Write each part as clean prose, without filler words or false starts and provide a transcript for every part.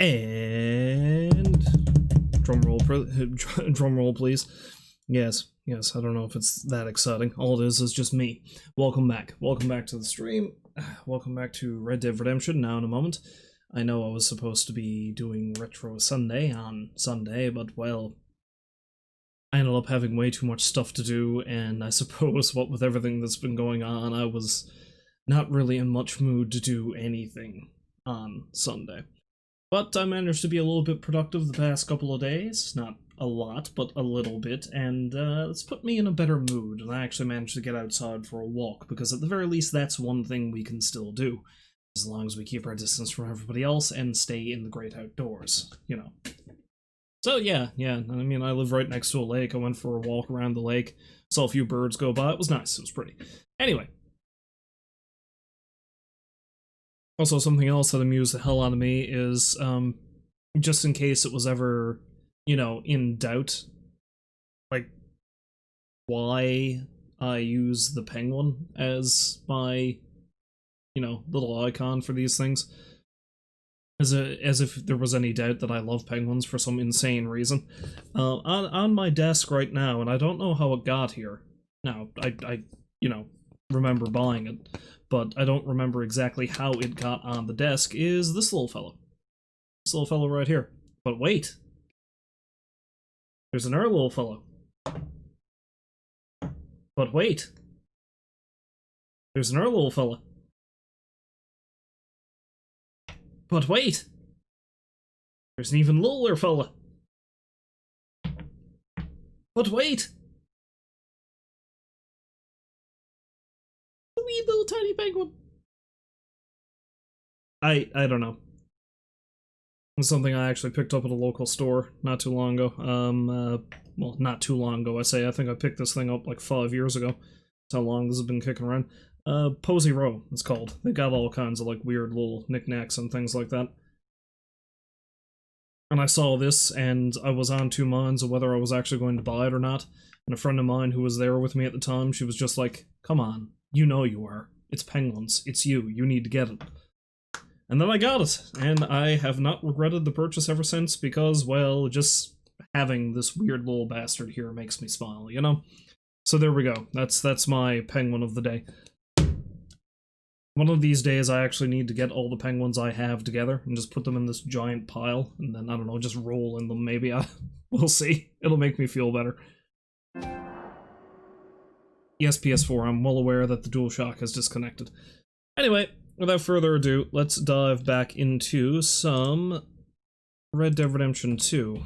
And drum roll, please. Yes, I don't know if it's that exciting. All it is just me. Welcome back to the stream. Welcome back to Red Dead Redemption. Now in a moment. I know I was supposed to be doing Retro Sunday on Sunday, but well, I ended up having way too much stuff to do, and I suppose what with everything that's been going on, I was not really in much mood to do anything on Sunday. But I managed to be a little bit productive the past couple of days. Not a lot, but a little bit, and it's put me in a better mood, and I actually managed to get outside for a walk, because at the very least that's one thing we can still do, as long as we keep our distance from everybody else and stay in the great outdoors, you know. So yeah, I mean, I live right next to a lake. I went for a walk around the lake, saw a few birds go by. It was nice, it was pretty. Anyway. Also, something else that amused the hell out of me is, just in case it was ever, you know, in doubt, like, why I use the penguin as my, you know, little icon for these things. As if there was any doubt that I love penguins for some insane reason. On my desk right now, and I don't know how it got here. Now, I you know, remember buying it, but I don't remember exactly how it got on the desk, is this little fellow. This little fellow right here. But wait! There's another little fellow. But wait! There's another little fella. But wait! There's an even littler fella. But wait! A wee little tiny penguin. I don't know. It's something I actually picked up at a local store not too long ago. Well, not too long ago, I say. I think I picked this thing up like 5 years ago. That's how long this has been kicking around. Posy Row, it's called. They got all kinds of like weird little knickknacks and things like that. And I saw this, and I was on two minds of whether I was actually going to buy it or not. And a friend of mine who was there with me at the time, she was just like, come on, you know you are. It's penguins. It's you. You need to get it. And then I got it, and I have not regretted the purchase ever since because, well, just having this weird little bastard here makes me smile, you know? So there we go. That's my penguin of the day. One of these days I actually need to get all the penguins I have together and just put them in this giant pile, and then, I don't know, just roll in them maybe. We'll see. It'll make me feel better. Yes, PS4, I'm well aware that the DualShock has disconnected. Anyway, without further ado, let's dive back into some Red Dead Redemption 2.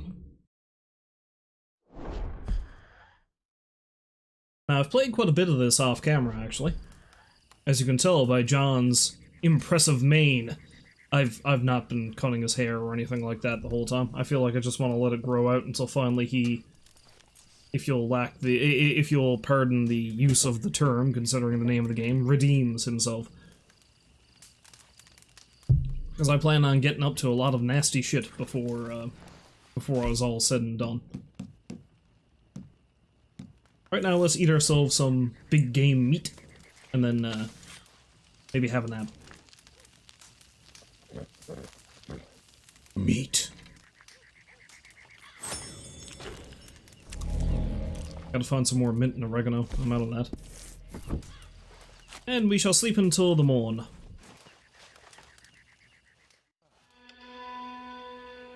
Now, I've played quite a bit of this off-camera, actually. As you can tell by John's impressive mane, I've not been cutting his hair or anything like that the whole time. I feel like I just want to let it grow out until finally he, if you'll pardon the use of the term, considering the name of the game, redeems himself. Because I plan on getting up to a lot of nasty shit before I was all said and done. Right now, let's eat ourselves some big game meat. And then, maybe have a nap. Meat. Gotta find some more mint and oregano. I'm out of that. And we shall sleep until the morn.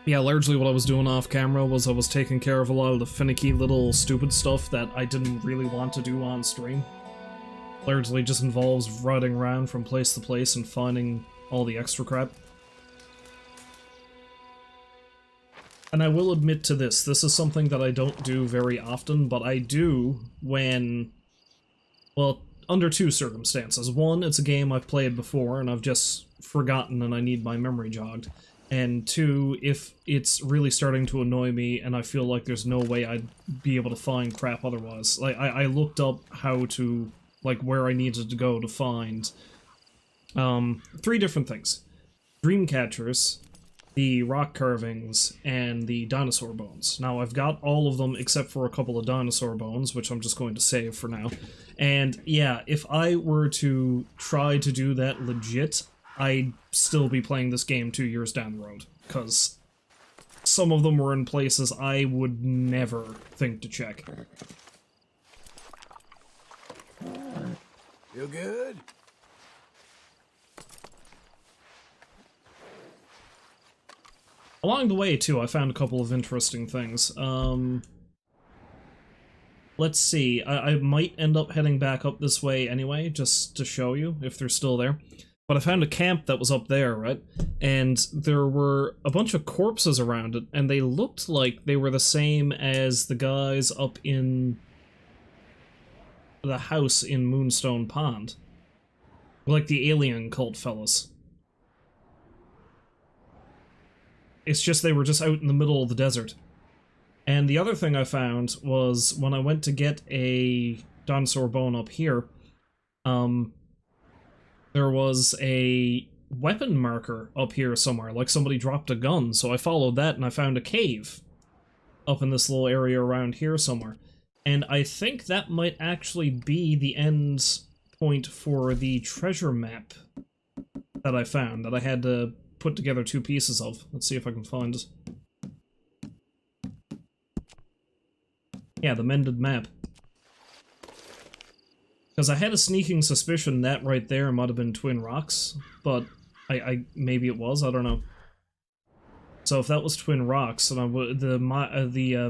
Yeah, largely what I was doing off camera was I was taking care of a lot of the finicky little stupid stuff that I didn't really want to do on stream. Largely just involves riding around from place to place and finding all the extra crap. And I will admit to this is something that I don't do very often, but I do when, well, under two circumstances. One, it's a game I've played before and I've just forgotten and I need my memory jogged. And two, if it's really starting to annoy me and I feel like there's no way I'd be able to find crap otherwise. Like, I looked up how to, like, where I needed to go to find, 3 different things. Dream catchers, the rock carvings, and the dinosaur bones. Now, I've got all of them except for a couple of dinosaur bones, which I'm just going to save for now. And, yeah, if I were to try to do that legit, I'd still be playing this game 2 years down the road, because some of them were in places I would never think to check. Feel good? Along the way, too, I found a couple of interesting things. Let's see, I might end up heading back up this way anyway, just to show you, if they're still there. But I found a camp that was up there, right? And there were a bunch of corpses around it, and they looked like they were the same as the guys up in the house in Moonstone Pond. Like the alien cult fellas. It's just they were just out in the middle of the desert. And the other thing I found was when I went to get a dinosaur bone up here, there was a weapon marker up here somewhere, like somebody dropped a gun, so I followed that and I found a cave up in this little area around here somewhere. And I think that might actually be the end point for the treasure map that I found, that I had to put together 2 pieces of. Let's see if I can find it. Yeah, the mended map. Because I had a sneaking suspicion that right there might have been Twin Rocks, but maybe it was, I don't know. So if that was Twin Rocks, then the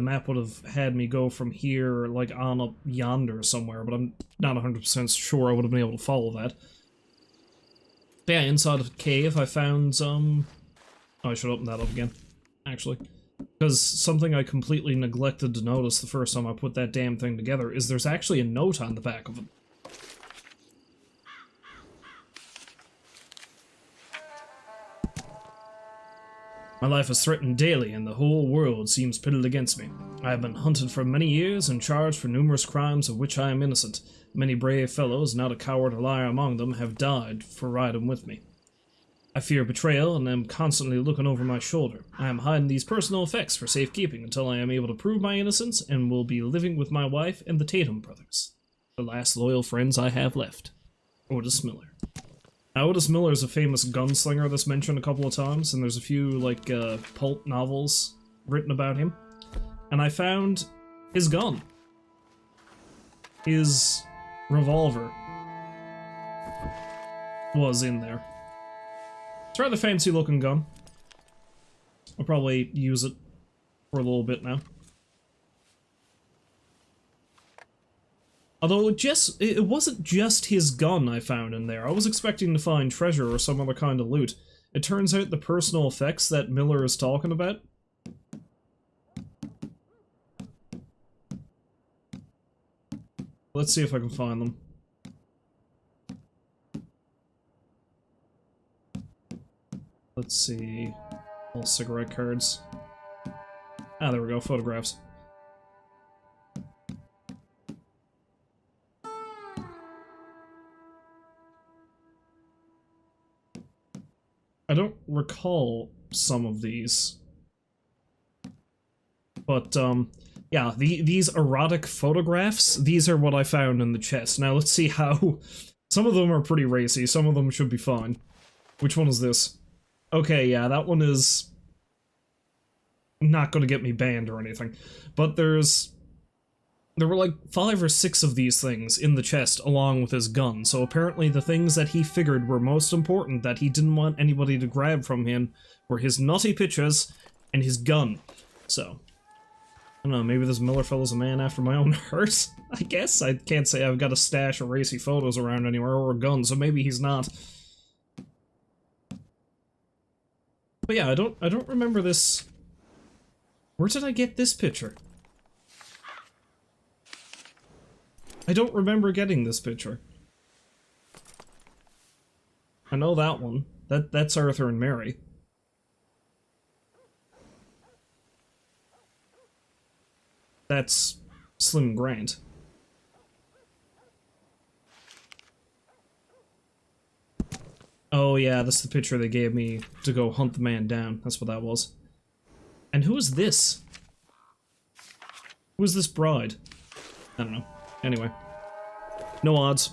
map would have had me go from here, like, on up yonder somewhere, but I'm not 100% sure I would have been able to follow that. But yeah, inside of the cave I found, oh, I should open that up again, actually. Because something I completely neglected to notice the first time I put that damn thing together is there's actually a note on the back of it. My life is threatened daily, and the whole world seems pitted against me. I have been hunted for many years and charged for numerous crimes of which I am innocent. Many brave fellows, not a coward or liar among them, have died for riding with me. I fear betrayal, and am constantly looking over my shoulder. I am hiding these personal effects for safekeeping until I am able to prove my innocence, and will be living with my wife and the Tatum brothers, the last loyal friends I have left. Otis Miller. Now, Otis Miller is a famous gunslinger that's mentioned a couple of times, and there's a few, like, pulp novels written about him. And I found his gun. His revolver was in there. It's a rather fancy looking gun. I'll probably use it for a little bit now. Although it wasn't just his gun I found in there. I was expecting to find treasure or some other kind of loot. It turns out the personal effects that Miller is talking about let's see if I can find them. Let's see. All cigarette cards. Ah, there we go, photographs. I don't recall some of these. But, yeah, these erotic photographs, these are what I found in the chest. Now, let's see how... Some of them are pretty racy, some of them should be fine. Which one is this? Okay, yeah, that one is... not gonna get me banned or anything. But there were like 5 or 6 of these things in the chest along with his gun, so apparently the things that he figured were most important that he didn't want anybody to grab from him were his naughty pictures and his gun. So, I don't know, maybe this Miller fellow's a man after my own heart, I guess? I can't say I've got a stash of racy photos around anywhere or a gun, so maybe he's not. But yeah, I don't remember this... Where did I get this picture? I don't remember getting this picture. I know that one. That's Arthur and Mary. That's Slim Grant. Oh yeah, that's the picture they gave me to go hunt the man down. That's what that was. And who is this? Who is this bride? I don't know. Anyway. No odds.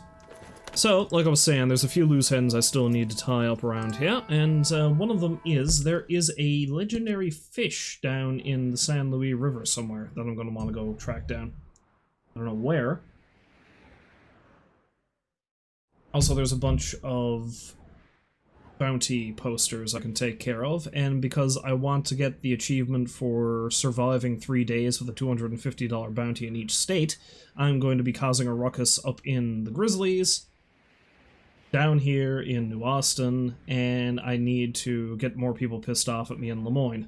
So, like I was saying, there's a few loose ends I still need to tie up around here, and one of them is there is a legendary fish down in the San Luis River somewhere that I'm going to want to go track down. I don't know where. Also, there's a bunch of bounty posters I can take care of, and because I want to get the achievement for surviving 3 days with a $250 bounty in each state, I'm going to be causing a ruckus up in the Grizzlies, down here in New Austin, and I need to get more people pissed off at me in Lemoyne.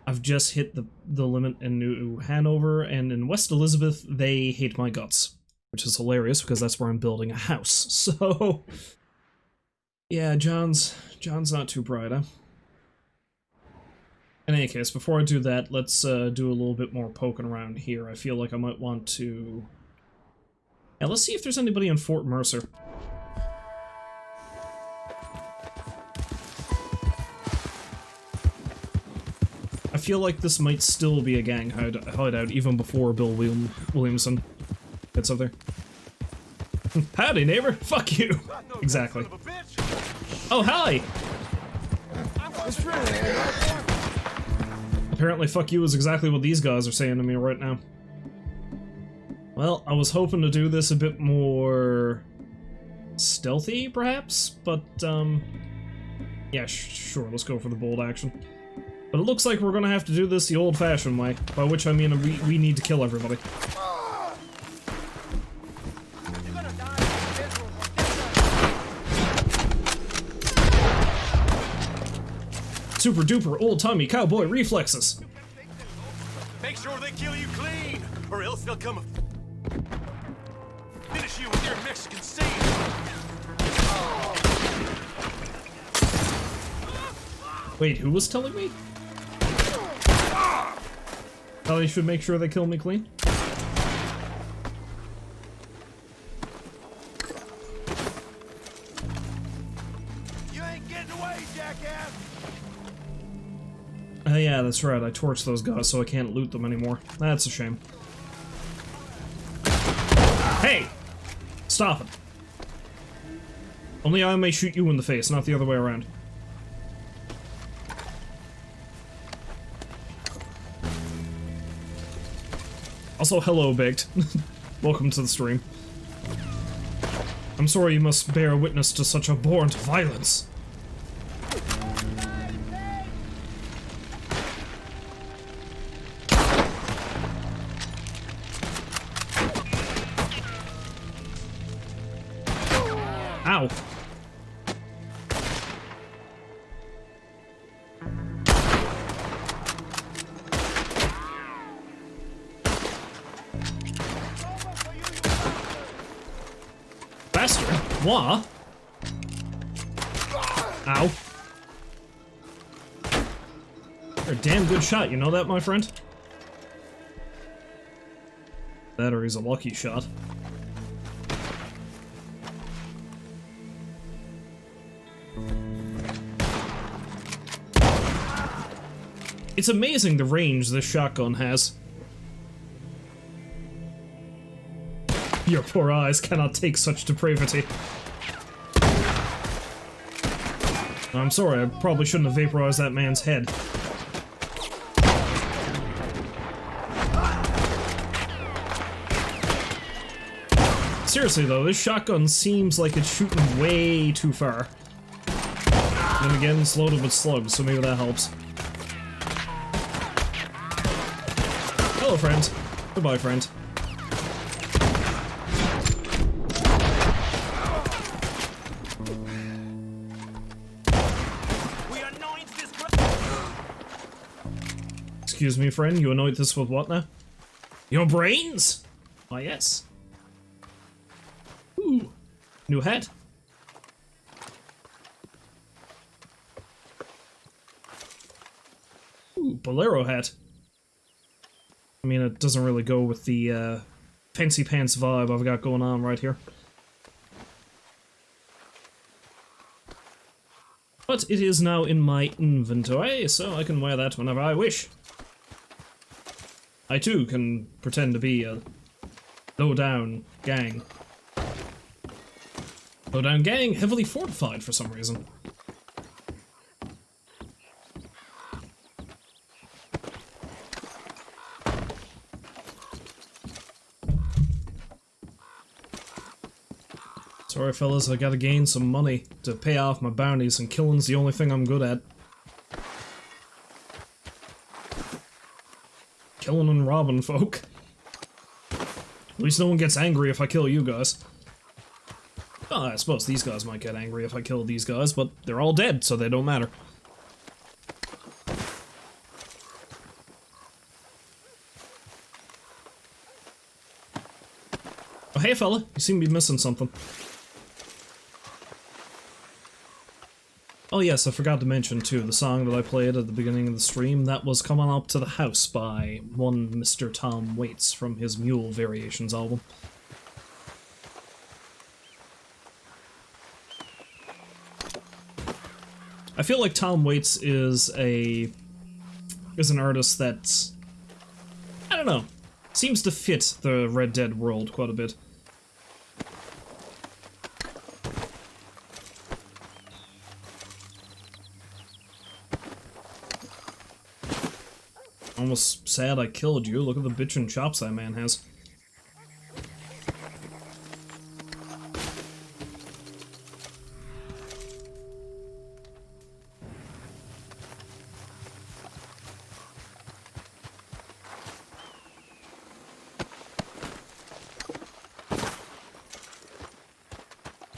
I've just hit the limit in New Hanover, and in West Elizabeth, they hate my guts. Which is hilarious, because that's where I'm building a house, so... Yeah, John's not too bright, huh? In any case, before I do that, let's do a little bit more poking around here. I feel like I might want to... Yeah, let's see if there's anybody in Fort Mercer. I feel like this might still be a gang hideout even before Bill Williamson gets up there. Howdy, neighbor. Fuck you. Exactly. Oh, hi. Apparently, fuck you is exactly what these guys are saying to me right now. Well, I was hoping to do this a bit more stealthy, perhaps, but, yeah, sure, let's go for the bold action. But it looks like we're gonna have to do this the old-fashioned way, by which I mean we need to kill everybody. Super duper old-timey cowboy reflexes. Make sure they kill you clean, or else they'll come finish you with your Mexican seed. Wait, who was telling me? How they should make sure they kill me clean? You ain't getting away, jackass. Yeah, that's right. I torched those guys so I can't loot them anymore. That's a shame. Hey! Stop it. Only I may shoot you in the face, not the other way around. Also, hello, Baked. Welcome to the stream. I'm sorry you must bear witness to such abhorrent violence. Ow. Bastard. What? Ow. You're a damn good shot, you know that, my friend? That or he's a lucky shot. It's amazing the range this shotgun has. Your poor eyes cannot take such depravity. I'm sorry, I probably shouldn't have vaporized that man's head. Seriously though, this shotgun seems like it's shooting way too far. Then again, it's loaded with slugs, so maybe that helps. Hello, friend. Goodbye, friend. Excuse me, friend, you anoint this with what now? Your brains? Why, yes. Ooh. New hat. Ooh, bolero hat. I mean, it doesn't really go with the, fancy pants vibe I've got going on right here. But it is now in my inventory, so I can wear that whenever I wish. I too can pretend to be a low-down gang. Low down gang, heavily fortified for some reason. Sorry fellas, I gotta gain some money to pay off my bounties, and killing's the only thing I'm good at. Killing and robbing folk. At least no one gets angry if I kill you guys. Oh, I suppose these guys might get angry if I kill these guys, but they're all dead, so they don't matter. Oh, hey fella, you seem to be missing something. Oh yes, I forgot to mention too, the song that I played at the beginning of the stream, that was Come On Up to the House by one Mr. Tom Waits from his Mule Variations album. I feel like Tom Waits is an artist that, I don't know, seems to fit the Red Dead world quite a bit. Almost sad I killed you. Look at the bitchin' chops that man has.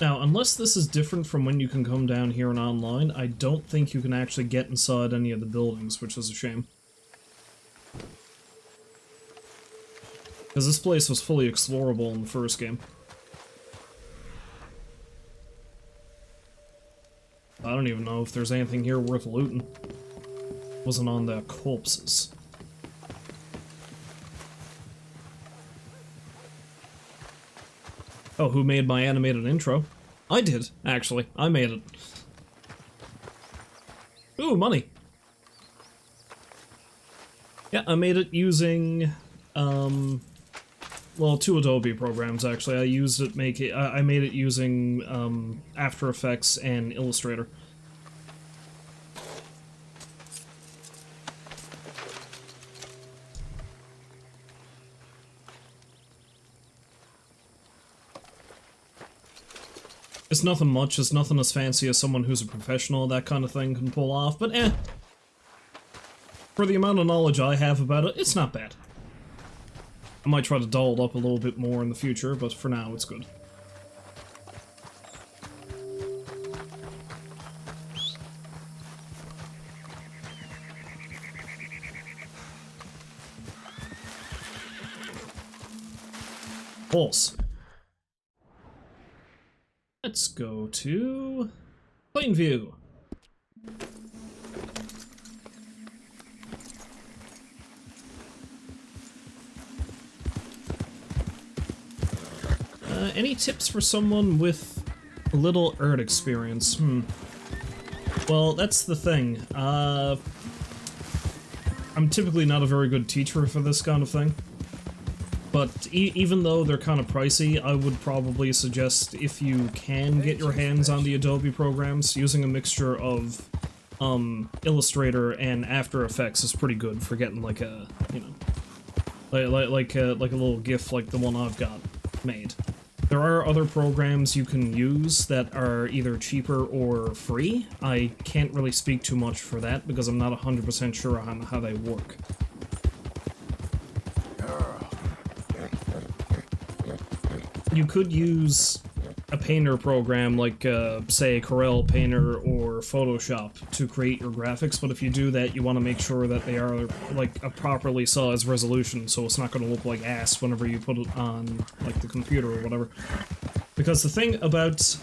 Now, unless this is different from when you can come down here and online, I don't think you can actually get inside any of the buildings, which is a shame. Because this place was fully explorable in the first game. I don't even know if there's anything here worth looting. Wasn't on the corpses. Oh, who made my animated intro? I did, actually. I made it. Ooh, money! Yeah, I made it using, well, 2 Adobe programs, actually. I made it using, After Effects and Illustrator. It's nothing much, it's nothing as fancy as someone who's a professional, that kind of thing can pull off, but eh. For the amount of knowledge I have about it, it's not bad. I might try to doll it up a little bit more in the future, but for now, it's good. Pulse. Let's go to Plainview. Any tips for someone with a little Erd experience? Well, that's the thing. I'm typically not a very good teacher for this kind of thing. But even though they're kind of pricey, I would probably suggest, if you can get your hands on the Adobe programs, using a mixture of Illustrator and After Effects is pretty good for getting like a, you know, like a little GIF like the one I've got made. There are other programs you can use that are either cheaper or free. I can't really speak too much for that because I'm not 100% sure on how they work. You could use a painter program like, say, Corel Painter or Photoshop to create your graphics, but if you do that, you want to make sure that they are, like, a properly sized resolution, so it's not going to look like ass whenever you put it on, like, the computer or whatever. Because the thing about,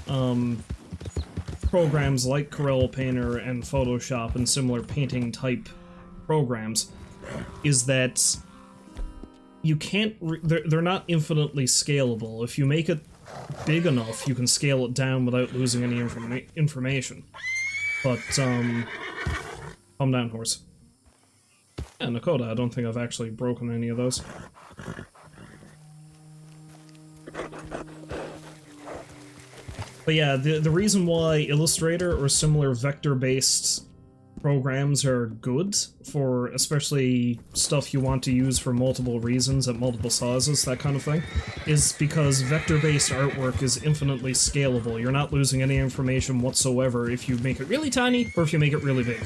programs like Corel Painter and Photoshop and similar painting-type programs is that you can't, they're not infinitely scalable. If you make it big enough, you can scale it down without losing any information. But, calm down, horse. Yeah, Nakoda, I don't think I've actually broken any of those. But yeah, the reason why Illustrator or similar vector-based programs are good for especially stuff you want to use for multiple reasons at multiple sizes, that kind of thing, is because vector-based artwork is infinitely scalable. You're not losing any information whatsoever if you make it really tiny or if you make it really big.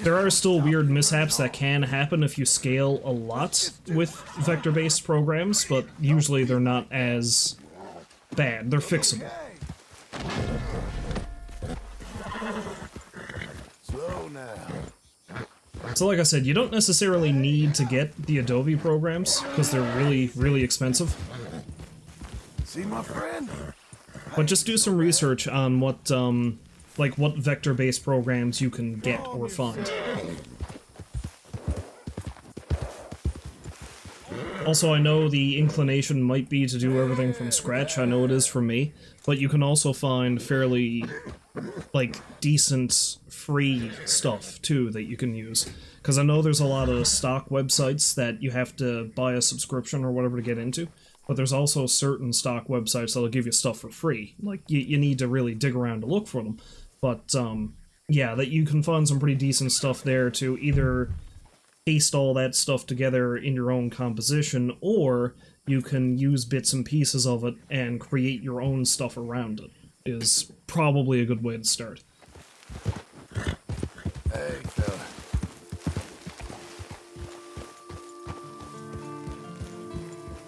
There are still weird mishaps that can happen if you scale a lot with vector-based programs, but usually they're not as bad. They're fixable. Slow now. So like I said, you don't necessarily need to get the Adobe programs, because they're really, really expensive. See my friend? But just do some research on what, like what vector-based programs you can get or find. Also, I know the inclination might be to do everything from scratch, I know it is for me, but you can also find fairly, like, decent free stuff, too, that you can use. Because I know there's a lot of stock websites that you have to buy a subscription or whatever to get into, but there's also certain stock websites that'll give you stuff for free. Like, you need to really dig around to look for them. But, yeah, that you can find some pretty decent stuff there to either paste all that stuff together in your own composition, or you can use bits and pieces of it and create your own stuff around it, is probably a good way to start. Hey, fella.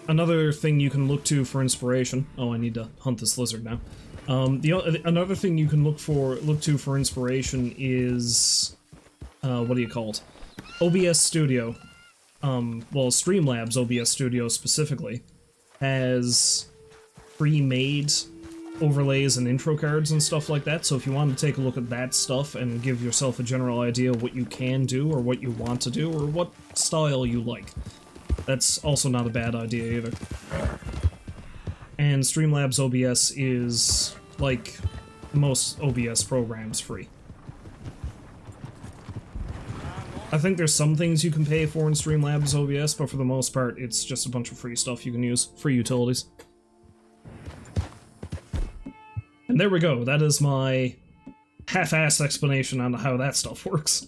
Another thing you can look to for inspiration... Oh, I need to hunt this lizard now. Another thing you can look to for inspiration is... what do you call it? OBS Studio, well, Streamlabs OBS Studio specifically, has pre-made overlays and intro cards and stuff like that, so if you want to take a look at that stuff and give yourself a general idea of what you can do, or what you want to do, or what style you like, that's also not a bad idea either. And Streamlabs OBS is, like most OBS programs, free. I think there's some things you can pay for in Streamlabs OBS, but for the most part, it's just a bunch of free stuff you can use. Free utilities. And there we go. That is my half-assed explanation on how that stuff works.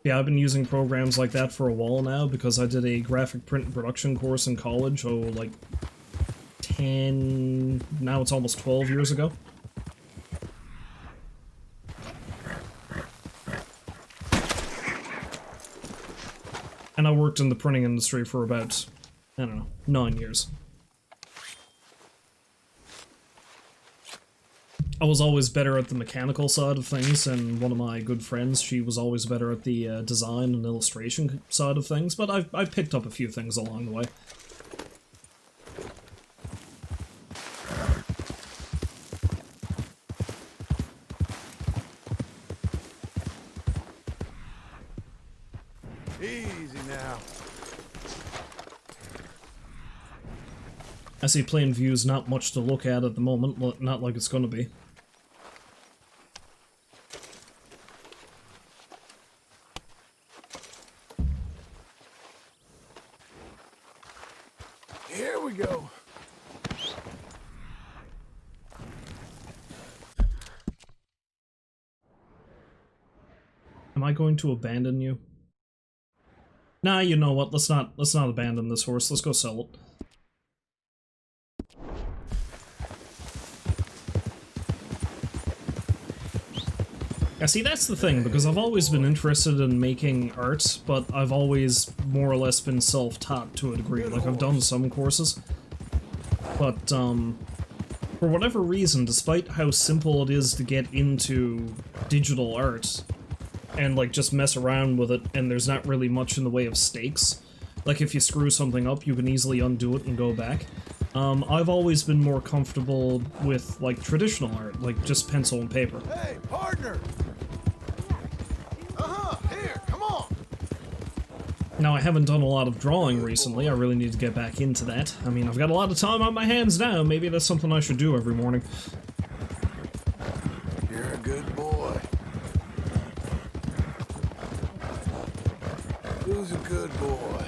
Yeah, I've been using programs like that for a while now because I did a graphic print and production course in college, oh, like 10... now it's almost 12 years ago. And I worked in the printing industry for about, I don't know, 9 years. I was always better at the mechanical side of things, and one of my good friends, she was always better at the design and illustration side of things, but I've picked up a few things along the way. Easy now. I see plain view's not much to look at the moment, not like it's gonna be. Here we go. Am I going to abandon you? Nah, you know what? Let's not abandon this horse. Let's go sell it. Yeah, see, that's the thing, because I've always been interested in making art, but I've always more or less been self-taught to a degree. Like, I've done some courses, but, for whatever reason, despite how simple it is to get into digital art, and, like, just mess around with it, and there's not really much in the way of stakes, like, if you screw something up, you can easily undo it and go back. I've always been more comfortable with, like, traditional art, like, just pencil and paper. Hey, partner! Here, come on! Now, I haven't done a lot of drawing recently. I really need to get back into that. I mean, I've got a lot of time on my hands now. Maybe that's something I should do every morning. You're a good boy. boy.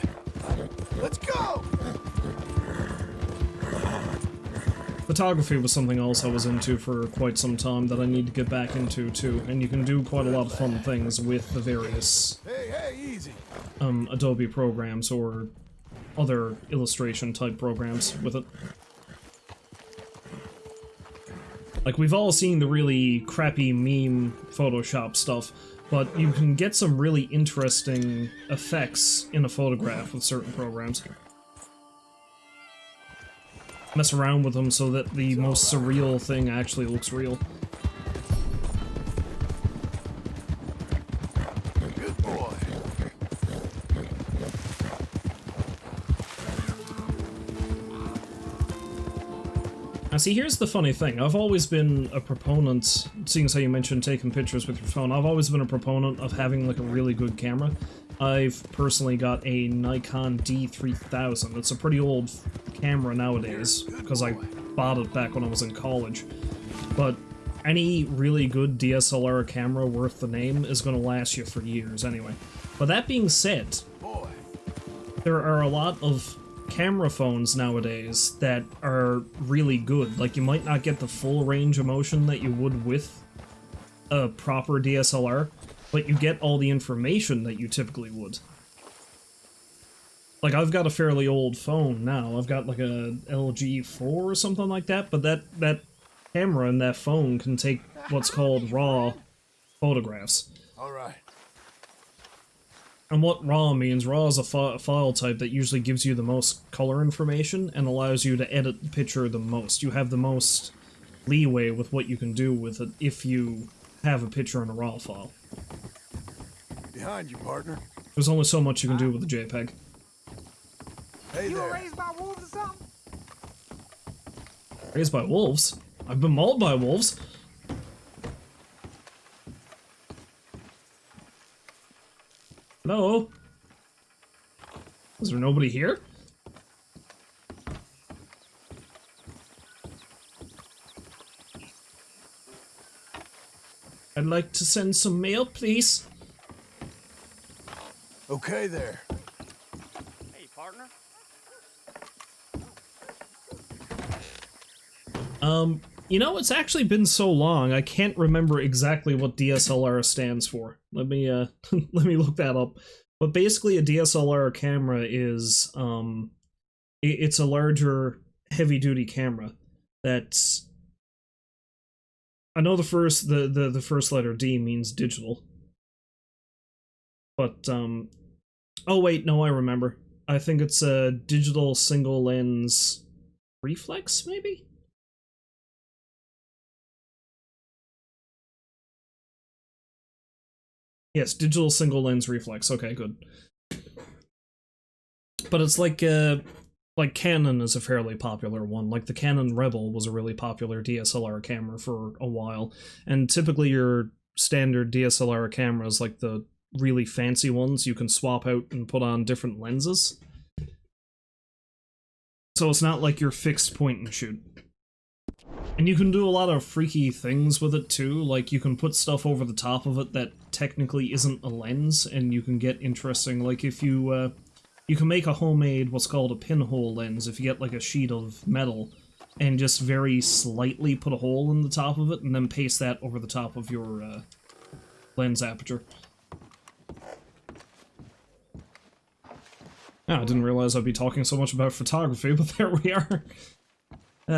Let's go! Photography was something else I was into for quite some time that I need to get back into too, and you can do quite a lot of fun things with the various Hey, easy. Adobe programs or other illustration type programs with it. Like, we've all seen the really crappy meme Photoshop stuff, but you can get some really interesting effects in a photograph with certain programs. Mess around with them so that the most surreal thing actually looks real. Good boy. Now see, here's the funny thing. I've always been a proponent, seeing as how you mentioned taking pictures with your phone, I've always been a proponent of having like a really good camera. I've personally got a Nikon D3000. It's a pretty old camera nowadays, because I bought it back when I was in college. But any really good DSLR camera worth the name is going to last you for years anyway. But that being said, there are a lot of camera phones nowadays that are really good. Like, you might not get the full range of motion that you would with a proper DSLR, but you get all the information that you typically would. Like, I've got a fairly old phone now. I've got like a LG 4 or something like that, but that camera in that phone can take what's called raw photographs. All right. And what RAW means, RAW is a file type that usually gives you the most color information and allows you to edit the picture the most. You have the most leeway with what you can do with it if you have a picture in a RAW file. Behind you, partner. There's only so much you can do with a JPEG. Hey You were there. raised by wolves or something? Raised by wolves? I've been mauled by wolves. Hello? Is there nobody here? I'd like to send some mail, please. Okay there. Hey, partner. You know, it's actually been so long, I can't remember exactly what DSLR stands for. Let me, let me look that up. But basically, a DSLR camera is, it's a larger, heavy-duty camera that's... I know the first letter D means digital. But, oh wait, no, I remember. I think it's a digital single-lens reflex, maybe? Yes, digital single lens reflex. Okay, good. But it's like Canon is a fairly popular one. Like the Canon Rebel was a really popular DSLR camera for a while, and typically your standard DSLR cameras, like the really fancy ones, you can swap out and put on different lenses. So it's not like your fixed point and shoot. And you can do a lot of freaky things with it too, like you can put stuff over the top of it that technically isn't a lens, and you can get interesting, like if you, you can make a homemade, what's called a pinhole lens, if you get like a sheet of metal, and just very slightly put a hole in the top of it, and then paste that over the top of your, lens aperture. Oh, I didn't realize I'd be talking so much about photography, but there we are.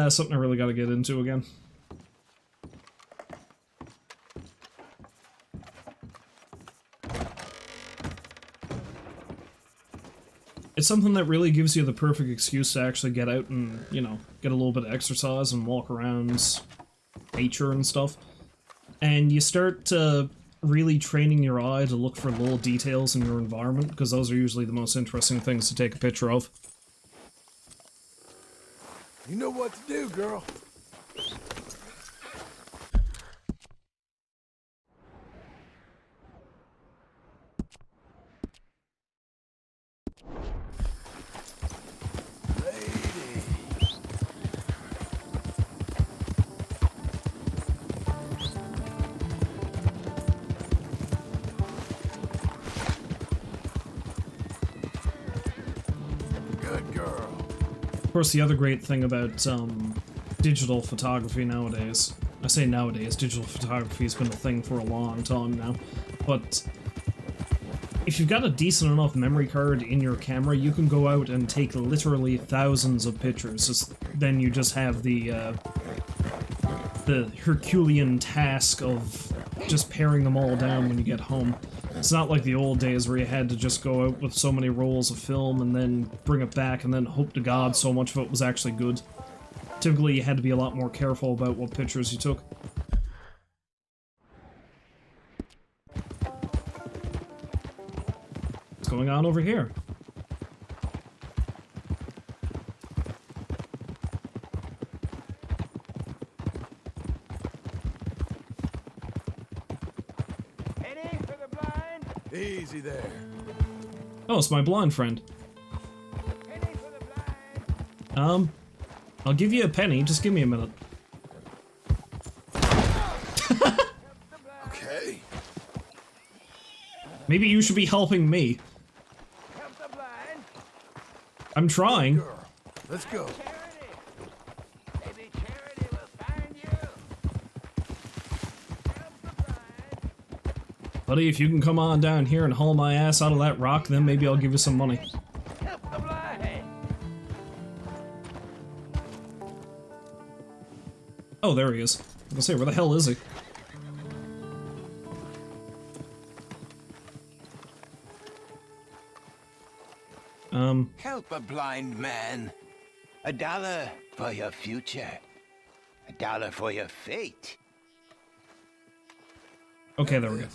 Something I really gotta get into again. It's something that really gives you the perfect excuse to actually get out and, you know, get a little bit of exercise and walk around nature and stuff. And you start really training your eye to look for little details in your environment, because those are usually the most interesting things to take a picture of. You know what to do, girl. Good girl. Of course, the other great thing about digital photography nowadays, I say nowadays, digital photography has been a thing for a long time now, but if you've got a decent enough memory card in your camera, you can go out and take literally thousands of pictures. Then you just have the Herculean task of just paring them all down when you get home. It's not like the old days where you had to just go out with so many rolls of film and then bring it back and then hope to God so much of it was actually good. Typically, you had to be a lot more careful about what pictures you took. What's going on over here? Penny for the blind. Easy there. Oh, it's my blind friend. Penny for the blind. I'll give you a penny, just give me a minute. Okay. Maybe you should be helping me. Help the blind. I'm trying. Girl, let's go. Charity. Maybe charity will find you. Help the blind. Buddy, if you can come on down here and haul my ass out of that rock, then maybe I'll give you some money. Help the blind. Oh, there he is. I was gonna say, where the hell is he? Help a blind man. $1 for your future. $1 for your fate. Okay, there we go.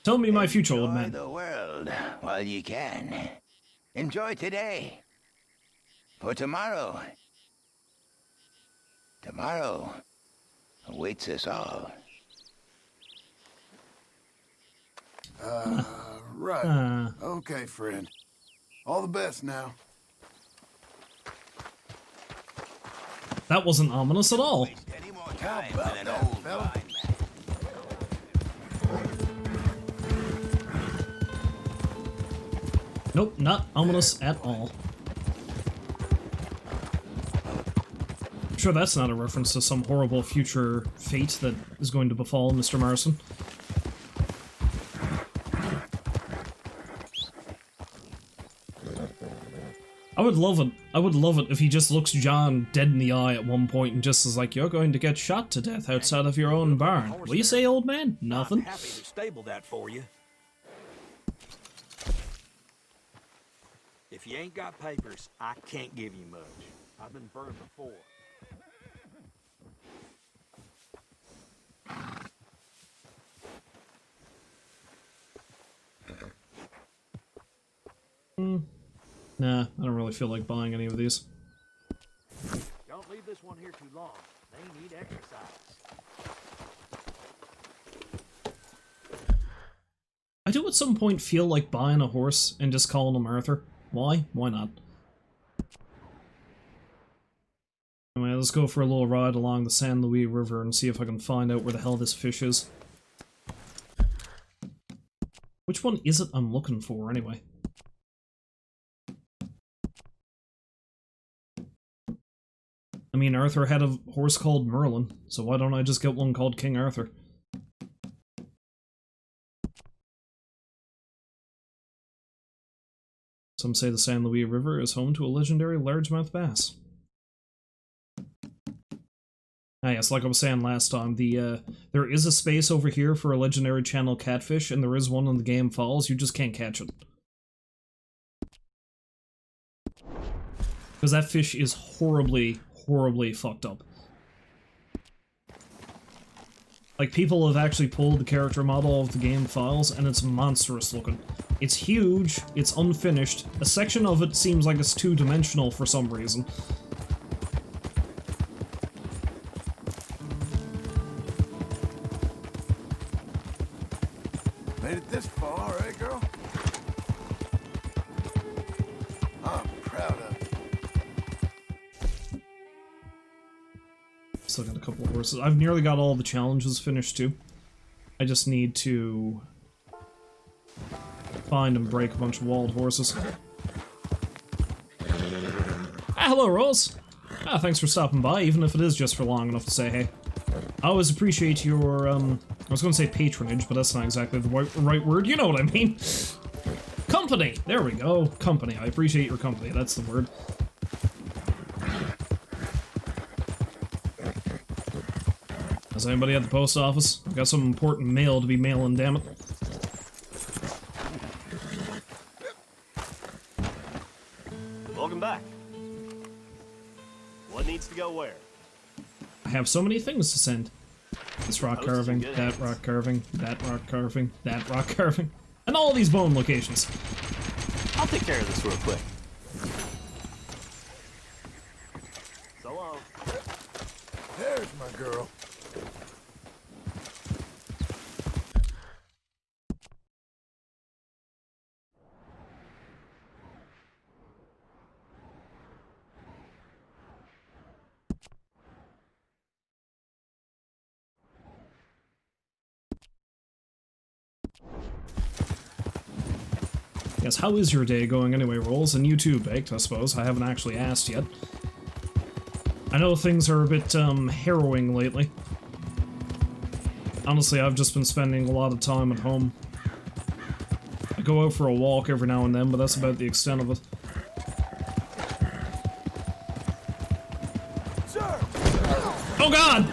Tell me my future, old Enjoy man. the world while you can. Enjoy today. For tomorrow. Tomorrow awaits us all. Right. Okay, friend. All the best now. That wasn't ominous at all. Waste any more time about with an that, old fella? blind man. Nope, not ominous at all. I'm sure that's not a reference to some horrible future fate that is going to befall Mr. Marston. I would love it. I would love it if he just looks John dead in the eye at one point and just is like, "You're going to get shot to death outside of your own barn." What do you say, old man? Nothing. I'm happy to stable that for you. If you ain't got papers, I can't give you much. I've been burned before. Nah, I don't really feel like buying any of these. Don't leave this one here too long. They need exercise. I do at some point feel like buying a horse and just calling him Arthur. Why? Why not? Anyway, let's go for a little ride along the San Luis River and see if I can find out where the hell this fish is. Which one is it I'm looking for, anyway? I mean, Arthur had a horse called Merlin, so why don't I just get one called King Arthur? Some say the San Luis River is home to a legendary largemouth bass. Ah yes, like I was saying last time, there is a space over here for a legendary channel catfish, and there is one in the game Falls, you just can't catch it. Because that fish is horribly, horribly fucked up. Like, people have actually pulled the character model of the game Files, and it's monstrous looking. It's huge, it's unfinished, a section of it seems like it's two-dimensional for some reason. Made it this far, eh, girl? I'm proud of you. Still got a couple of horses. I've nearly got all the challenges finished too. I just need to find and break a bunch of wild horses. Ah, hello, Rose. Ah, thanks for stopping by, even if it is just for long enough to say hey. I always appreciate your, I was going to say patronage, but that's not exactly the right word. You know what I mean. Company! There we go. Company. I appreciate your company. That's the word. Is anybody at the post office? I've got some important mail to be mailing, damn it. Welcome back. What needs to go where? I have so many things to send. This rock Post is carving, good. that rock carving, that rock carving, that rock carving, and all these bone locations. I'll take care of this real quick. So long. There's my girl. Yes, how is your day going anyway, Rolls? And you too, Baked, I suppose. I haven't actually asked yet. I know things are a bit, harrowing lately. Honestly, I've just been spending a lot of time at home. I go out for a walk every now and then, but that's about the extent of it. Sir! Oh god!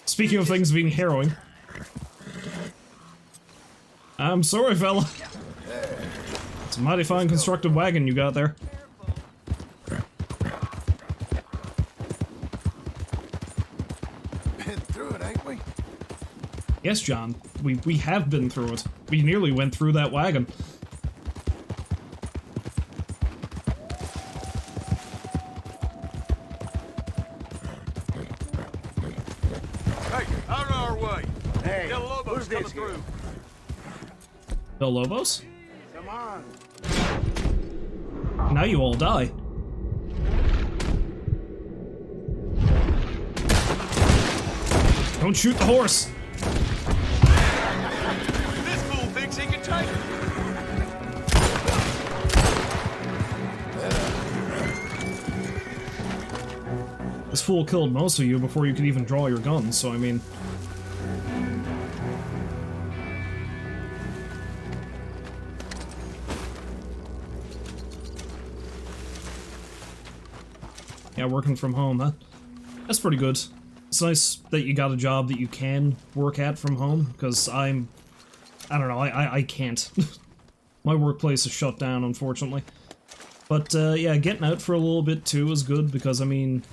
Speaking of things being harrowing. I'm sorry, fella. It's a mighty fine constructed wagon you got there. Been through it, ain't we? Yes, John. We have been through it. We nearly went through that wagon. Hey, out of our way. Hey, Del Lobo's who's coming this here? through. Del Lobos? Come on. Now you all die. Don't shoot the horse! This fool thinks he can take it. This fool killed most of you before you could even draw your guns, so I mean... Yeah, working from home, huh? That's pretty good. It's nice that you got a job that you can work at from home, because I don't know, I can't. My workplace is shut down, unfortunately. But, yeah, getting out for a little bit, too, is good, because, I mean...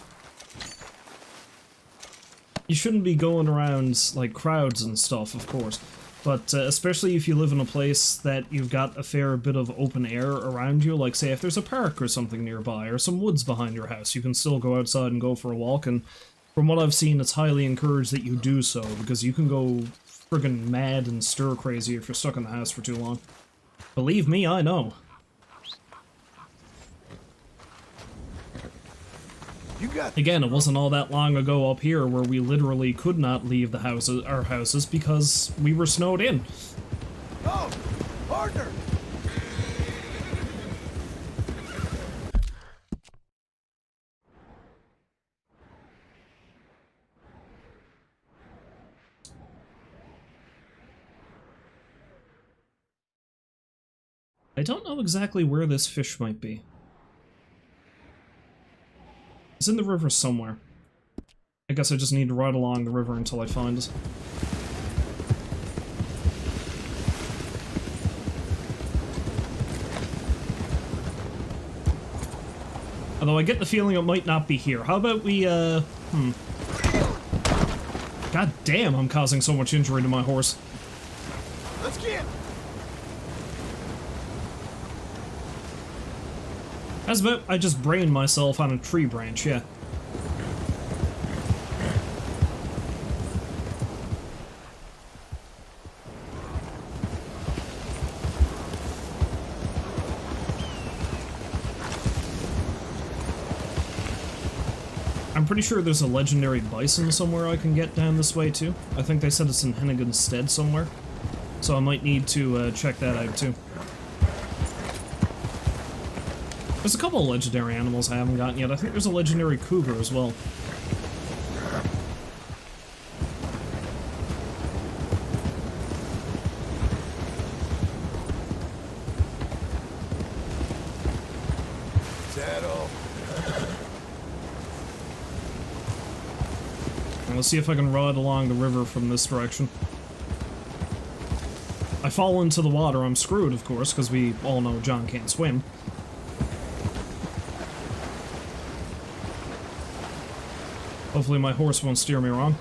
You shouldn't be going around, like, crowds and stuff, of course. But, especially if you live in a place that you've got a fair bit of open air around you, like, say, if there's a park or something nearby, or some woods behind your house, you can still go outside and go for a walk, and from what I've seen, it's highly encouraged that you do so, because you can go friggin' mad and stir-crazy if you're stuck in the house for too long. Believe me, I know. You got Again, it wasn't all that long ago up here where we literally could not leave the our houses because we were snowed in. Oh, partner. I don't know exactly where this fish might be. It's in the river somewhere. I guess I just need to ride along the river until I find it. Although I get the feeling it might not be here. How about we, God damn, I'm causing so much injury to my horse. Let's get. As about I just brained myself on a tree branch, yeah. I'm pretty sure there's a legendary bison somewhere I can get down this way too. I think they said it's in Hennigan's Stead somewhere. So I might need to check that out too. There's a couple of legendary animals I haven't gotten yet. I think there's a legendary cougar as well. Let's see if I can ride along the river from this direction. I fall into the water, I'm screwed, of course, because we all know John can't swim. Hopefully my horse won't steer me wrong.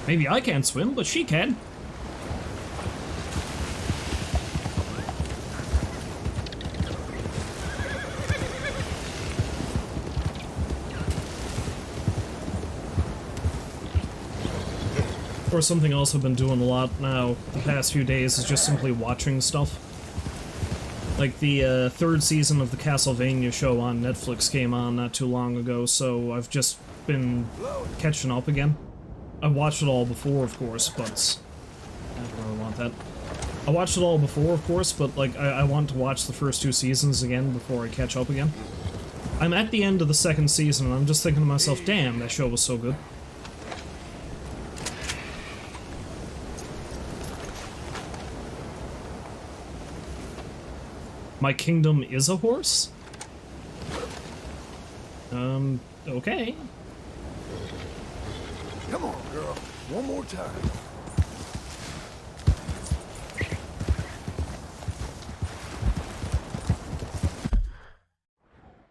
Maybe I can't swim, but she can. Of course, something else I've been doing a lot now the past few days is just simply watching stuff. Like the third season of the Castlevania show on Netflix came on not too long ago, so I've just been catching up again. I watched it all before, of course, but I don't really want that. I watched it all before, of course, but like I want to watch the first 2 seasons again before I catch up again. I'm at the end of the 2nd season, and I'm just thinking to myself, damn, that show was so good. My kingdom is a horse? Okay. Come on, girl. One more time.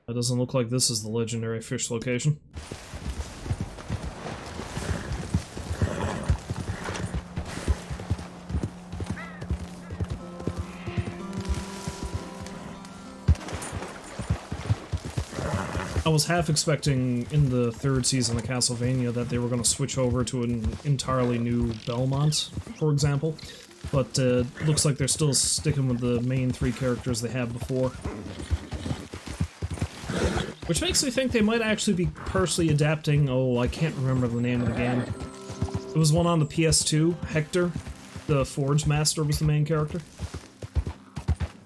That doesn't look like this is the legendary fish location. I was half expecting in the 3rd season of Castlevania that they were going to switch over to an entirely new Belmont, for example, but looks like they're still sticking with the main 3 characters they had before. Which makes me think they might actually be partially adapting, oh, I can't remember the name of the game. It was one on the PS2, Hector, the Forge Master was the main character.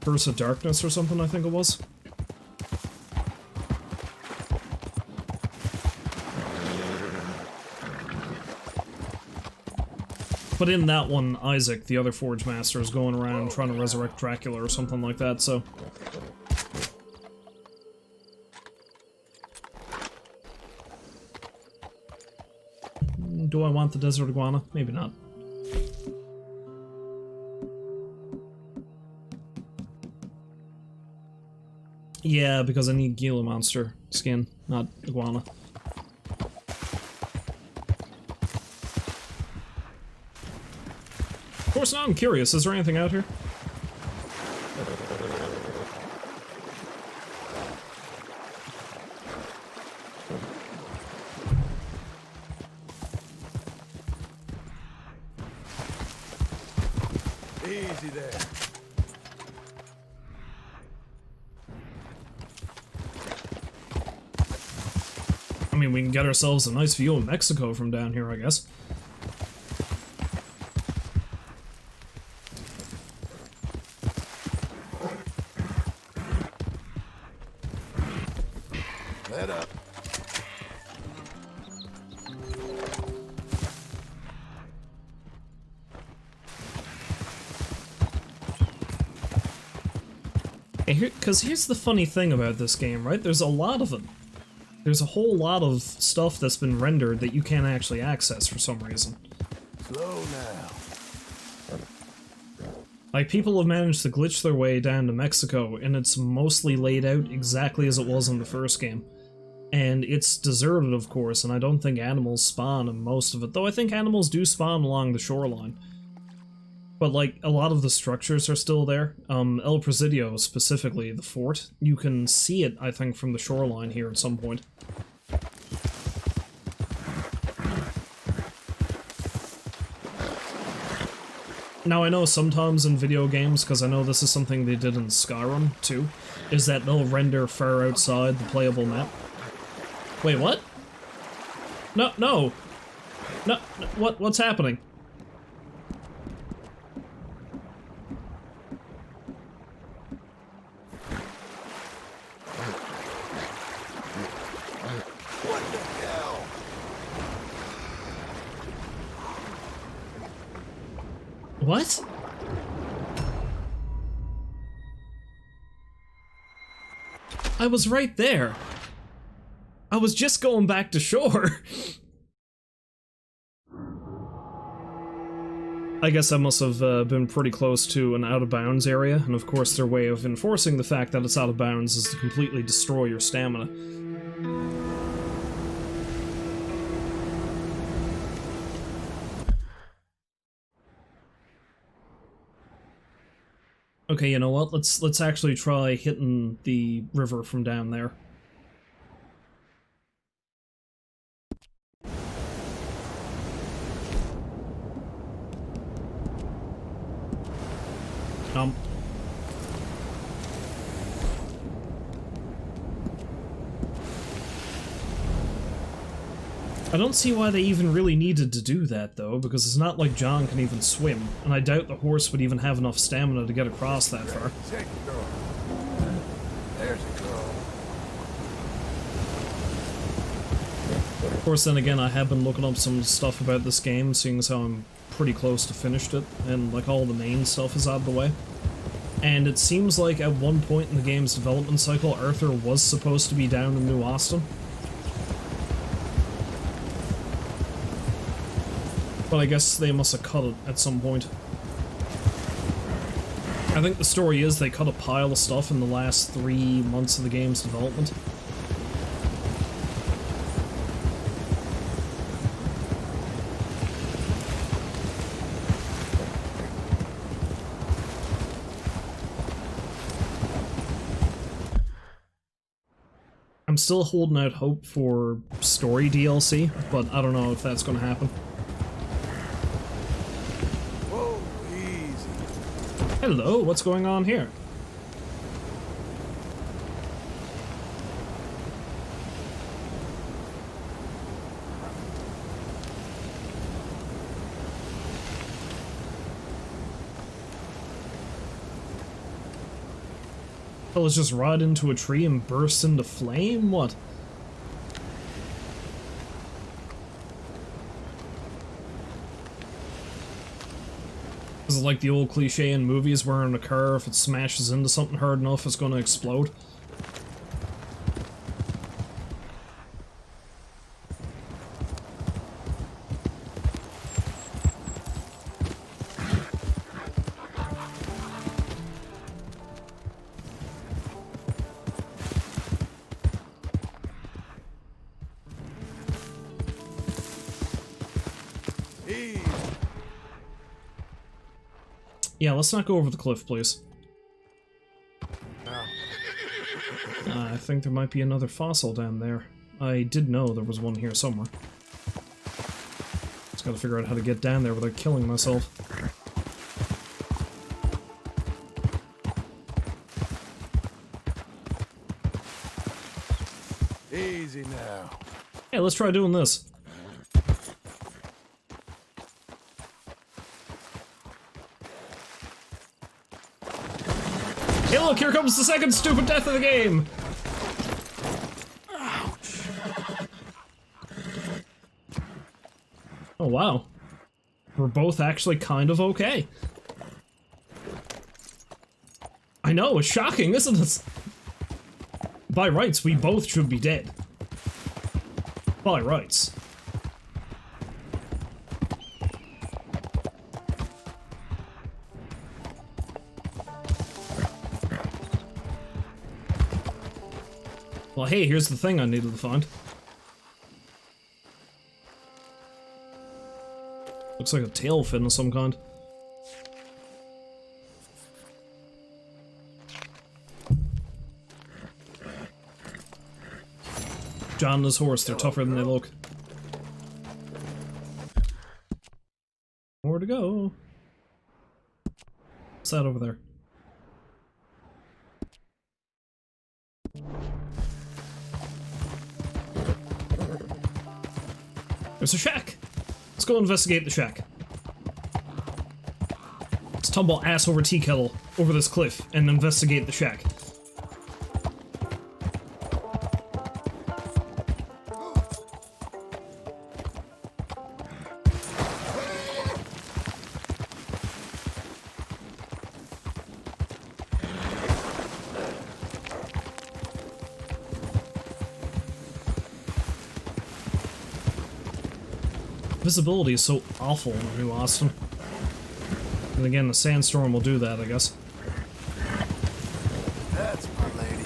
Curse of Darkness or something, I think it was. But in that one, Isaac, the other Forge Master, is going around trying to resurrect Dracula or something like that, so... Do I want the desert iguana? Maybe not. Yeah, because I need Gila monster skin, not iguana. Of course, now I'm curious, is there anything out here? Easy there. I mean, we can get ourselves a nice view of Mexico from down here, I guess. Head up. Because here's the funny thing about this game, right? There's a lot of them. There's a whole lot of stuff that's been rendered that you can't actually access for some reason. Slow now. Like, people have managed to glitch their way down to Mexico, and it's mostly laid out exactly as it was in the first game. And it's deserted, of course, and I don't think animals spawn in most of it, though I think animals do spawn along the shoreline. But, like, a lot of the structures are still there. El Presidio, specifically, the fort, you can see it, I think, from the shoreline here at some point. Now, I know sometimes in video games, because I know this is something they did in Skyrim, too, is that they'll render far outside the playable map. Wait, what? No, no! No, what's happening? What the hell? What? I was right there. I was just going back to shore. I guess I must have been pretty close to an out-of-bounds area, and of course their way of enforcing the fact that it's out of bounds is to completely destroy your stamina. Okay, you know what? Let's actually try hitting the river from down there. I don't see why they even really needed to do that, though, because it's not like John can even swim, and I doubt the horse would even have enough stamina to get across that far. Take a girl. There's a girl. Of course, then again, I have been looking up some stuff about this game, seeing as how I'm pretty close to finished it, and like all the main stuff is out of the way. And it seems like at one point in the game's development cycle, Arthur was supposed to be down in New Austin. But I guess they must have cut it at some point. I think the story is they cut a pile of stuff in the last 3 months of the game's development. I'm still holding out hope for story DLC, but I don't know if that's going to happen. Whoa, easy. Hello, what's going on here? Oh, let's just ride into a tree and burst into flame? What? Is it like the old cliche in movies where in a car, if it smashes into something hard enough, it's gonna explode? Easy. Yeah, let's not go over the cliff, please. I think there might be another fossil down there. I did know there was one here somewhere. Just gotta figure out how to get down there without killing myself. Easy now. Hey, let's try doing this. Hey look, here comes the second stupid death of the game! Ouch. Oh wow. We're both actually kind of okay. I know, it's shocking, isn't it? By rights, we both should be dead. By rights. Well, hey, here's the thing I needed to find. Looks like a tail fin of some kind. John and his horse, they're tougher than they look. More to go. What's that over there? There's a shack! Let's go investigate the shack. Let's tumble ass over tea kettle over this cliff and investigate the shack. Visibility is so awful in New Austin. And again, the sandstorm will do that, I guess. That's my lady.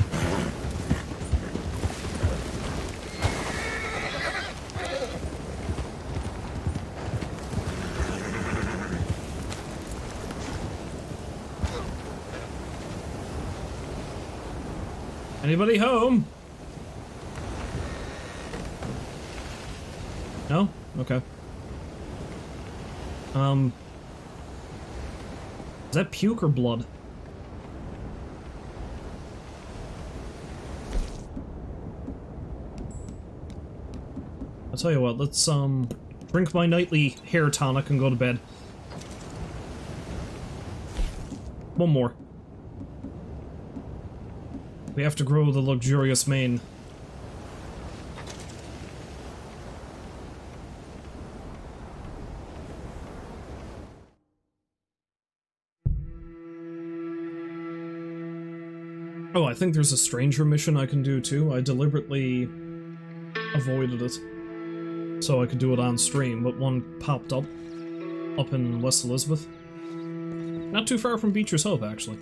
Anybody home? No? Okay. Is that puke or blood? I'll tell you what, let's, drink my nightly hair tonic and go to bed. One more. We have to grow the luxurious mane. Oh, I think there's a stranger mission I can do too. I deliberately avoided it so I could do it on stream, but one popped up in West Elizabeth. Not too far from Beecher's Hope, actually.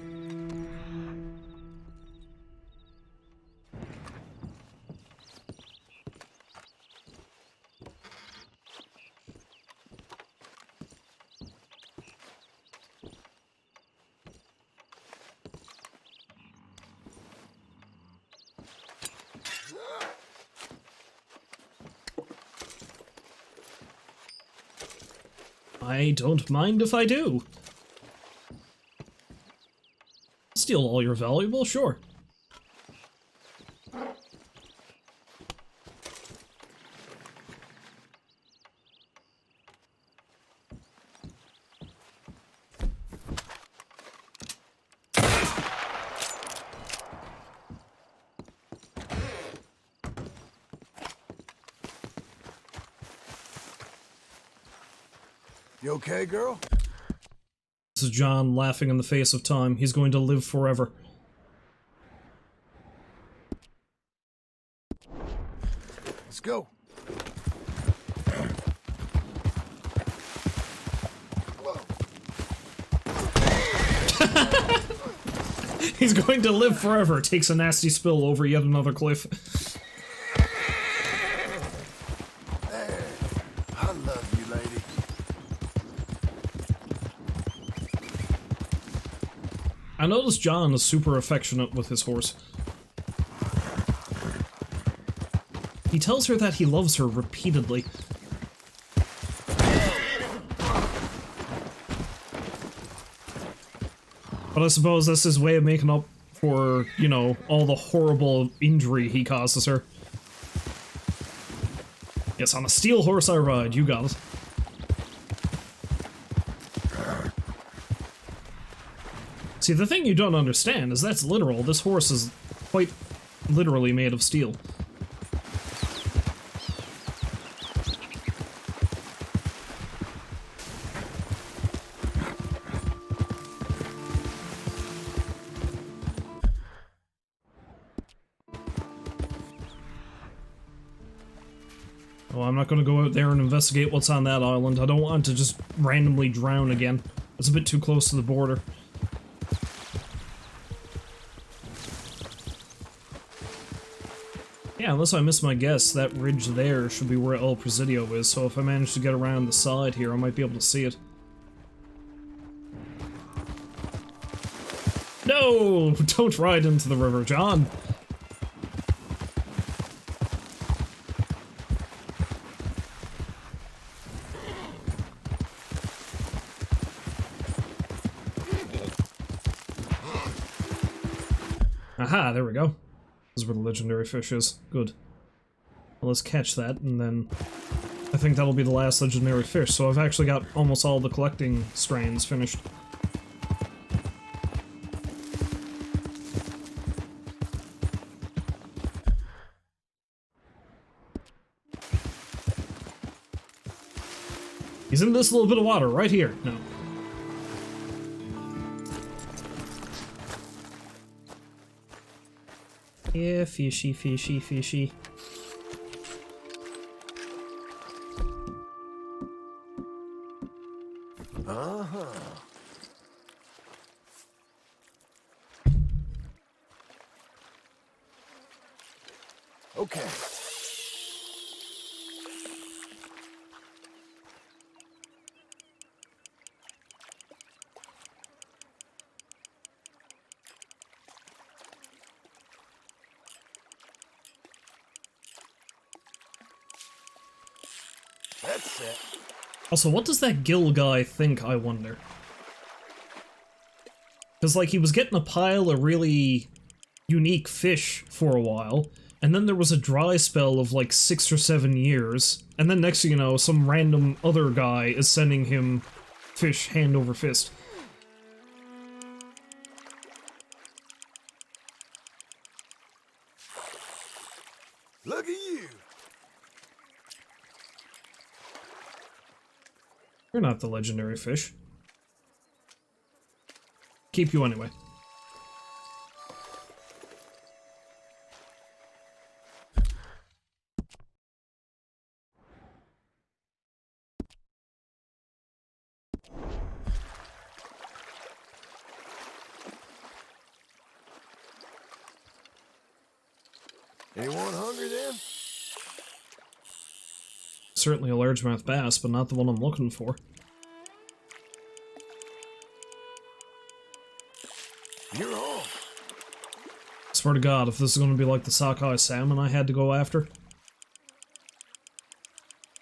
I don't mind if I do. Steal all your valuables? Sure. You okay, girl? This is John laughing in the face of time. He's going to live forever. Let's go. He's going to live forever. Takes a nasty spill over yet another cliff. There. I love you, lady. I noticed John is super affectionate with his horse. He tells her that he loves her repeatedly. But I suppose that's his way of making up for, you know, all the horrible injury he causes her. Yes, on a steel horse I ride, you got it. See, the thing you don't understand is that's literal. This horse is quite literally made of steel. Oh, I'm not gonna go out there and investigate what's on that island. I don't want to just randomly drown again. It's a bit too close to the border. Yeah, unless I miss my guess, that ridge there should be where El Presidio is, so if I manage to get around the side here, I might be able to see it. No! Don't ride into the river, John! Aha, there we go. This is where the legendary fish is. Good. Well, let's catch that, and then I think that'll be the last legendary fish, so I've actually got almost all the collecting strains finished. He's in this little bit of water right here. No. Yeah, fishy, fishy, fishy. Uh-huh. Okay. That's it. Also, what does that Gill guy think, I wonder? Because, like, he was getting a pile of really unique fish for a while, and then there was a dry spell of, like, 6 or 7 years, and then next thing you know, some random other guy is sending him fish hand over fist. Look at you. You're not the legendary fish. Keep you anyway. Anyone hungry then? Certainly a largemouth bass, but not the one I'm looking for. You're on. Swear to God, if this is gonna be like the sockeye salmon I had to go after.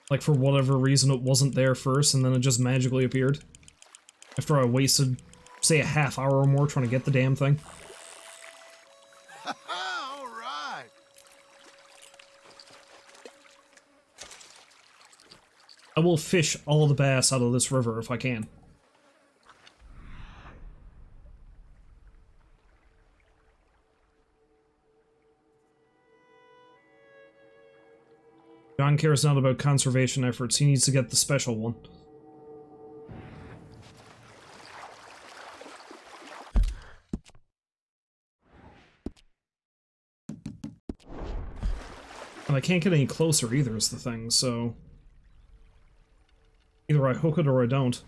Like, for whatever reason it wasn't there first, and then it just magically appeared. After I wasted, say, a half hour or more trying to get the damn thing. All right. I will fish all the bass out of this river if I can. John cares not about conservation efforts, he needs to get the special one. And I can't get any closer either is the thing, so... either I hook it or I don't.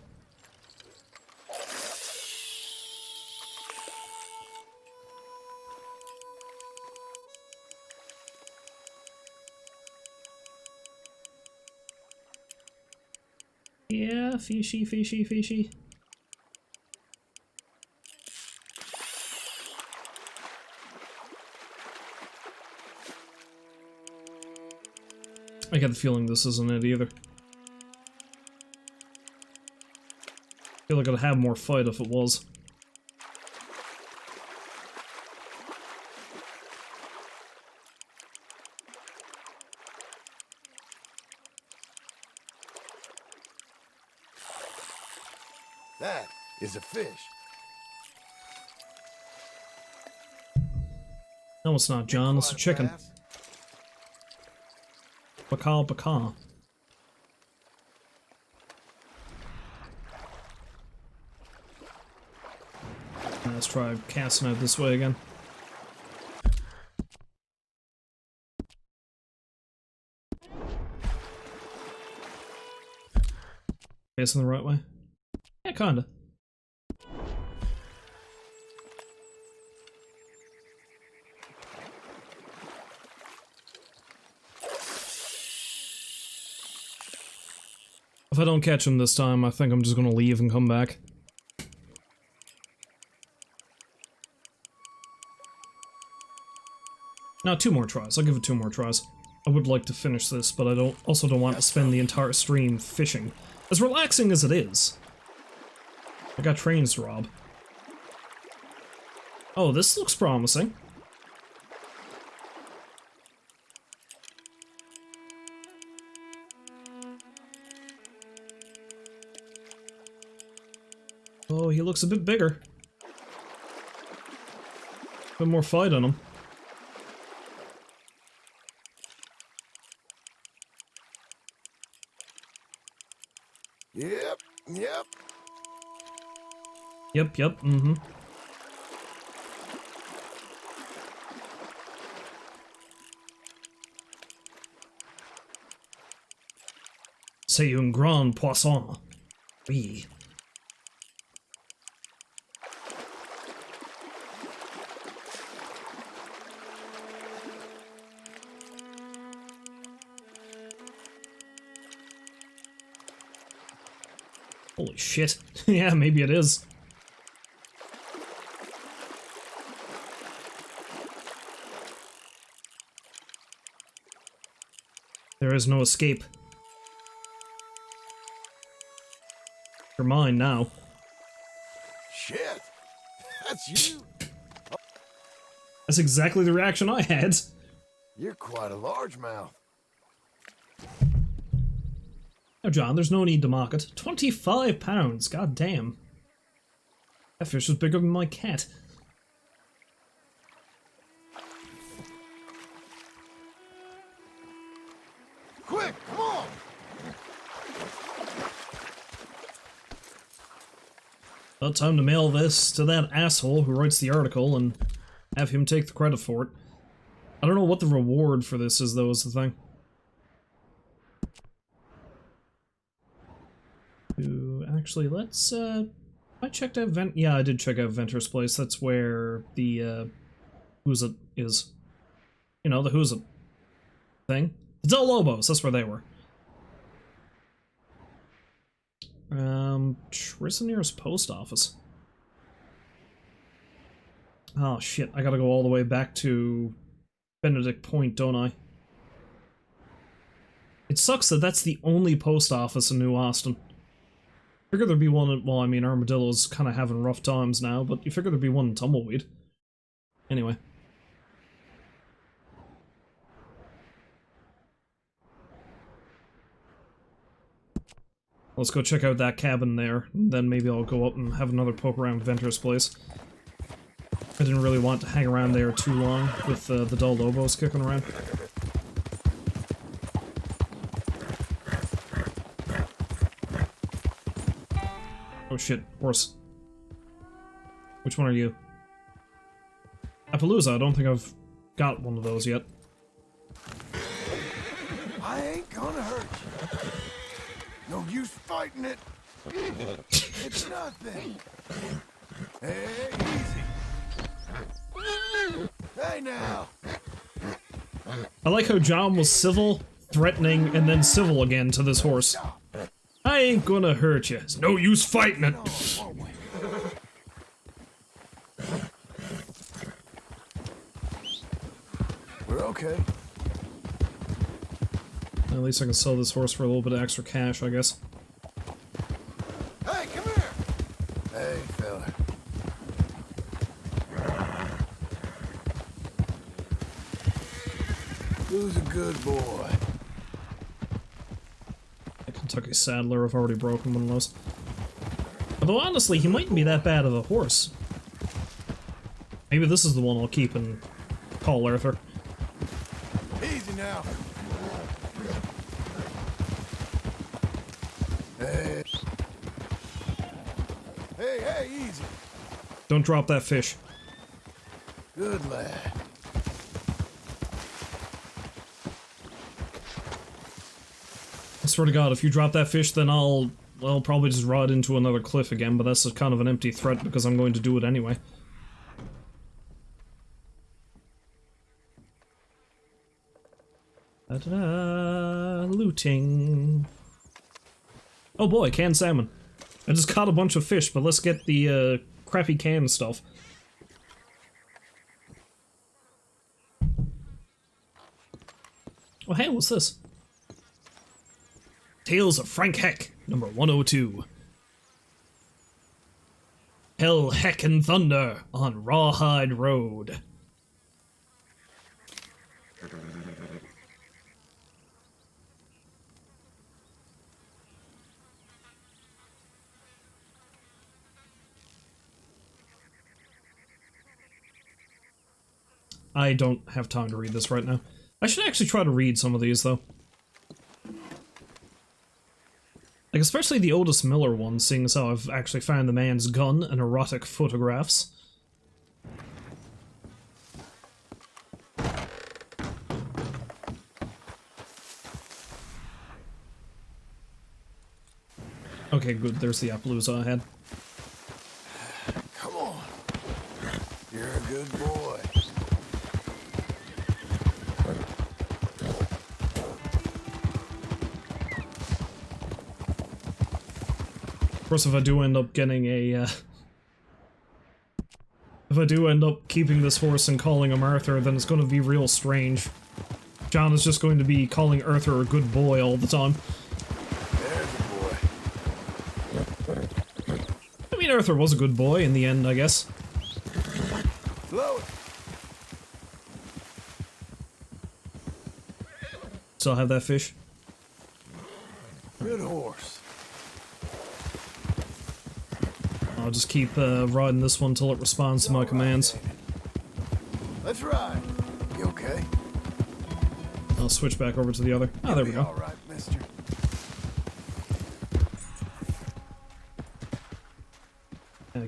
Yeah, fishy, fishy, fishy. I get the feeling this isn't it either. I feel like I'd have more fight if it was. That is a fish. No, it's not, John. It's a chicken. Bass. Bacaw, bacaw. Let's try casting out this way again. Facing the right way? Yeah, kinda. If I don't catch him this time, I think I'm just gonna leave and come back. Now, 2 more tries. I'll give it 2 more tries. I would like to finish this, but I also don't want to spend the entire stream fishing. As relaxing as it is. I got trains to rob. Oh, this looks promising. Oh, he looks a bit bigger. Bit more fight on him. Yep, yep. Yep, mm-hmm. C'est un grand poisson. Oui. Holy shit. Yeah, maybe it is. There is no escape. You're mine now. Shit. That's you. That's exactly the reaction I had. You're quite a largemouth. Now, John, there's no need to mock it. 25 pounds, god damn. That fish was bigger than my cat. Quick, come on. About time to mail this to that asshole who writes the article and have him take the credit for it. I don't know what the reward for this is, though, is the thing. Actually, let's, I checked out yeah, I did check out Venter's place. That's where the, Who's It is. You know, the Who's It thing. The Del Lobos, that's where they were. Trisoneer's post office. Oh shit, I gotta go all the way back to Benedict Point, don't I? It sucks that that's the only post office in New Austin. Figure there'd be one in, well, I mean, Armadillo's kind of having rough times now, but you figure there'd be one in Tumbleweed. Anyway. Let's go check out that cabin there, and then maybe I'll go up and have another poke around Venter's place. I didn't really want to hang around there too long with the Del Lobos kicking around. Oh shit, horse. Which one are you? Appaloosa, I don't think I've got one of those yet. I ain't gonna hurt you. No use fighting it. It's nothing. Hey, easy. Hey now. I like how John was civil, threatening, and then civil again to this horse. I ain't gonna hurt you. It's no use fighting it. We're okay. At least I can sell this horse for a little bit of extra cash, I guess. Hey, come here. Hey, fella. Who's a good boy? A Kentucky Saddler, I've already broken one of those. Although honestly, he mightn't be that bad of a horse. Maybe this is the one I'll keep and call Arthur. Easy now. Hey. Hey, easy. Don't drop that fish. Good lad. I swear to God, if you drop that fish, then I'll probably just ride into another cliff again, but that's kind of an empty threat because I'm going to do it anyway. Da-da-da, looting. Oh boy, canned salmon. I just caught a bunch of fish, but let's get the crappy canned stuff. Oh hey, what's this? Tales of Frank Heck, number 102. Hell, Heck, and Thunder on Rawhide Road. I don't have time to read this right now. I should actually try to read some of these, though. Like, especially the Otis Miller one, seeing as how I've actually found the man's gun and erotic photographs. Okay, good, there's the Appaloosa I had. Come on. You're a good boy. Of course, if I do end up getting a, if I do end up keeping this horse and calling him Arthur, then it's going to be real strange. John is just going to be calling Arthur a good boy all the time. There's a boy. I mean, Arthur was a good boy in the end, I guess. Blow it. Still have that fish? Good horse. I'll just keep riding this one till it responds to my commands. Let's ride. You okay? I'll switch back over to the other. Ah, there we go. All right, mister.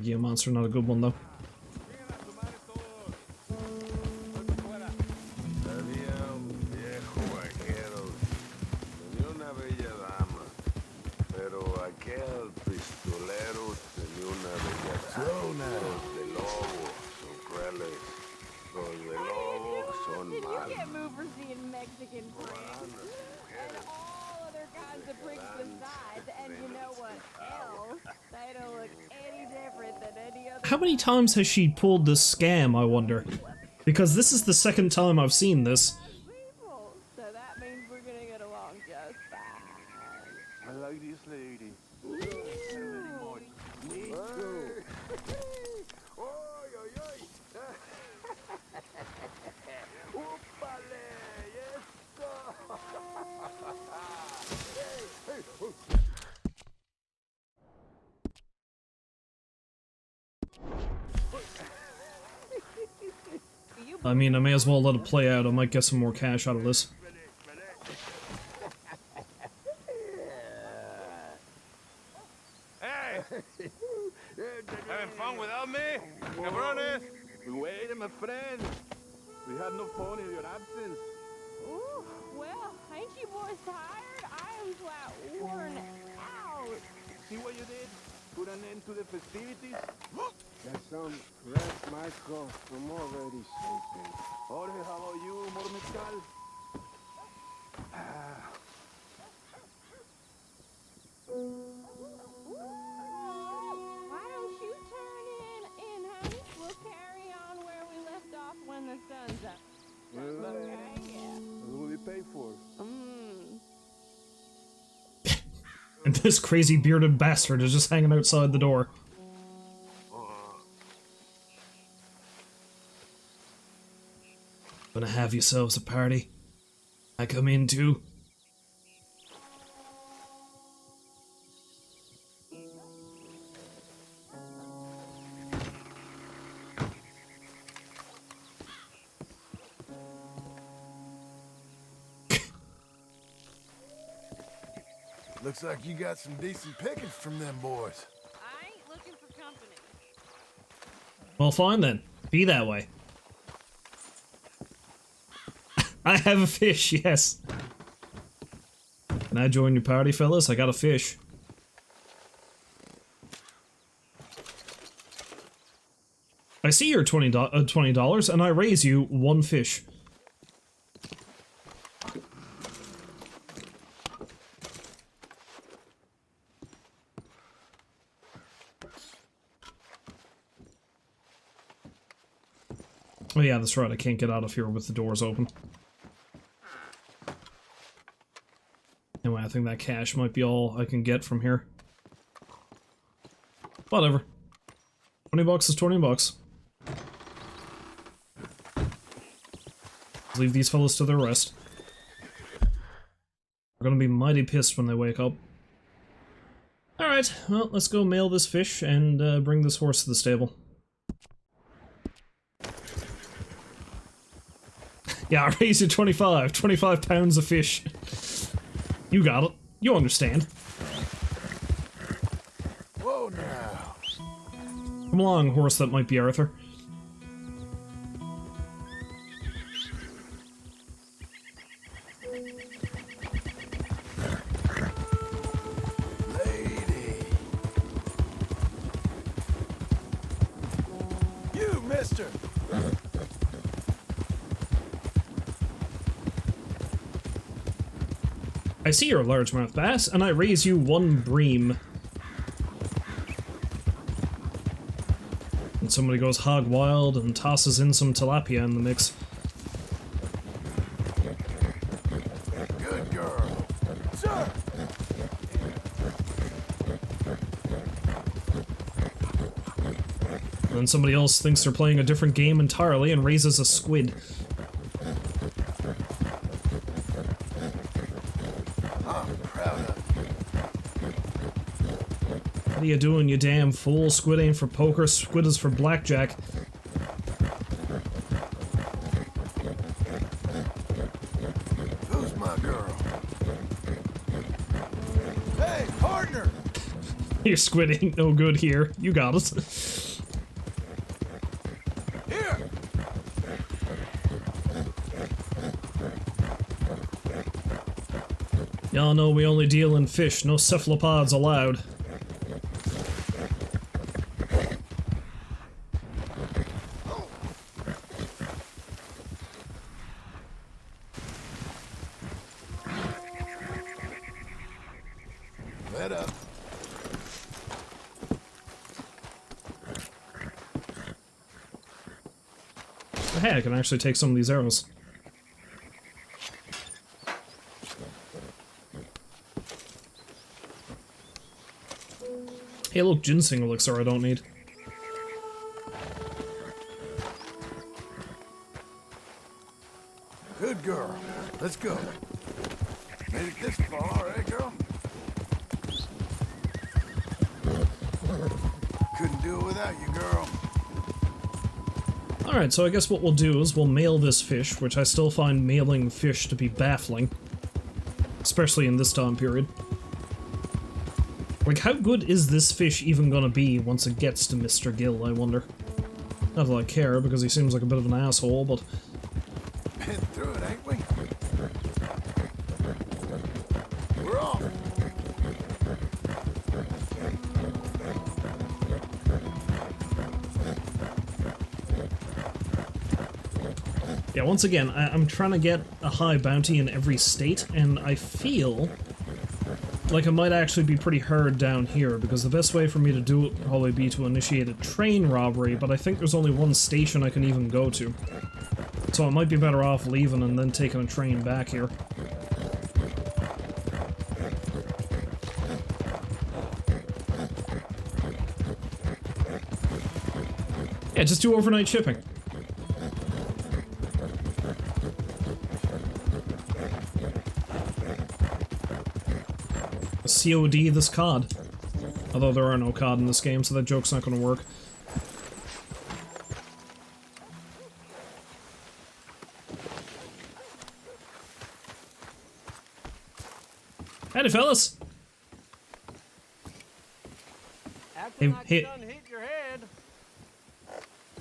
Geo Monster, not a good one though. How many times has she pulled this scam, I wonder? Because this is the second time I've seen this. So that means we're gonna get along just fine. I like this lady. I mean, I may as well let it play out. I might get some more cash out of this. Hey! Having fun without me? Cabrones! Wait, my friend. We had no fun in your absence. Ooh, well, ain't you boys tired? I am flat worn out. See what you did? Put an end to the festivities? That sounds correct, Michael. I'm already sleeping. Jorge, how about you, Mormezcal? Why don't you turn in, honey? We'll carry on where we left off when the sun's up. Well, Okay, yeah. what will you pay for? And this crazy bearded bastard is just hanging outside the door. Gonna have yourselves a party? I come in too? Looks like you got some decent pickings from them boys. I ain't looking for company. Well, fine then. Be that way. I have a fish, yes. Can I join your party, fellas? I got a fish. I see your $20 and I raise you one fish. Oh yeah, that's right, I can't get out of here with the doors open. Anyway, I think that cash might be all I can get from here. Whatever. 20 bucks is 20 bucks. Leave these fellas to their rest. They're gonna be mighty pissed when they wake up. Alright, well, let's go mail this fish and bring this horse to the stable. Yeah, I raised you 25. 25 pounds of fish. You got it. You understand. Whoa now. Come along, horse that might be Arthur. Lady. You, mister. I see you're a largemouth bass, and I raise you 1 bream. And somebody goes hog wild and tosses in some tilapia in the mix. Good girl. Sir. And then somebody else thinks they're playing a different game entirely and raises a squid. I'm proud of What are you doing, you damn fool? Squid ain't for poker, squid is for blackjack. you. Who's my girl? Hey, partner. Your squid ain't no good here. You got it. Here. Y'all know we only deal in fish, no cephalopods allowed. Let up. Hey, I can actually take some of these arrows. Hey, look, ginseng elixir I don't need. Good girl. Let's go. Made it this far, eh, girl? Couldn't do it without you, girl. Alright, so I guess what we'll do is we'll mail this fish, which I still find mailing fish to be baffling. Especially in this time period. Like, how good is this fish even gonna be once it gets to Mr. Gill, I wonder? Not that I care, because he seems like a bit of an asshole, but... Been through it, ain't we? We're off. Yeah, once again, I'm trying to get a high bounty in every state, and I feel like it might actually be pretty hard down here, because the best way for me to do it would probably be to initiate a train robbery, but I think there's only one station I can even go to. So I might be better off leaving and then taking a train back here. Yeah, just do overnight shipping. COD this COD. Although there are no COD in this game, so that joke's not gonna work. Howdy, fellas! Acting like hey. you done hit your head.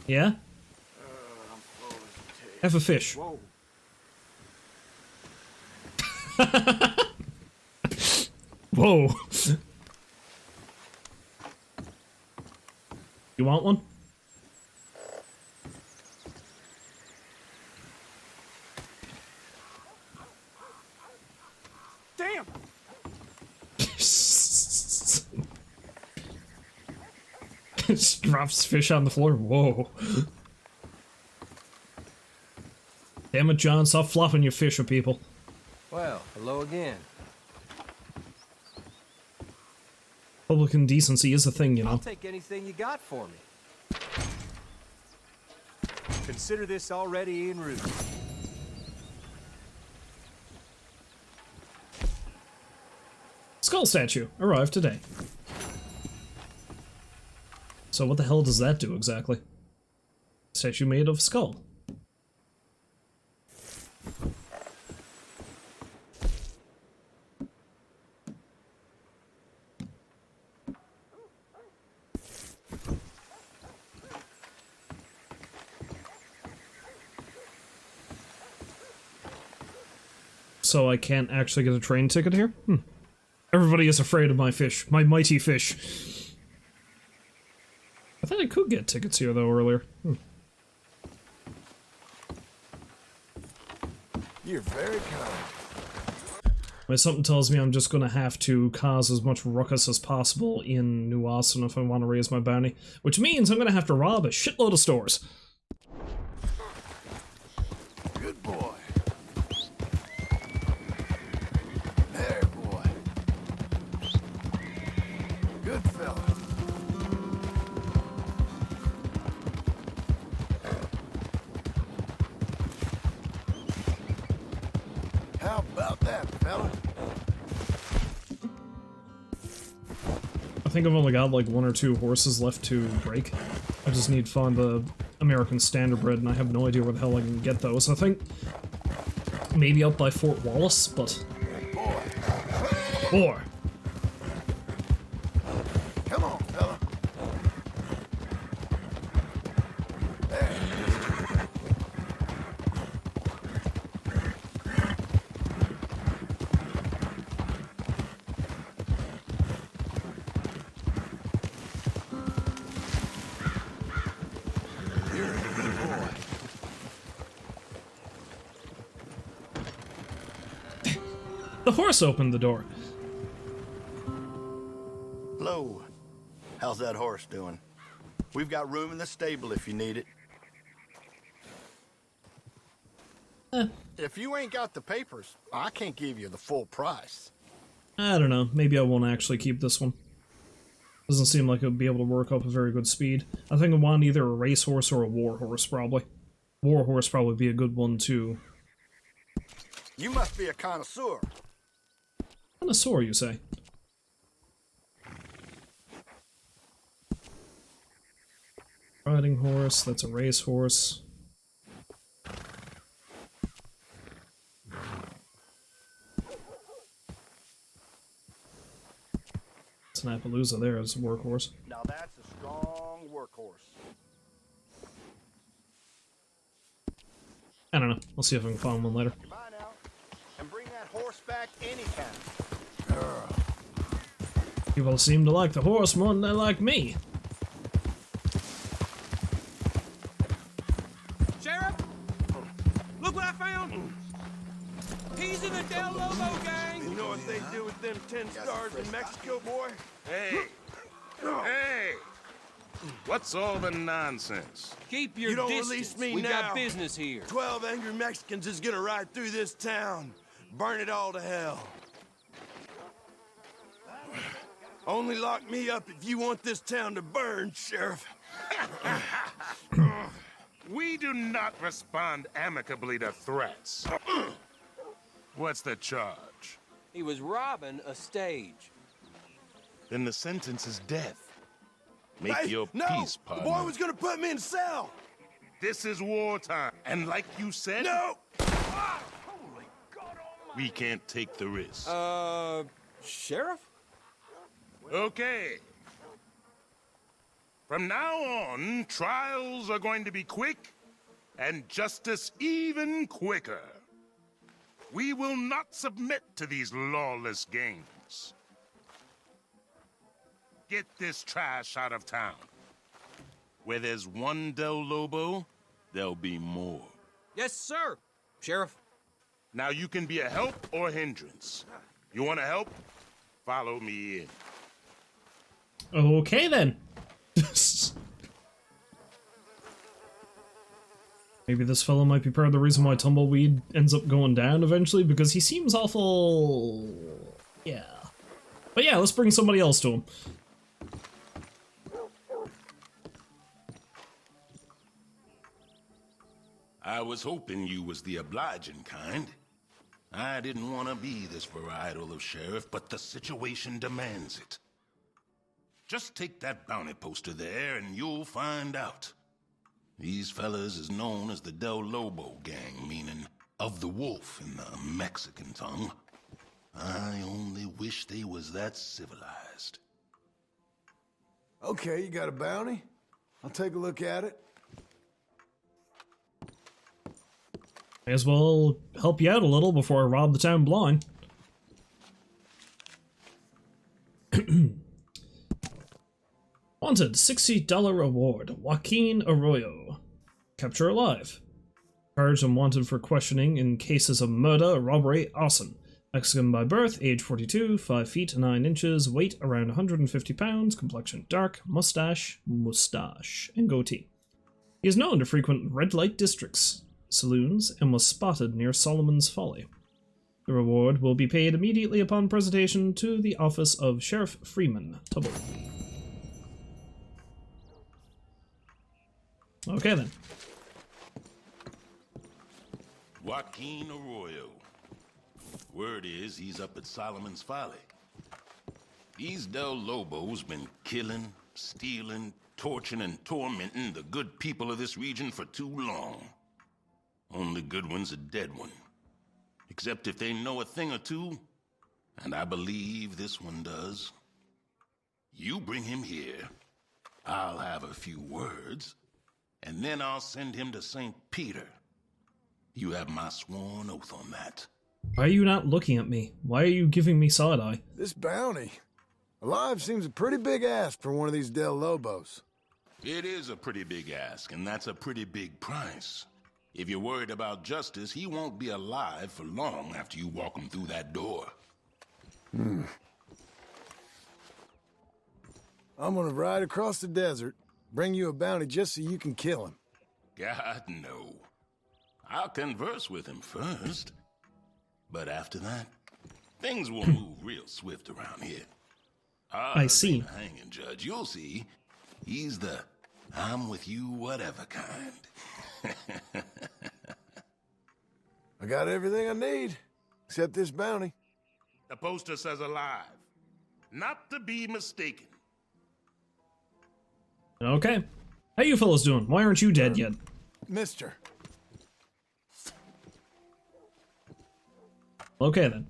Yeah? I'm full as a Have a fish. Whoa. Whoa. You want one? Damn! Just drops fish on the floor. Whoa. Damn it, John. Stop flopping your fish at people. Well, hello again. Public indecency is a thing, you know. I'll take anything you got for me. Consider this already en route. Skull statue arrived today. So what the hell does that do exactly? Statue made of skull. so I can't actually get a train ticket here? Everybody is afraid of my fish. My mighty fish. I thought I could get tickets here, though, earlier. You're very kind. Something tells me I'm just gonna have to cause as much ruckus as possible in New Austin if I want to raise my bounty. Which means I'm gonna have to rob a shitload of stores. Good boy. There, boy. Good fella. How about that, fella? I think I've only got like 1 or 2 horses left to break. I just need to find the American Standard Bred, and I have no idea where the hell I can get those. I think maybe up by Fort Wallace, but... Boy! Come on, fella. You're a good boy. The horse opened the door. Hello. How's that horse doing? We've got room in the stable if you need it. If you ain't got the papers, I can't give you the full price. I don't know. Maybe I won't actually keep this one. Doesn't seem like it would be able to work up a very good speed. I think I want either a racehorse or a war horse, probably. War horse probably be a good one, too. You must be a connoisseur. Connoisseur, you say? Riding horse, that's a racehorse. It's an Appaloosa there as a workhorse. Now that's a strong workhorse. I don't know. I'll see if I can find one later. Goodbye now. And bring that horse back anytime. People seem to like the horse more than they like me. Sheriff! Look what I found! He's in the Del Lobo gang! You know what they do with them 10 stars in Mexico, boy? Hey! Hey! What's all the nonsense? Keep your You don't distance. release me we now. got business here. 12 angry Mexicans is gonna ride through this town. Burn it all to hell. Only lock me up if you want this town to burn, Sheriff. We do not respond amicably to threats. What's the charge? He was robbing a stage. Then the sentence is death. Make Hey, your no! peace, The partner. boy was gonna put me in cell! This is wartime, and like you said, No! we can't take the risk. Sheriff? Okay. From now on, trials are going to be quick, and justice even quicker. We will not submit to these lawless games. Get this trash out of town. Where there's one Del Lobo, there'll be more. Yes, sir. Sheriff. Now you can be a help or hindrance. You want to help? Follow me in. Okay, then. Maybe this fellow might be part of the reason why Tumbleweed ends up going down eventually, because he seems awful... yeah. But yeah, let's bring somebody else to him. I was hoping you was the obliging kind. I didn't want to be this varietal of sheriff, but the situation demands it. Just take that bounty poster there and you'll find out. These fellas is known as the Del Lobo gang, meaning of the wolf in the Mexican tongue. I only wish they was that civilized. Okay, you got a bounty? I'll take a look at it. May as well help you out a little before I rob the town blind. Wanted, $60 reward. Joaquin Arroyo. Capture alive. Charged and wanted for questioning in cases of murder, robbery, arson. Mexican by birth, age 42, 5 feet 9 inches, weight around 150 pounds, complexion dark, mustache, and goatee. He is known to frequent red light districts, saloons, and was spotted near Solomon's Folly. The reward will be paid immediately upon presentation to the office of Sheriff Freeman, Tubble. Okay then. Joaquin Arroyo. Word is he's up at Solomon's Folly. These Del Lobos been killing, stealing, torturing, and tormenting the good people of this region for too long. Only good one's a dead one. Except if they know a thing or two, and I believe this one does. You bring him here, I'll have a few words, and then I'll send him to St. Peter. You have my sworn oath on that. Why are you not looking at me? Why are you giving me side-eye? This bounty. Alive seems a pretty big ask for one of these Del Lobos. It is a pretty big ask, and that's a pretty big price. If you're worried about justice, he won't be alive for long after you walk him through that door. I'm gonna ride across the desert, bring you a bounty just so you can kill him. God, no. I'll converse with him first. But after that, things will move real swift around here. I see. A hanging judge, you'll see. He's the I'm with you whatever kind. I got everything I need, except this bounty. The poster says alive. Not to be mistaken. Okay. How you fellas doing? Why aren't you dead yet? Mister. Okay then.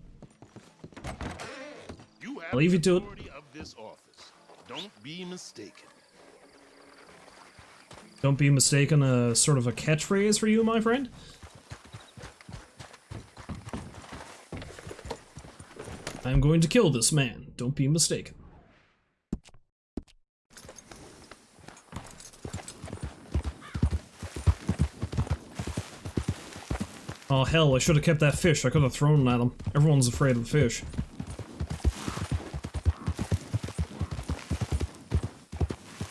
You have I'll leave you to it. authority of this office. Don't be mistaken. Don't be mistaken, a sort of a catchphrase for you, my friend? I'm going to kill this man. Don't be mistaken. Oh hell, I should have kept that fish. I could have thrown it at him. Everyone's afraid of fish.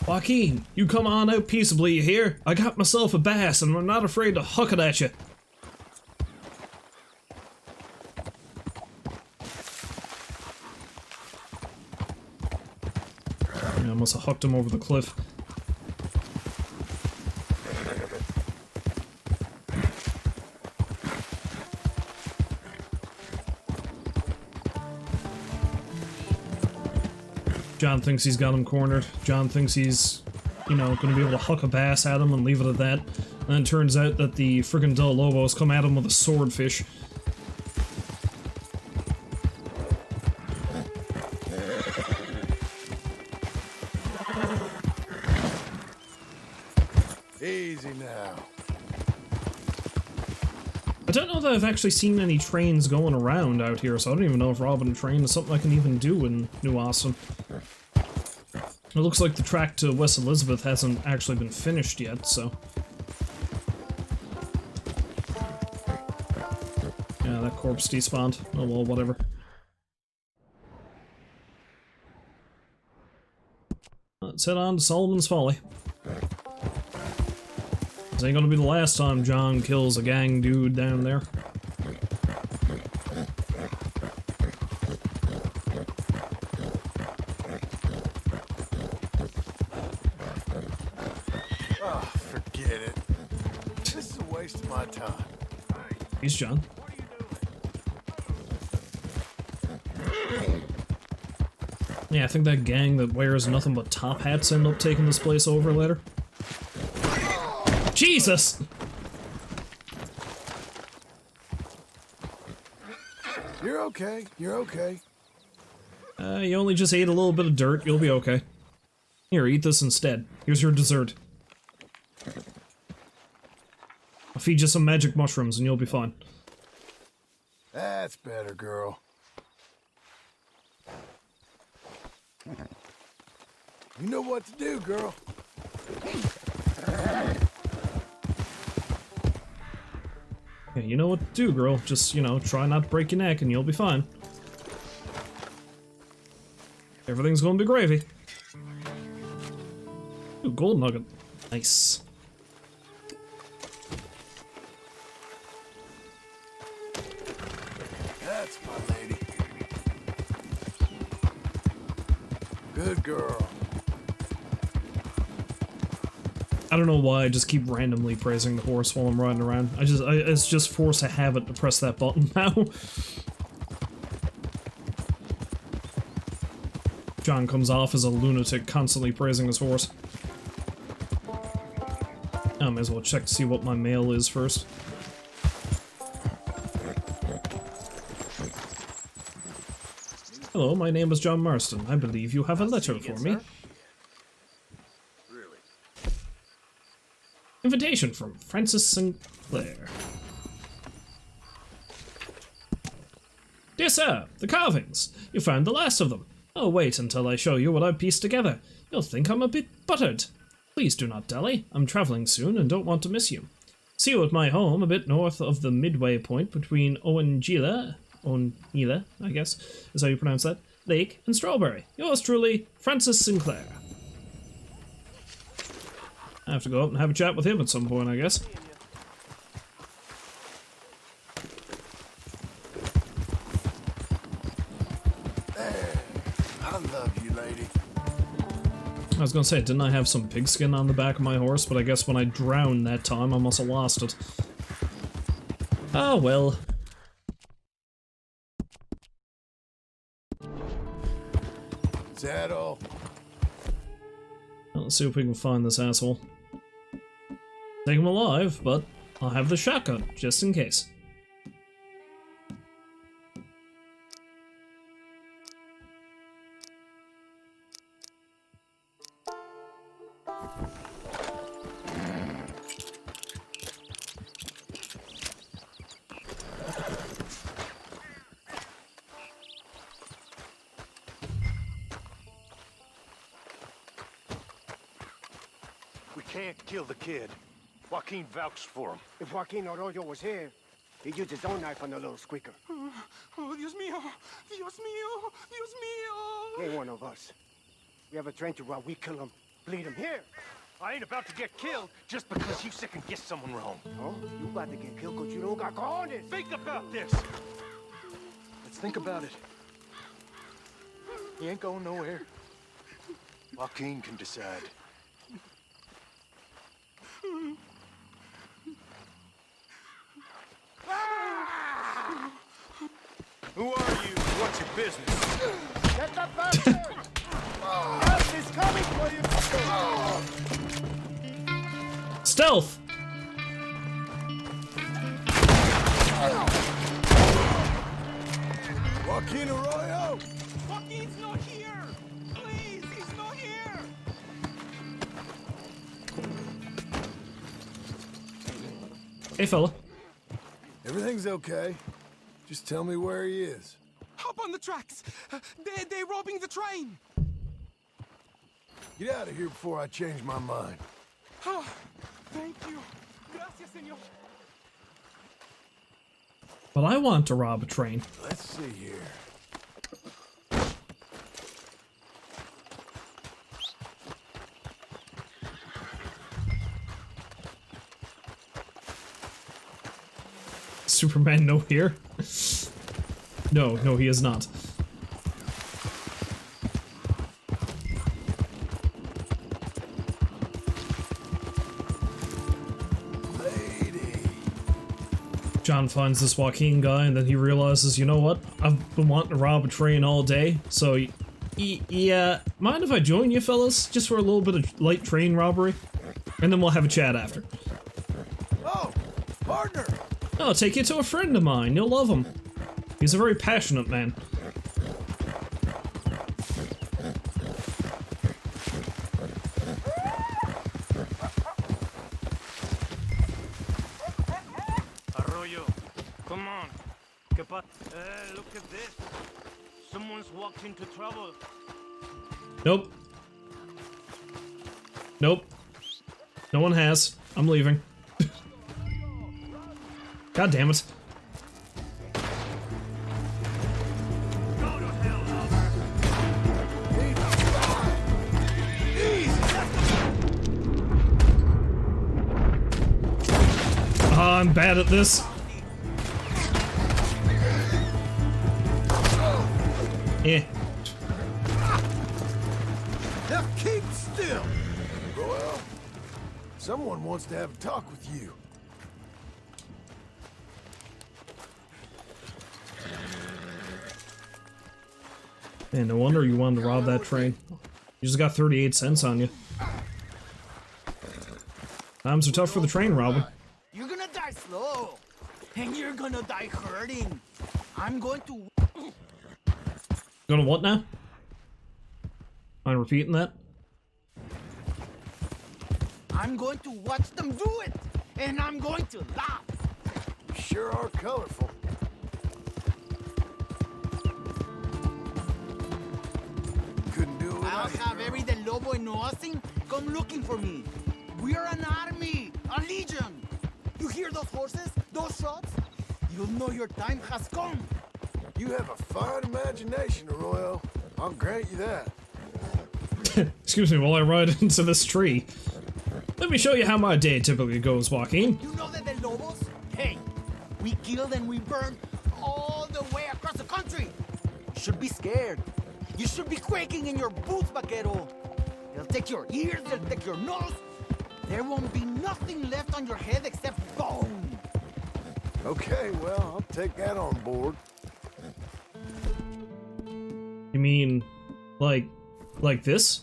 Joaquin, you come on out peaceably, you hear? I got myself a bass and I'm not afraid to huck it at you. Yeah, I must have hucked him over the cliff. John thinks he's got him cornered. John thinks he's, you know, gonna be able to huck a bass at him and leave it at that. And then it turns out that the friggin' Del Lobos come at him with a swordfish. Easy now. I don't know that I've actually seen any trains going around out here, so I don't even know if robbing a train is something I can even do in New Austin. It looks like the track to West Elizabeth hasn't actually been finished yet, so... Yeah, that corpse despawned. Oh well, whatever. Let's head on to Solomon's Folly. This ain't gonna be the last time John kills a gang dude down there. Oh, forget it. This is a waste of my time. Peace, John. Yeah, I think that gang that wears nothing but top hats end up taking this place over later. Jesus! You're okay. You're okay. You only just ate a little bit of dirt. You'll be okay. Here, eat this instead. Here's your dessert. I'll feed you some magic mushrooms and you'll be fine. That's better, girl. You know what to do, girl. Yeah, you know what to do, girl. Just, you know, try not to break your neck and you'll be fine. Everything's gonna be gravy. Ooh, gold nugget. Nice. That's my lady. Good girl. I don't know why I just keep randomly praising the horse while I'm riding around. It's just force a habit to press that button now. John comes off as a lunatic constantly praising his horse. I may as well check to see what my mail is first. Hello, my name is John Marston. I believe you have a letter for me. Invitation from Francis Sinclair. Dear sir, the carvings. You found the last of them. Oh, wait until I show you what I've pieced together. You'll think I'm a bit buttered. Please do not dally. I'm traveling soon and don't want to miss you. See you at my home a bit north of the midway point between Owenjila, I guess, is how you pronounce that, Lake and Strawberry. Yours truly, Francis Sinclair. I have to go up and have a chat with him at some point, I guess. I love you, lady. I was gonna say, didn't I have some pigskin on the back of my horse? But I guess when I drowned that time, I must have lost it. Ah, well. Saddle. Well, let's see if we can find this asshole. Take him alive, but I'll have the shotgun, just in case. We can't kill the kid. Joaquin vouched for him. If Joaquin Arroyo was here, he'd use his own knife on the little squeaker. Oh, Dios mío! Dios mío! Dios mío! He ain't one of us. We have a train to run. We kill him, bleed him. Here! I ain't about to get killed just because you sick and get someone wrong. Oh? You about to get killed because you don't got cojones. Think about this. Let's think about it. He ain't going nowhere. Joaquin can decide. Who are you? What's your business? Get the bastard! Death is coming for you! Stealth! Joaquin Arroyo! Joaquin's not here! Please, he's not here! Hey, fella. Everything's okay. Just tell me where he is. Hop on the tracks! They're robbing the train! Get out of here before I change my mind. Oh, thank you. Gracias, señor. But I want to rob a train. Let's see here. Superman no here? No, he is not. John finds this Joaquin guy and then he realizes, you know what? I've been wanting to rob a train all day, so yeah, mind if I join you fellas? Just for a little bit of light train robbery? And then we'll have a chat after. Oh, partner! I'll take you to a friend of mine, you'll love him. He's a very passionate man. Look at this. Someone's walked into trouble. Nope. Nope. No one has. I'm leaving. God damn it. I'm bad at this. Eh. Now keep still. Royal, someone wants to have a talk with you. Man, no wonder you wanted to rob that train. You just got 38 cents on you. Times are tough for the train robbing. You're gonna die slow. And you're gonna die hurting. I'm going to... Gonna what now? Mind repeating that? I'm going to watch them do it. And I'm going to laugh. You sure are colorful. Couldn't do it I'll without you, have girl. every del Lobo and Nothing come looking for me. We are an army, a legion. You hear those horses, those shots? You'll know your time has come. You have a fine imagination, Arroyo. I'll grant you that. Excuse me while I ride into this tree. Let me show you how my day typically goes, Joaquin. You know the del Lobos? Hey, we killed and we burned all the way across the country. You should be scared. You should be quaking in your boots, vaquero. They'll take your ears, they'll take your nose. There won't be nothing left on your head except bone. Okay, well, I'll take that on board. You mean, like this?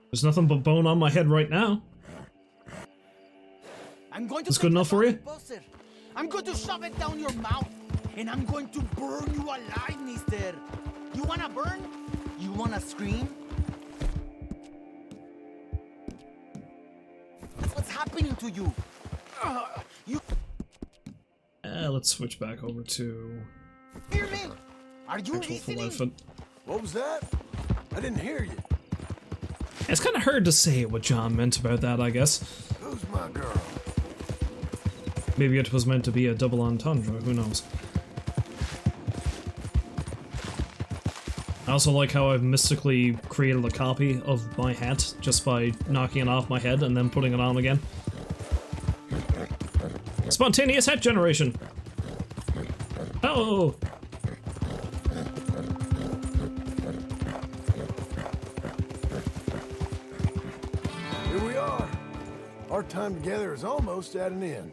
There's nothing but bone on my head right now. I'm going to That's good enough for you? Buster. I'm going to shove it down your mouth. And I'm going to burn you alive, mister. You wanna burn? You wanna scream? That's what's happening to you. You Let's switch back over to hear me? Are you actual full listening? outfit. What was that? I didn't hear you. It's kind of hard to say what John meant about that, I guess. Who's my girl? Maybe it was meant to be a double entendre, who knows. I also like how I've mystically created a copy of my hat just by knocking it off my head and then putting it on again. Spontaneous hat generation! Oh! Here we are. Our time together is almost at an end.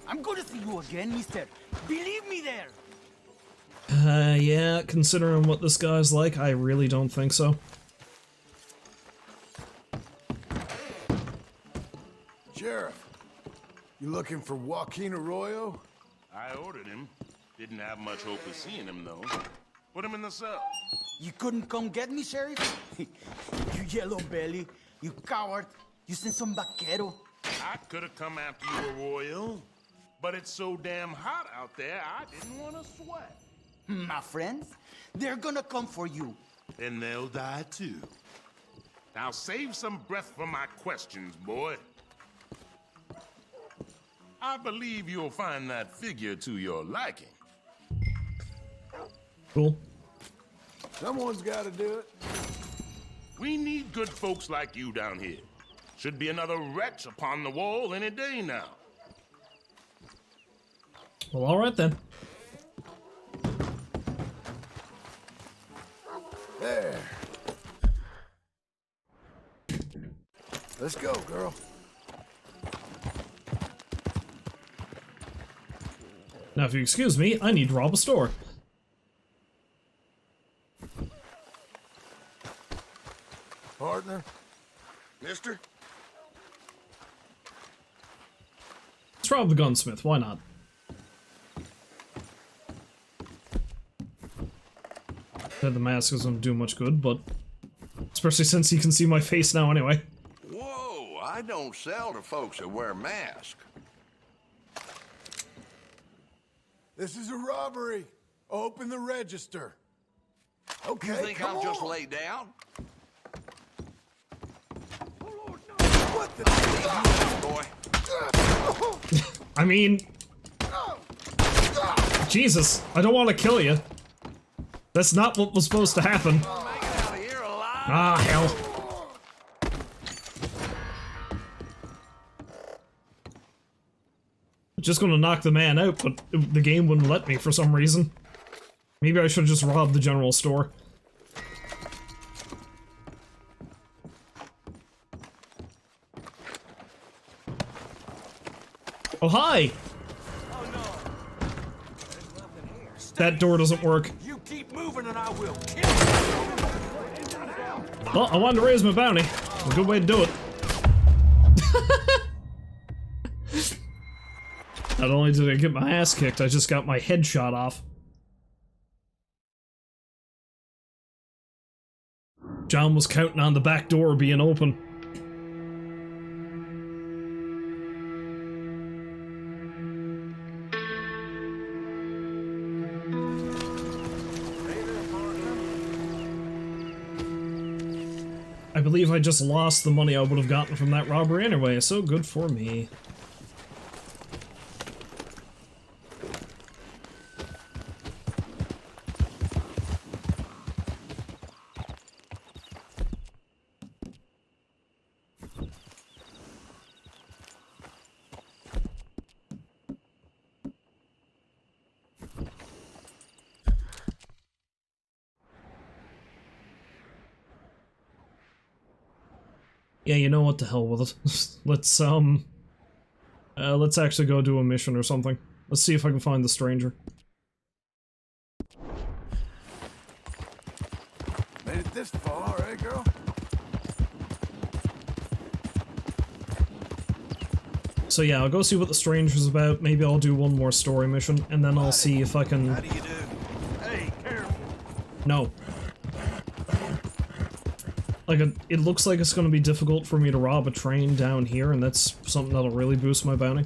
I'm going to see you again, mister. Believe me there. Yeah, considering what this guy's like, I really don't think so. Sheriff, you looking for Joaquin Arroyo? I ordered him. Didn't have much hope of seeing him, though. Put him in the cell. You couldn't come get me, Sheriff? You yellow belly. You coward. You sent some vaquero. I could have come after you, Arroyo. But it's so damn hot out there, I didn't want to sweat. My friends, they're gonna come for you. And they'll die too. Now save some breath for my questions, boy. I believe you'll find that figure to your liking. Cool. Someone's got to do it. We need good folks like you down here. Should be another wretch upon the wall any day now. Well, alright then. There. Let's go, girl. Now, if you excuse me, I need to rob a store. Partner? Mister? Let's rob the gunsmith, why not? Said the mask doesn't do much good, but especially since you can see my face now anyway. Whoa, I don't sell to folks that wear masks. This is a robbery. Open the register. Okay, You think come I'll just on. lay down? What the? Boy. I mean... Jesus, I don't want to kill you. That's not what was supposed to happen. Ah, hell. Just gonna knock the man out, but the game wouldn't let me for some reason. Maybe I should have just robbed the general store. Oh, hi! That door doesn't work. You keep moving and I will kill Well, I wanted to raise my bounty. A good way to do it. Not only did I get my ass kicked, I just got my head shot off. John was counting on the back door being open. I believe I just lost the money I would have gotten from that robbery anyway, so good for me. Yeah, you know what, the hell with it. Let's actually go do a mission or something. Let's see if I can find the stranger. Made it this far, eh, girl? So yeah, I'll go see what the stranger's about. Maybe I'll do one more story mission, and then I'll see if I can... How do you do? Hey, careful. No. Like, it looks like it's gonna be difficult for me to rob a train down here, and that's something that'll really boost my bounty.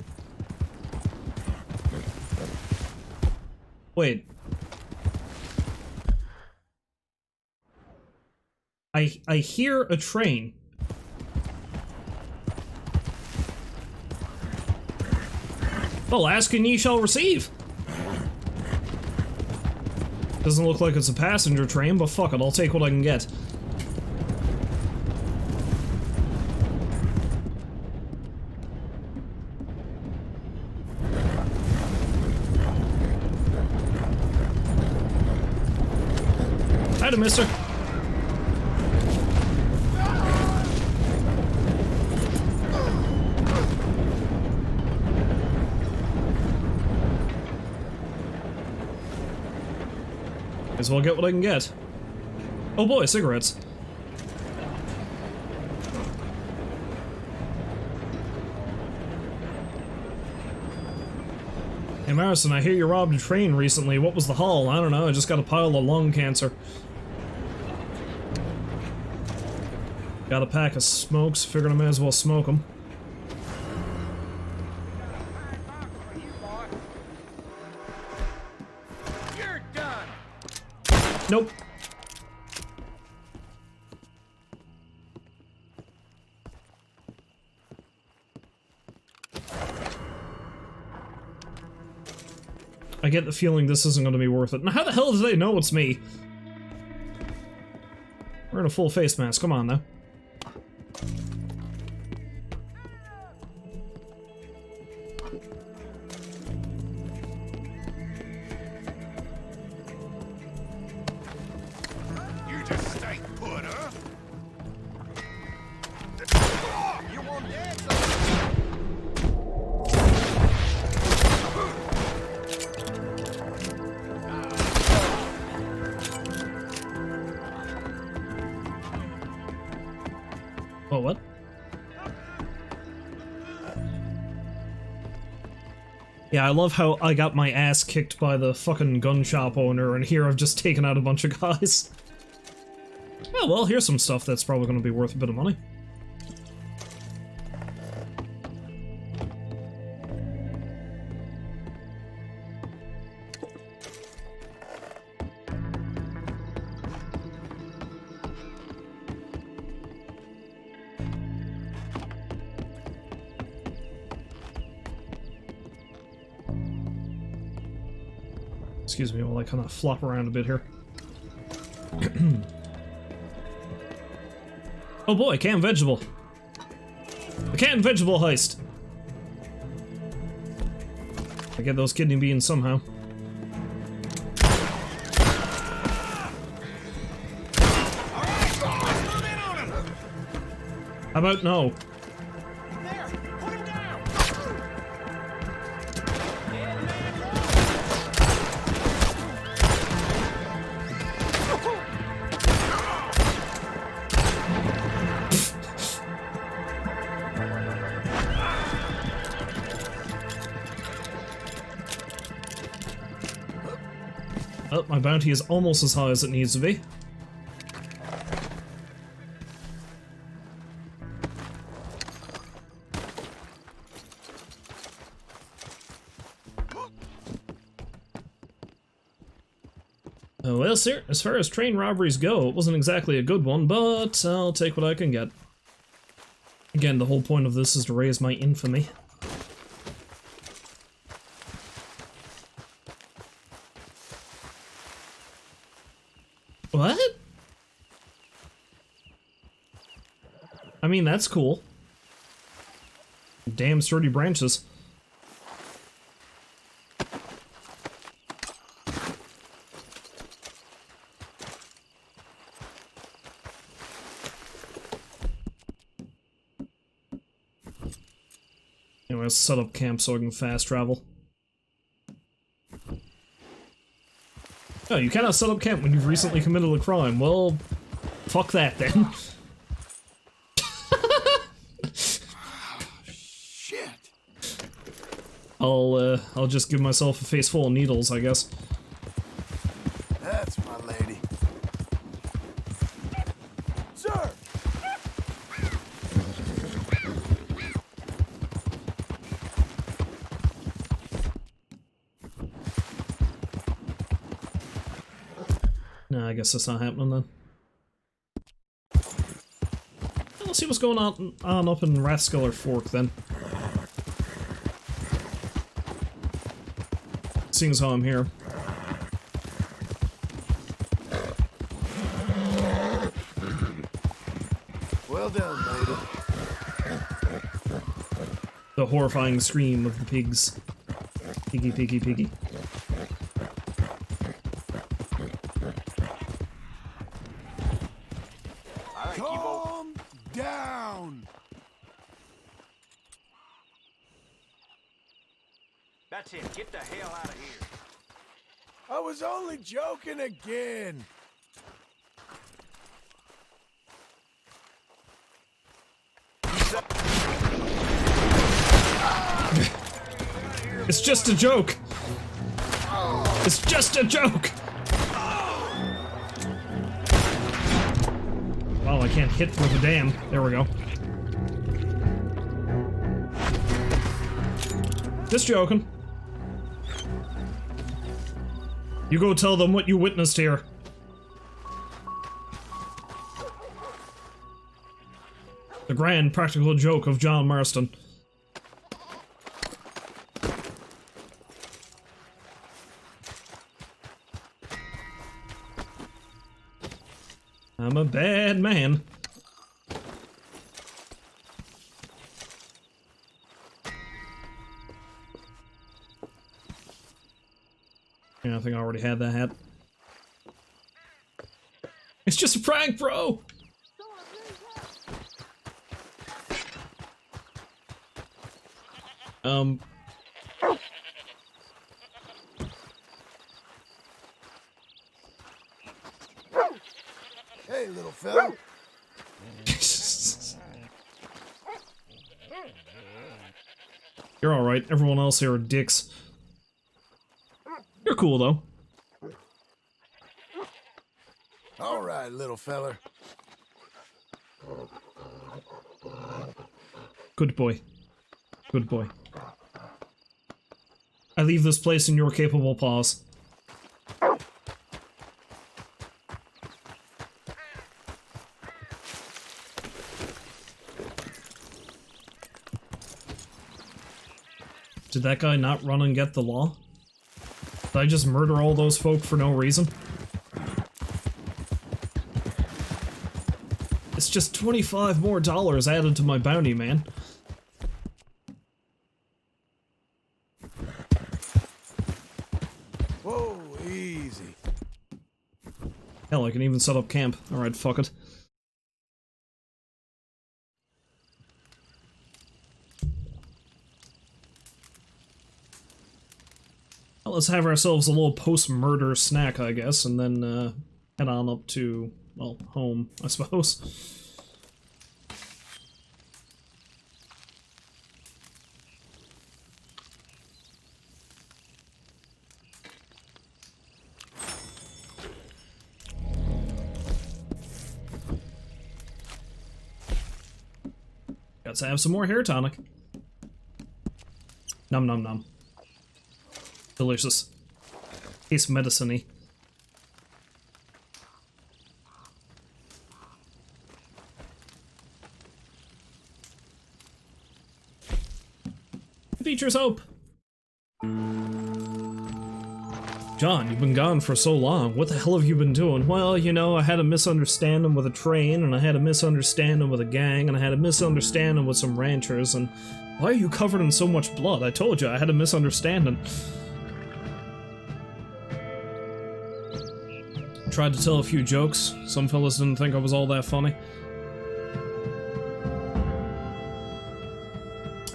Wait. I hear a train. Well, ask and ye shall receive. Doesn't look like it's a passenger train, but fuck it, I'll take what I can get. Hi, mister. Might as well get what I can get. Oh boy, cigarettes. Hey Marison, I hear you robbed a train recently. What was the haul? I don't know, I just got a pile of lung cancer. Got a pack of smokes, figured I may as well smoke them. You're done. Nope. I get the feeling this isn't going to be worth it. Now, how the hell do they know it's me? We're in a full face mask. Come on, though. You just stay put, huh? You want that? Oh, what? Yeah, I love how I got my ass kicked by the fucking gun shop owner, and here I've just taken out a bunch of guys. Oh, well, here's some stuff that's probably going to be worth a bit of money. Excuse me while I kind of flop around a bit here. Oh boy, canned vegetable. A canned vegetable heist. I get those kidney beans somehow. How about no? Oh, my bounty is almost as high as it needs to be. Oh, well, sir, as far as train robberies go, it wasn't exactly a good one, but I'll take what I can get. Again, the whole point of this is to raise my infamy. What? I mean, that's cool. Damn sturdy branches. Anyway, let's set up camp so I can fast travel. Oh, you cannot set up camp when you've recently committed a crime. Well, fuck that then. Shit. I'll just give myself a face full of needles, I guess. That's my lady. Sir! No, I guess that's not happening then. Let's see what's going on up in Rathskeller Fork then. Seeing as how I'm here. Well done, lady. The horrifying scream of the pigs. Piggy, piggy, piggy. Calm down. That's it. Get the hell out of here. I was only joking again. It's just a joke! It's just a joke! Wow, I can't hit with a dam. There we go. Just joking. You go tell them what you witnessed here. The grand practical joke of John Marston. I'm a bad man. Yeah, I think I already had that hat. It's just a prank, bro! Hey, little fella. You're alright, everyone else here are dicks. You're cool, though. All right, little feller. Good boy. Good boy. I leave this place in your capable paws. Did that guy not run and get the law? Did I just murder all those folk for no reason? It's just $25 more added to my bounty, man. Whoa, easy. Hell, I can even set up camp. Alright, fuck it. Well, let's have ourselves a little post-murder snack, I guess, and then head on up to, well, home, I suppose. Got to have some more hair tonic. Num num num. Delicious. Tastes medicine-y. Features hope. John, you've been gone for so long. What the hell have you been doing? Well, you know, I had a misunderstanding with a train, and I had a misunderstanding with a gang, and I had a misunderstanding with some ranchers, and why are you covered in so much blood? I told you, I had a misunderstanding. Tried to tell a few jokes. Some fellas didn't think I was all that funny.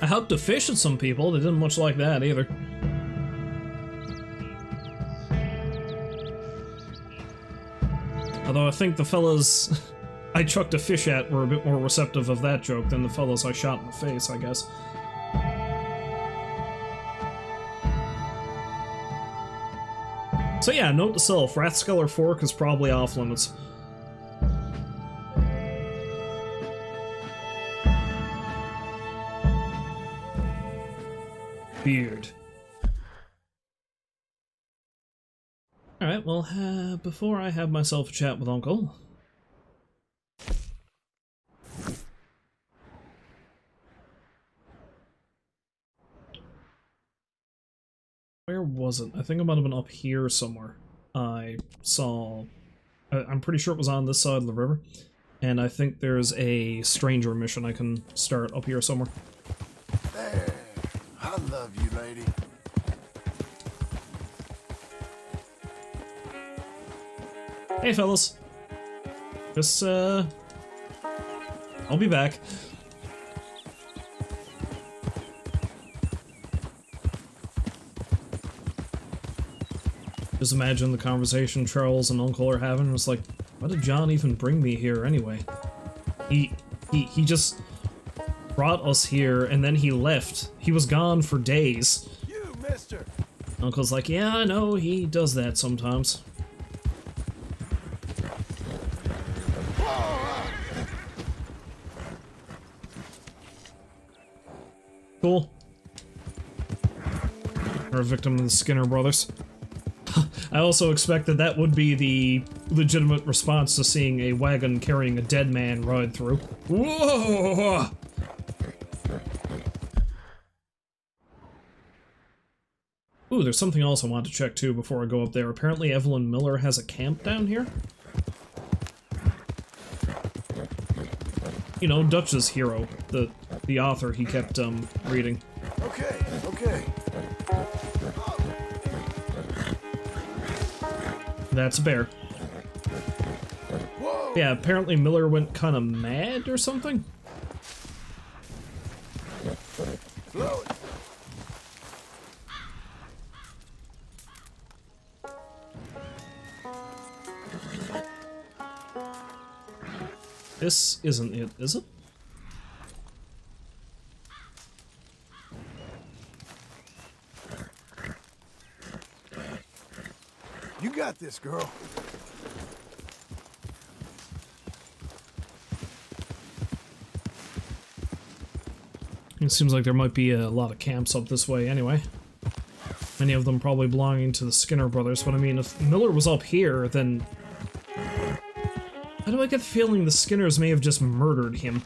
I helped to fish at some people. They didn't much like that either. Although I think the fellas I chucked a fish at were a bit more receptive of that joke than the fellas I shot in the face, I guess. So yeah, note to self, Rathskeller Fork is probably off limits. Beard. Alright, well, before I have myself a chat with Uncle... Where was it? I think it might have been up here somewhere. I saw... I'm pretty sure it was on this side of the river. And I think there's a stranger mission I can start up here somewhere. There. I love you, lady. Hey, fellas. Just, I'll be back. Just imagine the conversation Charles and Uncle are having. It's like, why did John even bring me here anyway? He just brought us here and then he left. He was gone for days. You, mister. Uncle's like, yeah, I know, he does that sometimes. Cool. Or a victim of the Skinner brothers. I also expected that would be the legitimate response to seeing a wagon carrying a dead man ride through. Whoa! Ooh, there's something else I want to check too before I go up there. Apparently Evelyn Miller has a camp down here. You know, Dutch's hero, the author he kept reading. Okay, okay. That's a bear. Whoa. Yeah, apparently Miller went kind of mad or something. Blow it. This isn't it, is it? You got this, girl. It seems like there might be a lot of camps up this way anyway. Many of them probably belonging to the Skinner brothers, but I mean, if Miller was up here, then... How do I get the feeling the Skinners may have just murdered him?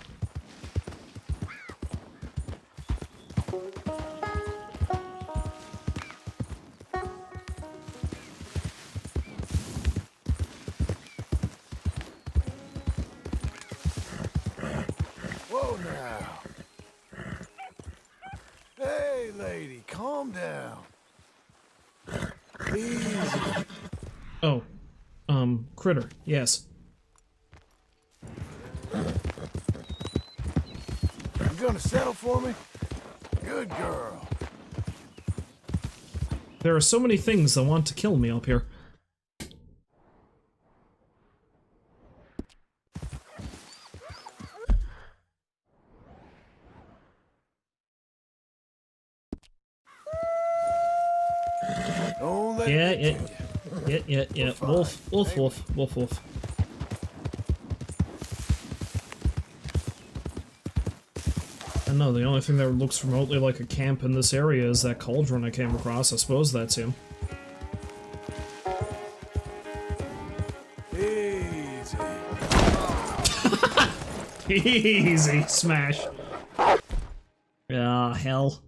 Whoa now. Hey, lady, calm down. Easy. Oh. Critter. Yes. You gonna settle for me? Good girl. There are so many things that want to kill me up here. Don't let Yeah, it yeah. get you. Yeah. Wolf. I know, the only thing that looks remotely like a camp in this area is that cauldron I came across. I suppose that's him. Easy. Easy, smash. Ah, hell.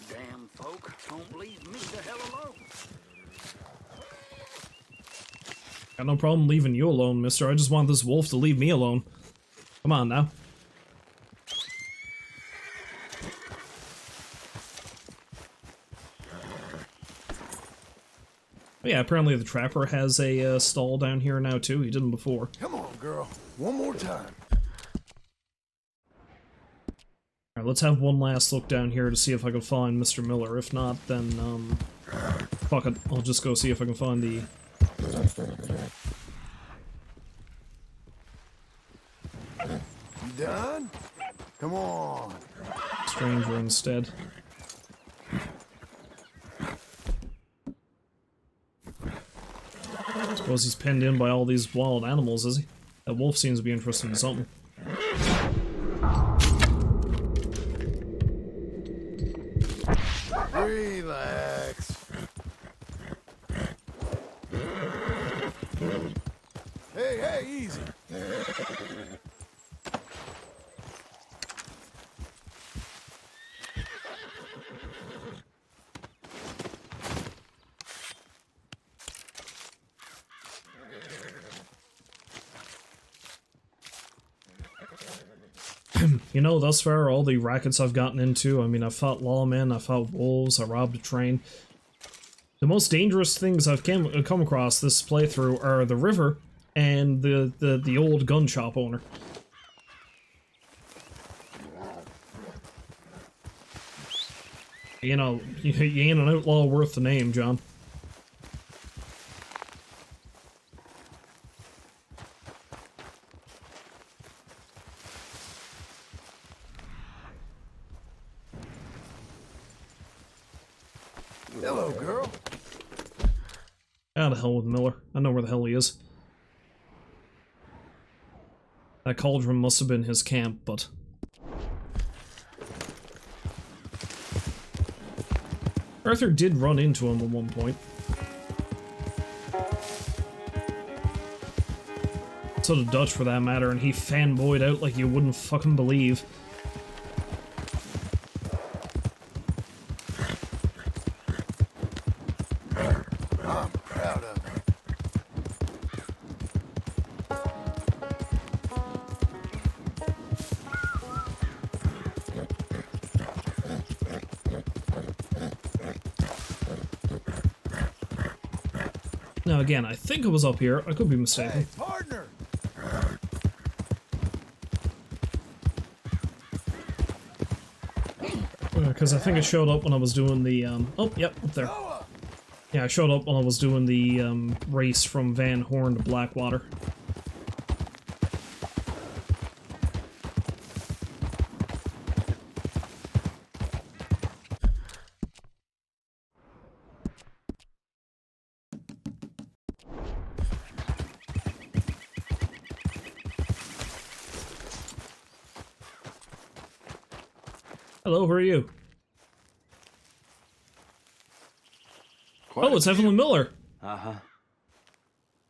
Damn folk, don't leave me the hell alone. Got no problem leaving you alone, mister. I just want this wolf to leave me alone. Come on now. Oh, yeah, apparently the trapper has a stall down here now too. He didn't before. Come on, girl. One more time. Alright, let's have one last look down here to see if I can find Mr. Miller. If not, then, fuck it. I'll just go see if I can find the... You done? Come on. stranger instead. Suppose he's penned in by all these wild animals, is he? That wolf seems to be interested in something. Relax. Hey, easy. You know, thus far, all the rackets I've gotten into, I mean, I fought lawmen, I fought wolves, I robbed a train. The most dangerous things I've come across this playthrough are the river and the old gun shop owner. You know, you ain't an outlaw worth the name, John. Hello, girl. Out of hell with Miller. I know where the hell he is. That cauldron must have been his camp, but... Arthur did run into him at one point. So did Dutch, for that matter, and he fanboyed out like you wouldn't fucking believe. I'm proud of her. Now again, I think it was up here. I could be mistaken. Hey, partner. Because I think it showed up when I was doing the, oh, yep, up there. Yeah, I showed up when I was doing the, race from Van Horn to Blackwater. Hello, who are you? Oh, it's Evelyn Miller. Uh-huh.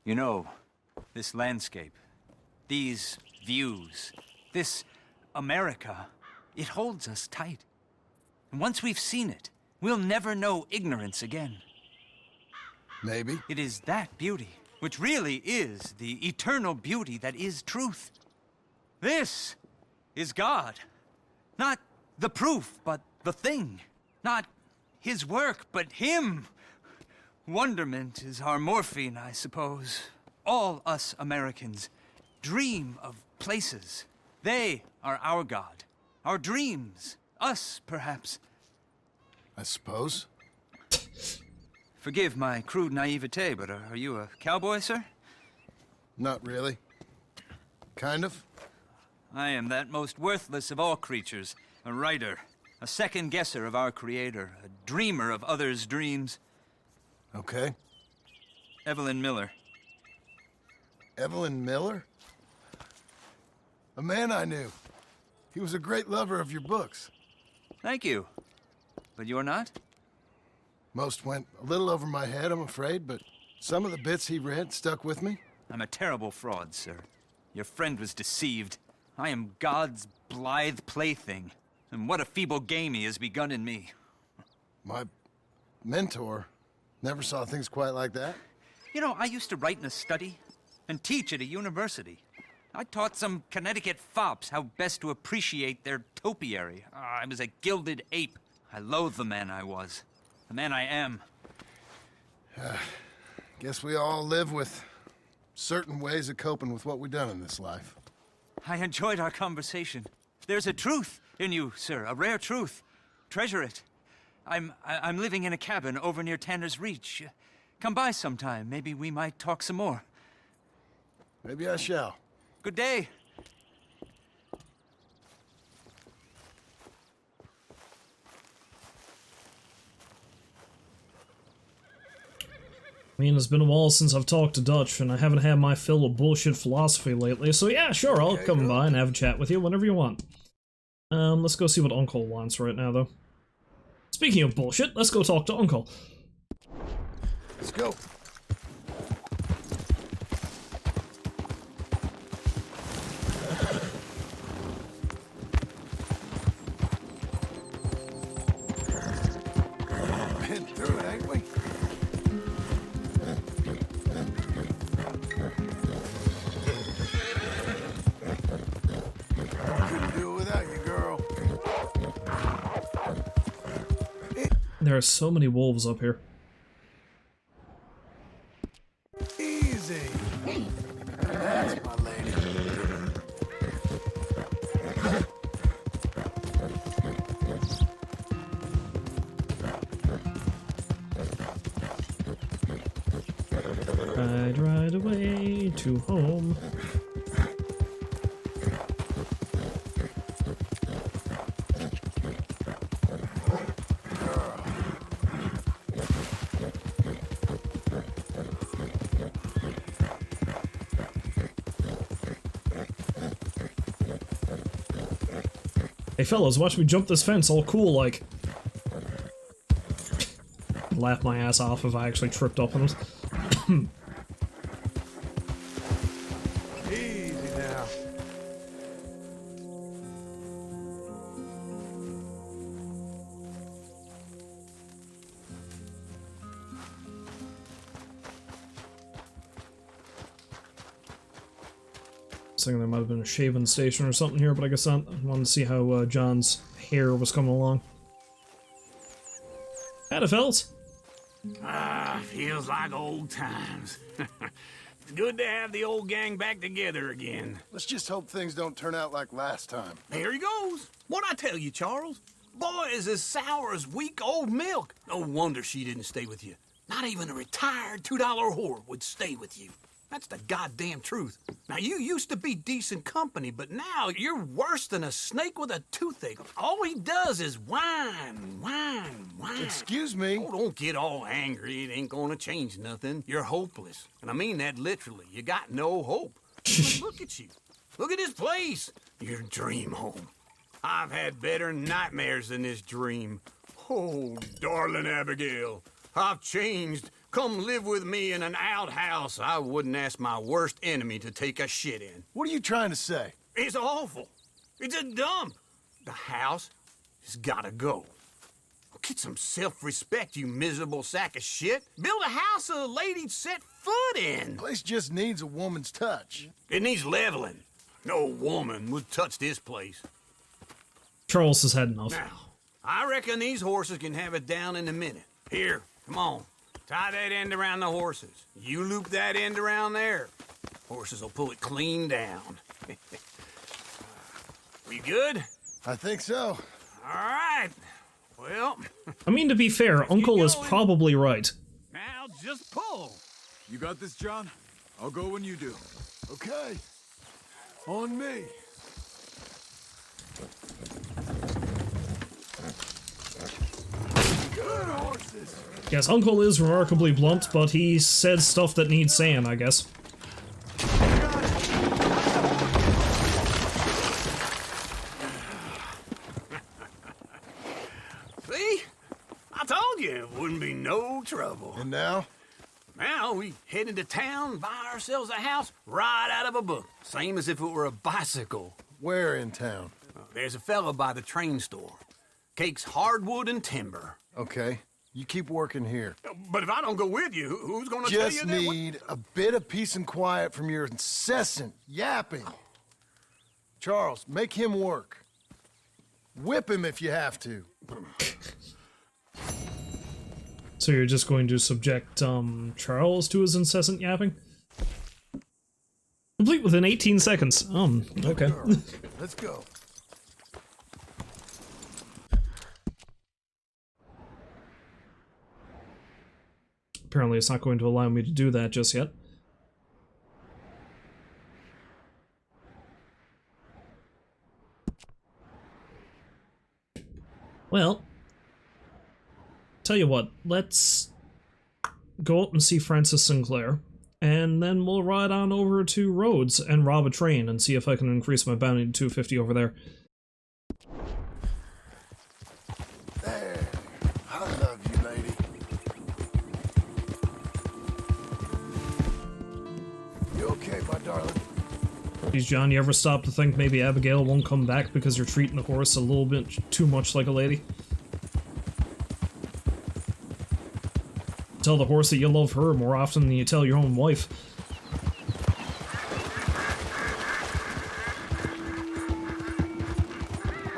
You know, this landscape, these views, this America, it holds us tight. And once we've seen it, we'll never know ignorance again. Maybe. It is that beauty, which really is the eternal beauty that is truth. This is God. Not the proof, but the thing. Not his work, but him. Wonderment is our morphine, I suppose. All us Americans dream of places. They are our God. Our dreams. Us, perhaps. I suppose. Forgive my crude naivete, but are you a cowboy, sir? Not really. Kind of. I am that most worthless of all creatures. A writer. A second guesser of our Creator. A dreamer of others' dreams. Okay. Evelyn Miller. Evelyn Miller? A man I knew. He was a great lover of your books. Thank you. But you're not? Most went a little over my head, I'm afraid, but some of the bits he read stuck with me. I'm a terrible fraud, sir. Your friend was deceived. I am God's blithe plaything. And what a feeble game he has begun in me. My mentor never saw things quite like that. You know, I used to write in a study and teach at a university. I taught some Connecticut fops how best to appreciate their topiary. I was a gilded ape. I loathe the man I was. The man I am. Guess we all live with certain ways of coping with what we've done in this life. I enjoyed our conversation. There's a truth in you, sir, a rare truth. Treasure it. I'm living in a cabin over near Tanner's Reach. Come by sometime. Maybe we might talk some more. Maybe I shall. Good day. I mean, it's been a while since I've talked to Dutch, and I haven't had my fill of bullshit philosophy lately, so yeah, sure, I'll come by and have a chat with you whenever you want. Let's go see what Uncle wants right now, though. Speaking of bullshit, let's go talk to Uncle. Let's go. Been through it, ain't we? Couldn't do it without you, girl. There are so many wolves up here. Easy. That's my lady. Ride away to home. Hey fellas, watch me jump this fence all cool like. Laugh my ass off if I actually tripped up on it. Easy now. I was thinking there might have been a shaving station or something here, but I guess not. I wanted to see how John's hair was coming along. Howdy, fellas. Ah, feels like old times. It's good to have the old gang back together again. Let's just hope things don't turn out like last time. There he goes. What'd I tell you, Charles? Boy is as sour as week-old milk. No wonder she didn't stay with you. Not even a retired $2 whore would stay with you. That's the goddamn truth. Now, you used to be decent company, but now you're worse than a snake with a toothache. All he does is whine, whine, whine. Excuse me? Oh, don't get all angry. It ain't gonna change nothing. You're hopeless. And I mean that literally. You got no hope. But look at you. Look at this place. Your dream home. I've had better nightmares than this dream. Oh, darling Abigail, I've changed. Come live with me in an outhouse I wouldn't ask my worst enemy to take a shit in. What are you trying to say? It's awful. It's a dump. The house has gotta go. Get some self-respect, you miserable sack of shit. Build a house a lady'd set foot in. Place just needs a woman's touch. It needs leveling. No woman would touch this place. Charles has had enough. Now, I reckon these horses can have it down in a minute. Here, come on. Tie that end around the horses. You loop that end around there. Horses will pull it clean down. We good? I think so. All right. Well... I mean, to be fair, Uncle is probably right. Now just pull. You got this, John? I'll go when you do. Okay. On me. Good horses. Yes, Uncle is remarkably blunt, but he says stuff that needs saying, I guess. See? I told you it wouldn't be no trouble. And now? Now we head into town, buy ourselves a house right out of a book. Same as if it were a bicycle. Where in town? There's a fella by the train store. Cakes hardwood and timber. Okay. You keep working here. But if I don't go with you, who's gonna tell you Just that? need a bit of peace and quiet from your incessant yapping. Charles, make him work. Whip him if you have to. So you're just going to subject, Charles to his incessant yapping? Complete within 18 seconds. Okay. Let's go. Apparently it's not going to allow me to do that just yet. Well, tell you what, let's go up and see Francis Sinclair, and then we'll ride on over to Rhodes and rob a train and see if I can increase my bounty to 250 over there. There. I love you, lady. You okay, my darling? Geez, John, you ever stop to think maybe Abigail won't come back because you're treating the horse a little bit too much like a lady? Tell the horse that you love her more often than you tell your own wife.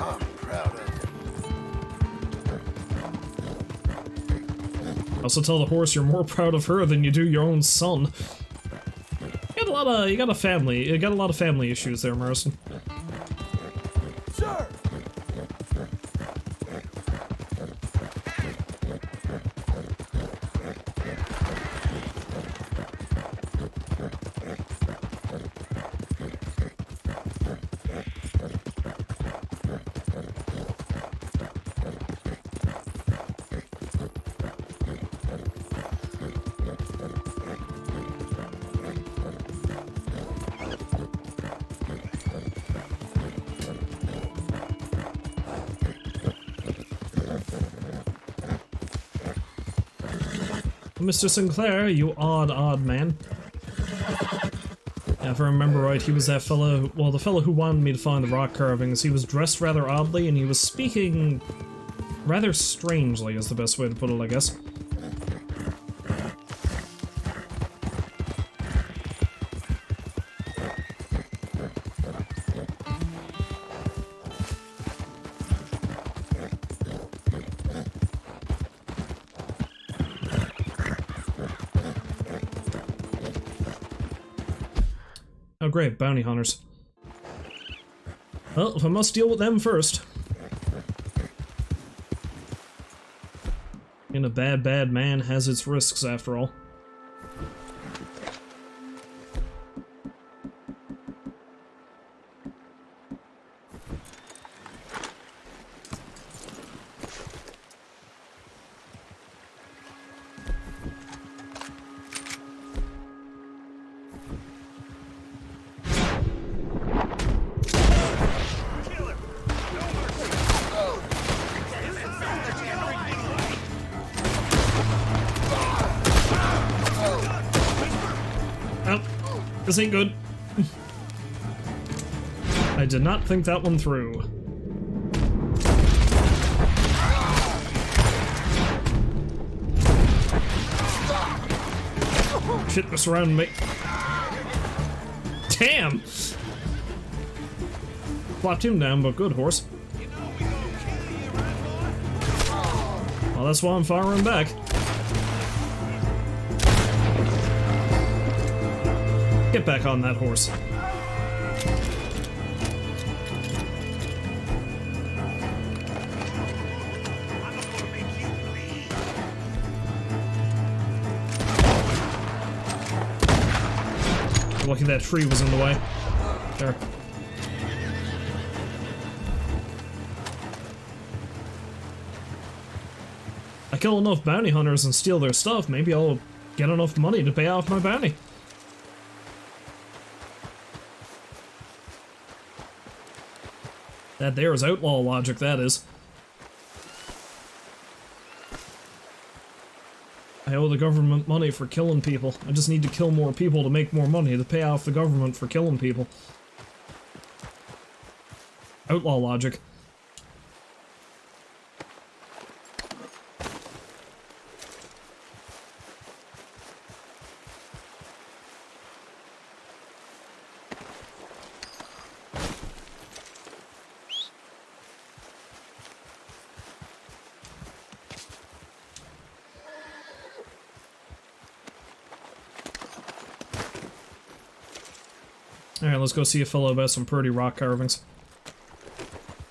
I'm proud of you. Also tell the horse you're more proud of her than you do your own son. You got a lot of family issues there, Morrison. Sir! Mr. Sinclair, you odd man. Yeah, if I remember right, he was that fellow, well, the fellow who wanted me to find the rock carvings. He was dressed rather oddly, and he was speaking rather strangely, is the best way to put it, I guess. Oh great, bounty hunters. Well, if I must deal with them first. And a bad man has its risks after all. This ain't good. I did not think that one through. Shit, they're surrounding me. Damn! Flopped him down, but good horse. Well, that's why I'm firing back. Get back on that horse. Lucky that tree was in the way. There. I kill enough bounty hunters and steal their stuff, maybe I'll get enough money to pay off my bounty. That there is outlaw logic, that is. I owe the government money for killing people. I just need to kill more people to make more money to pay off the government for killing people. Outlaw logic. Alright, let's go see a fellow about some pretty rock carvings.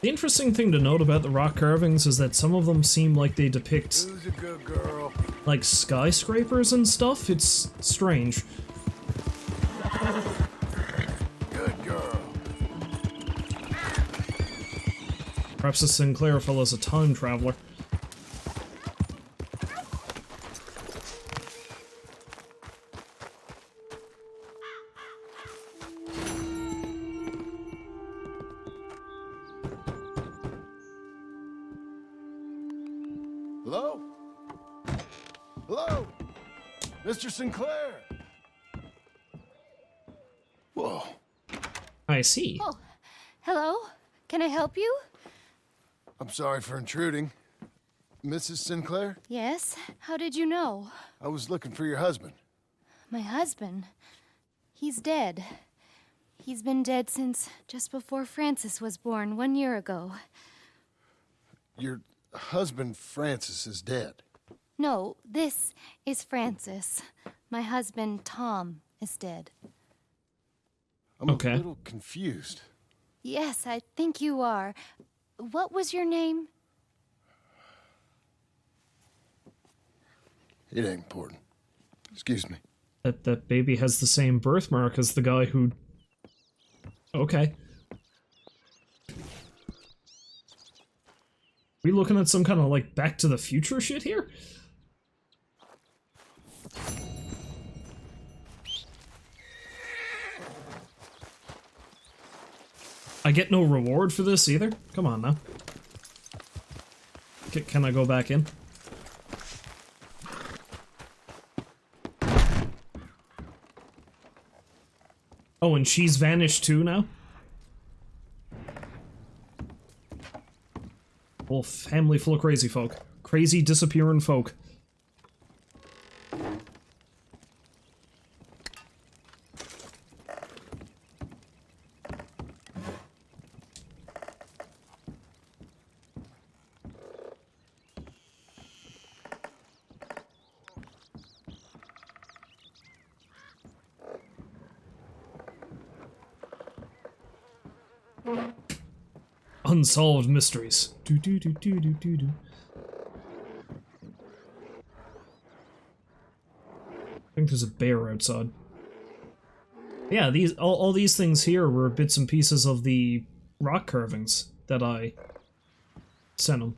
The interesting thing to note about the rock carvings is that some of them seem like they depict Who's a good girl? like skyscrapers and stuff. It's strange. Good girl. Perhaps this Sinclair fellow's a time traveler. Hello? Hello? Mr. Sinclair? Whoa. I see. Oh, hello? Can I help you? I'm sorry for intruding. Mrs. Sinclair? Yes? How did you know? I was looking for your husband. My husband? He's dead. He's been dead since just before Francis was born 1 year ago. Your husband, Francis, is dead. No, this is Francis. My husband, Tom, is dead. I'm a little confused. Yes, I think you are. What was your name? It ain't important. Excuse me. That baby has the same birthmark as the guy who... Okay. We looking at some kind of, like, Back to the Future shit here? I get no reward for this either? Come on now. Can I go back in? Oh, and she's vanished too now? Whole family full of crazy folk. Crazy disappearing folk. Unsolved mysteries. Do do do do do do do. I think there's a bear outside. Yeah, these all these things here were bits and pieces of the rock carvings that I sent them.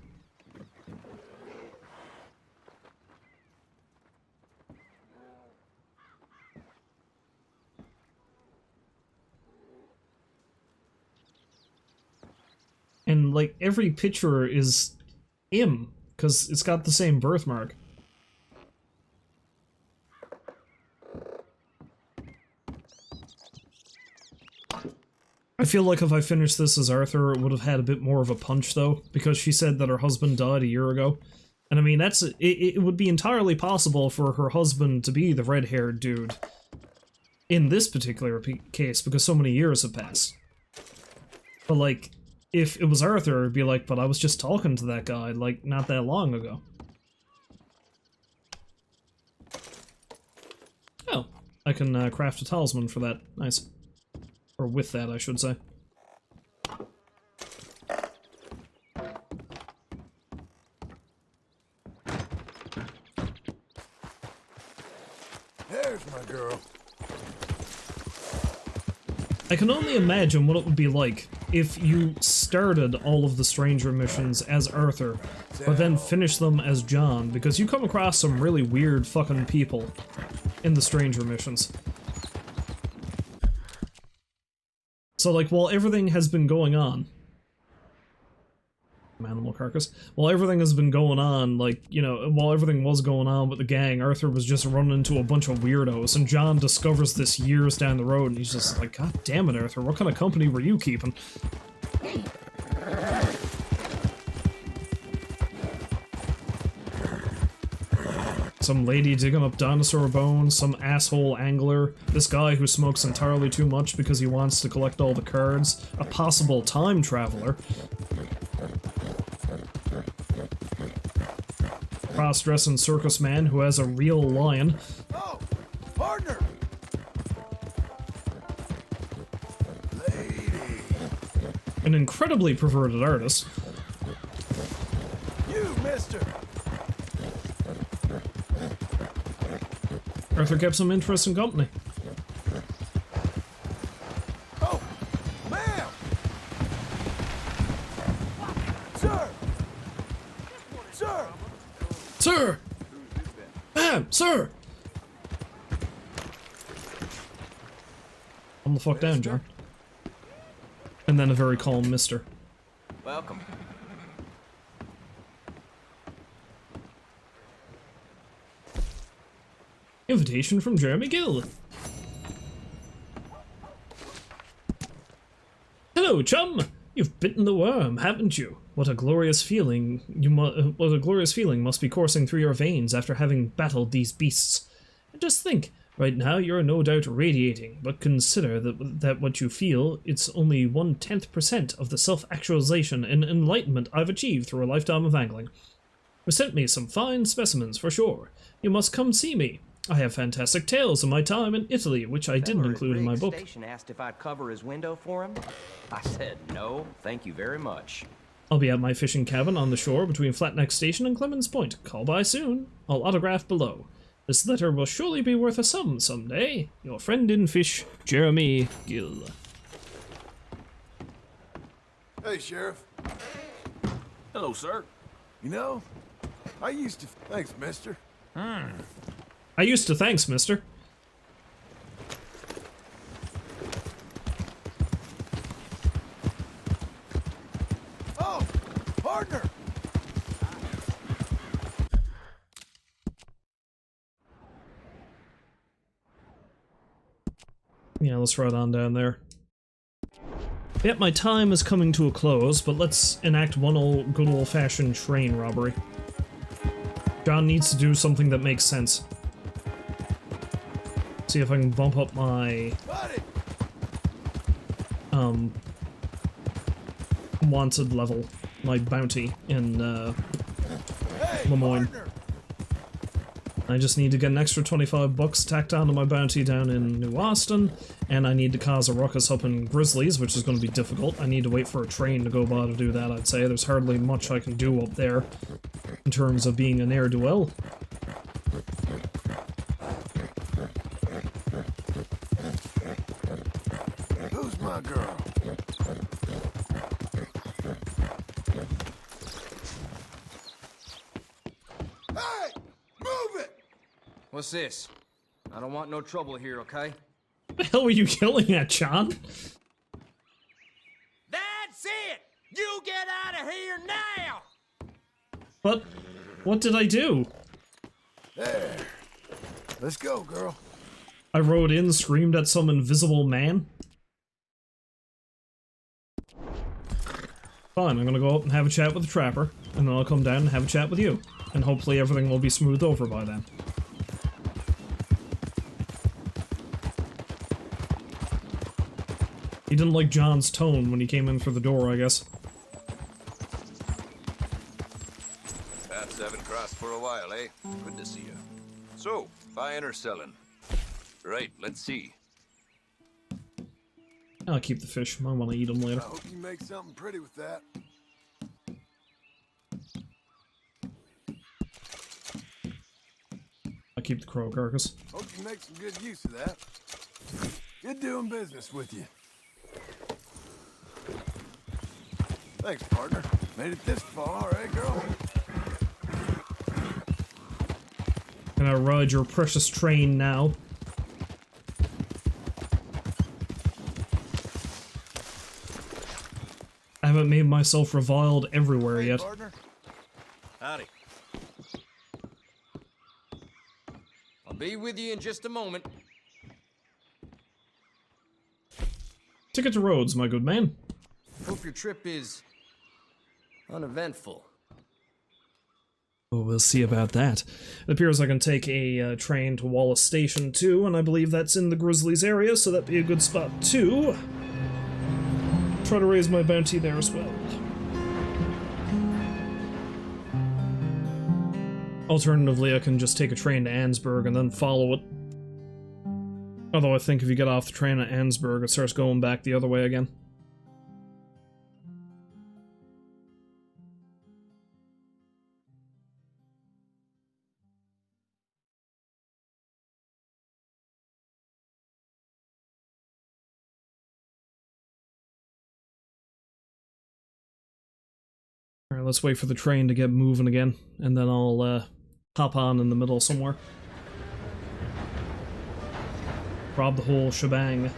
And, like, every picture is him, because it's got the same birthmark. I feel like if I finished this as Arthur, it would have had a bit more of a punch, though, because she said that her husband died a year ago. And I mean, it would be entirely possible for her husband to be the red-haired dude in this particular case, because so many years have passed. But, like, if it was Arthur, it'd be like, but I was just talking to that guy, like, not that long ago. Oh, I can craft a talisman for that. Nice. Or with that, I should say. There's my girl. I can only imagine what it would be like if you started all of the Stranger missions as Arthur, but then finished them as John, because you come across some really weird fucking people in the Stranger missions. So, like, while everything has been going on... Animal carcass. While everything has been going on, like, you know, while everything was going on with the gang, Arthur was just running into a bunch of weirdos, and John discovers this years down the road, and he's just like, God damn it, Arthur, what kind of company were you keeping? Some lady digging up dinosaur bones, some asshole angler, this guy who smokes entirely too much because he wants to collect all the cards, a possible time traveler, cross-dressing circus man who has a real lion. Oh, partner! Lady. An incredibly perverted artist. You, mister! Arthur kept some interesting company. Oh, ma'am! Sir! Sir! Sir! Ma'am! Sir! Calm the fuck down, John. And then a very calm mister. Welcome. Invitation from Jeremy Gill. Hello, chum! You've bitten the worm, haven't you? What a glorious feeling what a glorious feeling must be coursing through your veins after having battled these beasts. And just think, right now you're no doubt radiating, but consider that what you feel, it's only 1/10% of the self-actualization and enlightenment I've achieved through a lifetime of angling. You sent me some fine specimens, for sure. You must come see me. I have fantastic tales of my time in Italy, which I didn't include in my book. Station asked if I'd cover his window for him. I said no, thank you very much. I'll be at my fishing cabin on the shore between Flatneck Station and Clemens Point. Call by soon. I'll autograph below. This letter will surely be worth a sum someday. Your friend in fish, Jeremy Gill. Hey, Sheriff. Hello, sir. You know, I used to... Thanks, mister. I used to thanks, mister. Oh, partner! Yeah, let's ride on down there. Yep, my time is coming to a close, but let's enact one good old-fashioned train robbery. John needs to do something that makes sense. See if I can bump up my wanted level, my bounty in Lemoyne. I just need to get an extra 25 bucks tacked onto my bounty down in New Austin, and I need to cause a ruckus up in Grizzlies, which is going to be difficult. I need to wait for a train to go by to do that, I'd say. There's hardly much I can do up there in terms of being a ne'er-do-well. Who's my girl? Hey! Move it! What's this? I don't want no trouble here, okay? What the hell were you yelling at, John? That's it! You get out of here now! What did I do? There. Let's go, girl. I rode in, screamed at some invisible man? Fine, I'm gonna go up and have a chat with the trapper, and then I'll come down and have a chat with you. And hopefully everything will be smoothed over by then. He didn't like John's tone when he came in through the door, I guess. Paths haven't crossed for a while, eh? Good to see you. So, buying or selling? Right, let's see. I'll keep the fish. I want to eat them later. I hope you make something pretty with that. I'll keep the crow carcass. Hope you make some good use of that. Good doing business with you. Thanks, partner. Made it this far, eh, girl? Can I ride your precious train now? I haven't made myself reviled everywhere yet. Partner? Howdy. I'll be with you in just a moment. Ticket to Rhodes, my good man. Hope your trip is uneventful. Well, we'll see about that. It appears I can take a train to Wallace Station too, and I believe that's in the Grizzlies area, so that'd be a good spot too. Try to raise my bounty there as well. Alternatively, I can just take a train to Ansburg and then follow it. Although I think if you get off the train at Ansburg, it starts going back the other way again. Alright, let's wait for the train to get moving again, and then I'll hop on in the middle somewhere. Rob the whole shebang.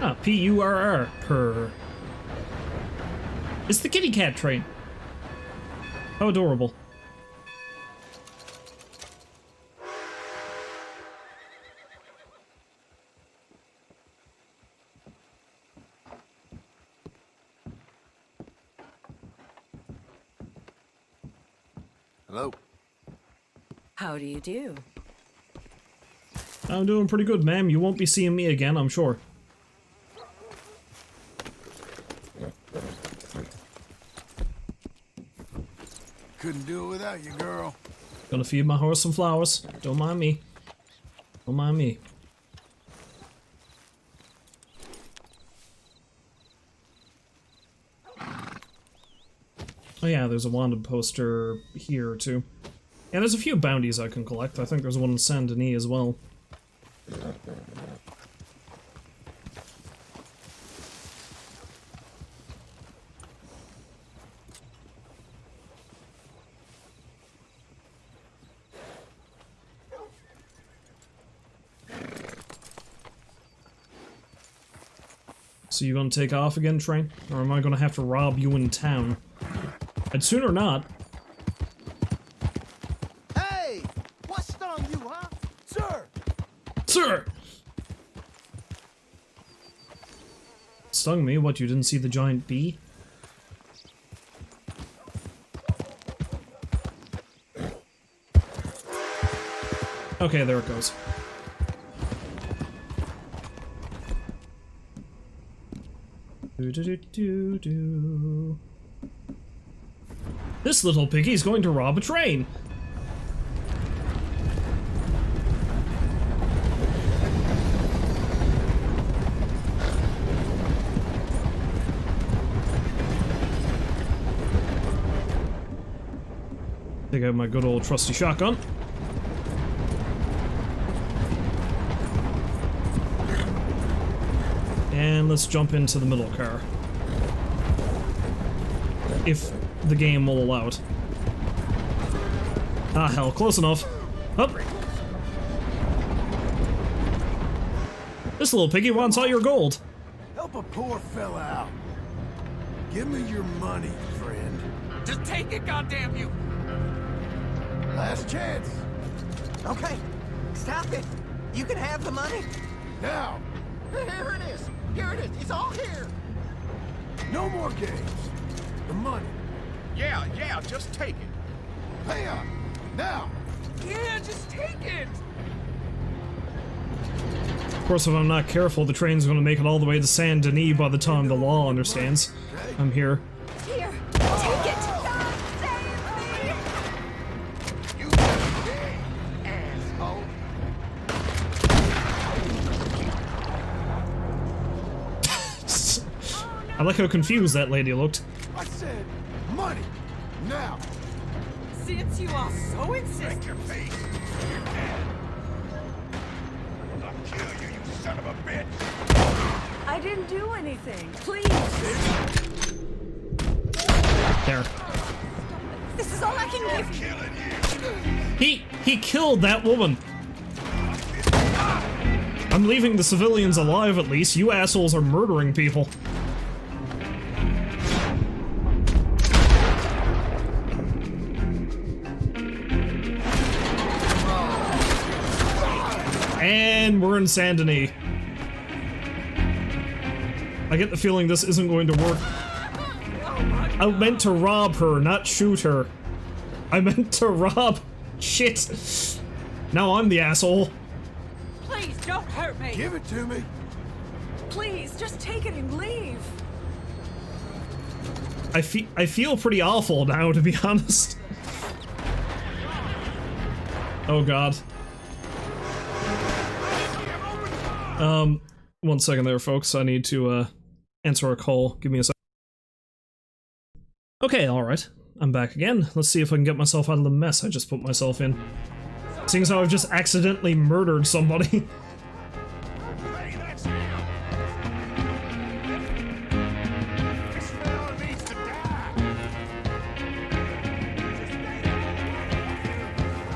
Ah, P-U-R-R. Purr. It's the kitty cat train. How adorable. Hello. How do you do? I'm doing pretty good, ma'am. You won't be seeing me again, I'm sure. Couldn't do it without you, girl. Gonna feed my horse some flowers. Don't mind me. Don't mind me. Oh yeah, there's a wanted poster here too. Yeah, there's a few bounties I can collect. I think there's one in Saint Denis as well. So you gonna take off again, train? Or am I gonna have to rob you in town? I'd sooner not. Hey! What stung you, huh? Sir! Sir! Stung me? What, you didn't see the giant bee? Okay, there it goes. Do-do-do-do-do. This little piggy's going to rob a train! Take out my good old trusty shotgun. And let's jump into the middle car. If the game will allow it. Ah, hell, close enough. Up. This little piggy wants all your gold. Help a poor fella out. Give me your money, friend. Just take it, goddamn you! Last chance. Okay, stop it. You can have the money. Now! Here it is. Here it is. It's all here. No more games. The money. Yeah, just take it. Pay up! Now! Yeah, just take it. Of course, if I'm not careful, the train's gonna make it all the way to Saint Denis by the time the law understands I'm here. Here, take it. You gay asshole. I like how confused that lady looked. I said money! Now! Since you are so insistent. Your face. I'll kill you, you son of a bitch. I didn't do anything. Please. There. This is all I can give you. He killed that woman. I'm leaving the civilians alive at least. You assholes are murdering people. And we're in Saint Denis. I get the feeling this isn't going to work. I meant to rob her, not shoot her. I meant to rob. Shit. Now I'm the asshole. Please don't hurt me. Give it to me. Please, just take it and leave. I feel pretty awful now, to be honest. Oh god. 1 second there, folks. I need to answer a call. Give me a sec. Okay, alright. I'm back again. Let's see if I can get myself out of the mess I just put myself in. Seeing as how I've just accidentally murdered somebody.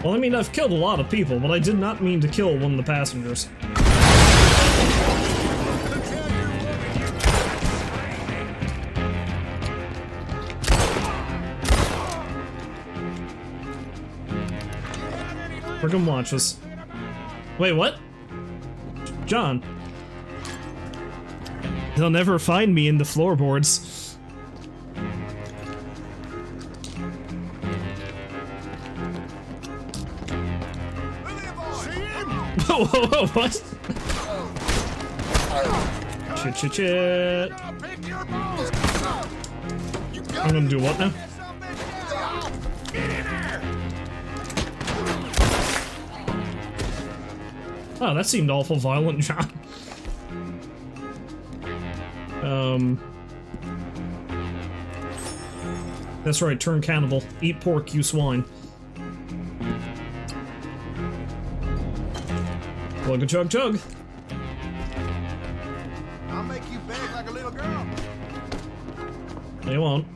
Well, I mean, I've killed a lot of people, but I did not mean to kill one of the passengers. Friggin' watches. Wait, what? John. They'll never find me in the floorboards. Whoa, whoa, whoa, what? Chit, chit, chit. I'm gonna do what now? Oh, that seemed awful violent, John. That's right, turn cannibal. Eat pork, you swine. Plug a chug chug. I'll make you beg like a little girl. No, you won't.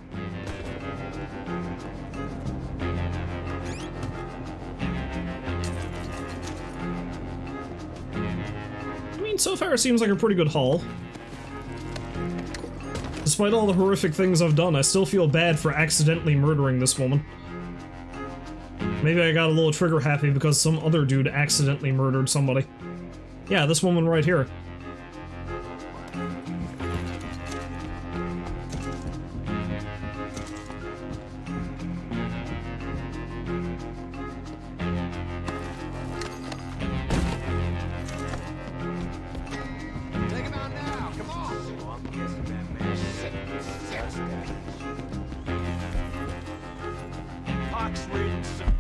I mean, so far it seems like a pretty good haul. Despite all the horrific things I've done, I still feel bad for accidentally murdering this woman. Maybe I got a little trigger happy because some other dude accidentally murdered somebody. Yeah, this woman right here. Take him out now. Come on. Oh, I'm guessing that man. Fox reading some.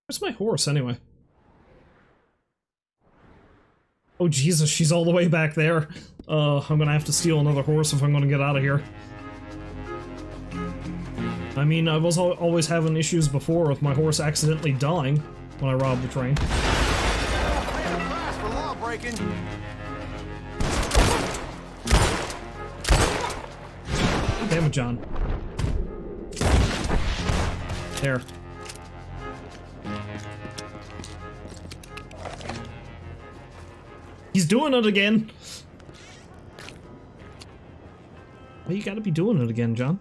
Where's my horse, anyway? Oh, Jesus, she's all the way back there. I'm gonna have to steal another horse if I'm gonna get out of here. I mean, I was always having issues before with my horse accidentally dying when I robbed the train. Class for law breaking. Damn it, John. There. He's doing it again! Well, you gotta be doing it again, John.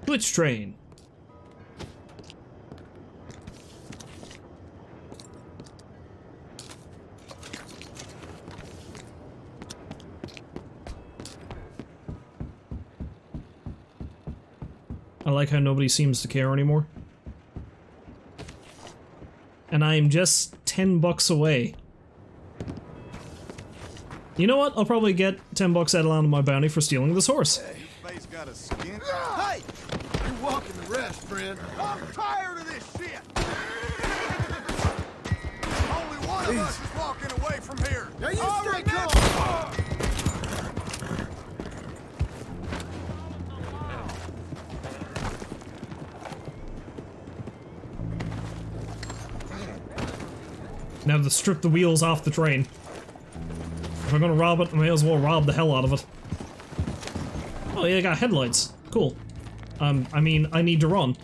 Which train? I like how nobody seems to care anymore. And I am just 10 bucks away. You know what? I'll probably get 10 bucks added onto my bounty for stealing this horse. Face got a skin. Hey! You're walking the rest, friend. I'm tired of this shit! Only one of us is walking away from here. Now you I'll stay remember- calm. Now to strip the wheels off the train. If I'm gonna rob it, I may as well rob the hell out of it. Oh yeah, I got headlights. Cool. I mean, I need to run.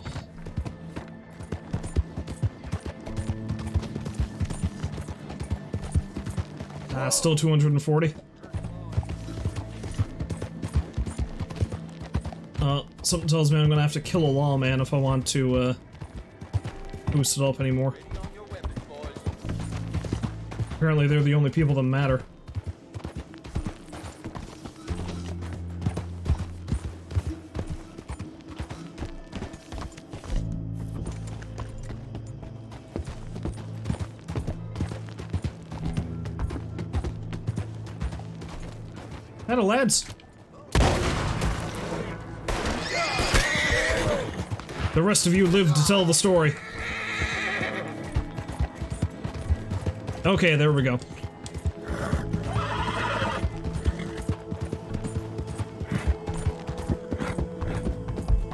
Still 240. Something tells me I'm gonna have to kill a lawman if I want to, boost it up anymore. Apparently they're the only people that matter. Hello, lads. The rest of you live to tell the story. Okay, there we go.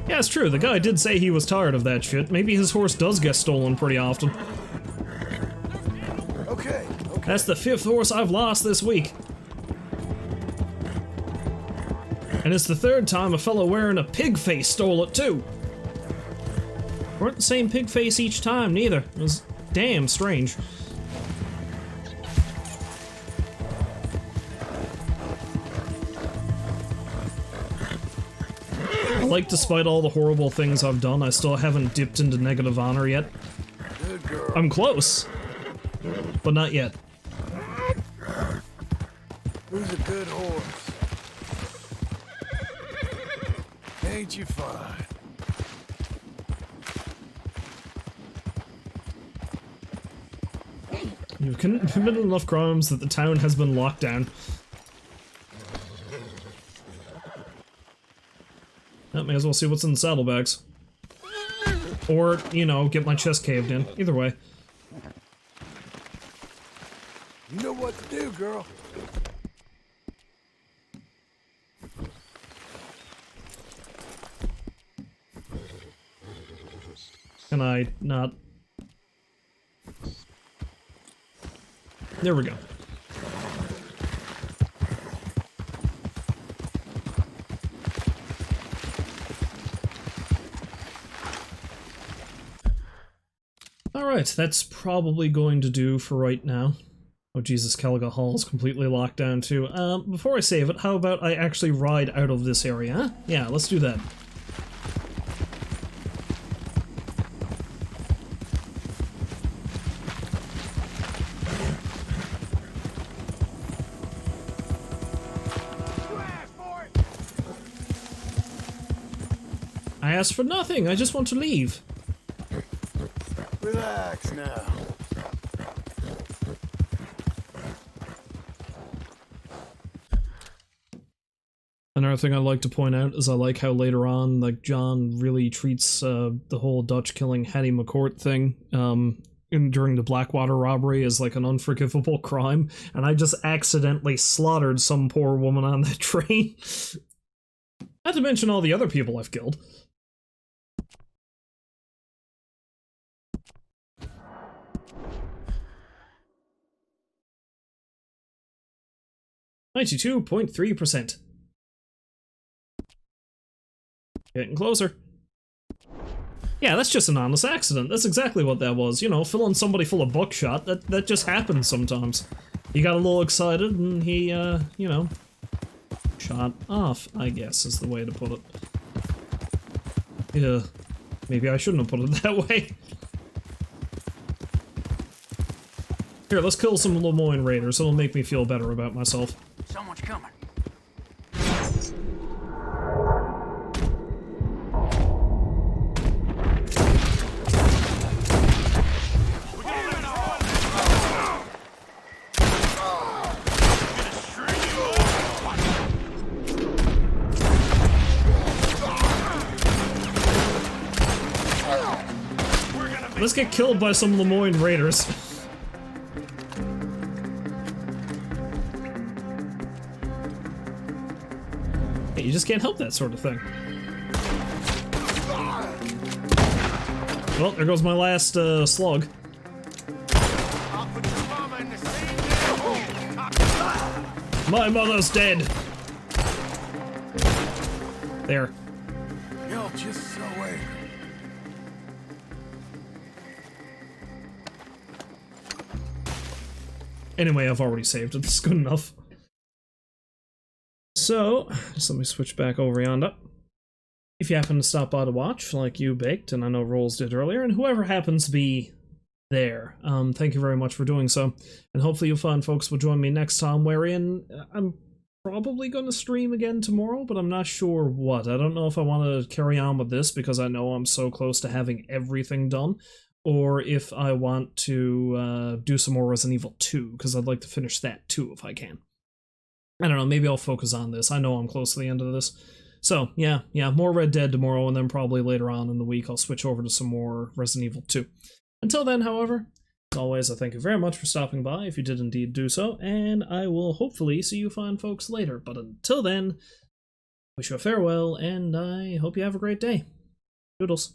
Yeah, it's true. The guy did say he was tired of that shit. Maybe his horse does get stolen pretty often. Okay. That's the 5th horse I've lost this week. And it's the 3rd time a fellow wearing a pig face stole it too. Weren't the same pig face each time, neither. It was damn strange. Like, despite all the horrible things I've done, I still haven't dipped into negative honor yet. Good girl. I'm close, but not yet. Who's a good horse? Ain't you fine? You've committed enough crimes that the town has been locked down. I may as well see what's in the saddlebags. Or, you know, get my chest caved in. Either way. You know what to do, girl. Can I not? There we go. Alright, that's probably going to do for right now. Oh Jesus, Caliga Hall is completely locked down too. Before I save it, how about I actually ride out of this area, huh? Yeah, let's do that. I asked for nothing, I just want to leave. Relax now. Another thing I'd like to point out is I like how later on, like, John really treats the whole Dutch killing Hattie McCourt thing during the Blackwater robbery as like an unforgivable crime, and I just accidentally slaughtered some poor woman on that train. Not to mention all the other people I've killed. $92.3%. Getting closer. Yeah, that's just an honest accident. That's exactly what that was. You know, filling somebody full of buckshot. That just happens sometimes. He got a little excited and he, you know, shot off, I guess is the way to put it. Yeah, maybe I shouldn't have put it that way. Here, let's kill some Lemoyne Raiders. It'll make me feel better about myself. Someone's coming. Let's get killed by some Lemoyne raiders. Hey, you just can't help that sort of thing. Well, there goes my last slug. My mother's dead. There. You're just so angry. Anyway, I've already saved it. It's good enough. So, just let me switch back over yonder. If you happen to stop by to watch, like you baked, and I know Rolls did earlier, and whoever happens to be there, thank you very much for doing so. And hopefully you fun folks will join me next time, wherein I'm probably going to stream again tomorrow, but I'm not sure what. I don't know if I want to carry on with this because I know I'm so close to having everything done, or if I want to do some more Resident Evil 2, because I'd like to finish that too if I can. I don't know, maybe I'll focus on this. I know I'm close to the end of this. So, yeah, more Red Dead tomorrow, and then probably later on in the week I'll switch over to some more Resident Evil 2. Until then, however, as always, I thank you very much for stopping by, if you did indeed do so, and I will hopefully see you fine folks later. But until then, wish you a farewell, and I hope you have a great day. Doodles.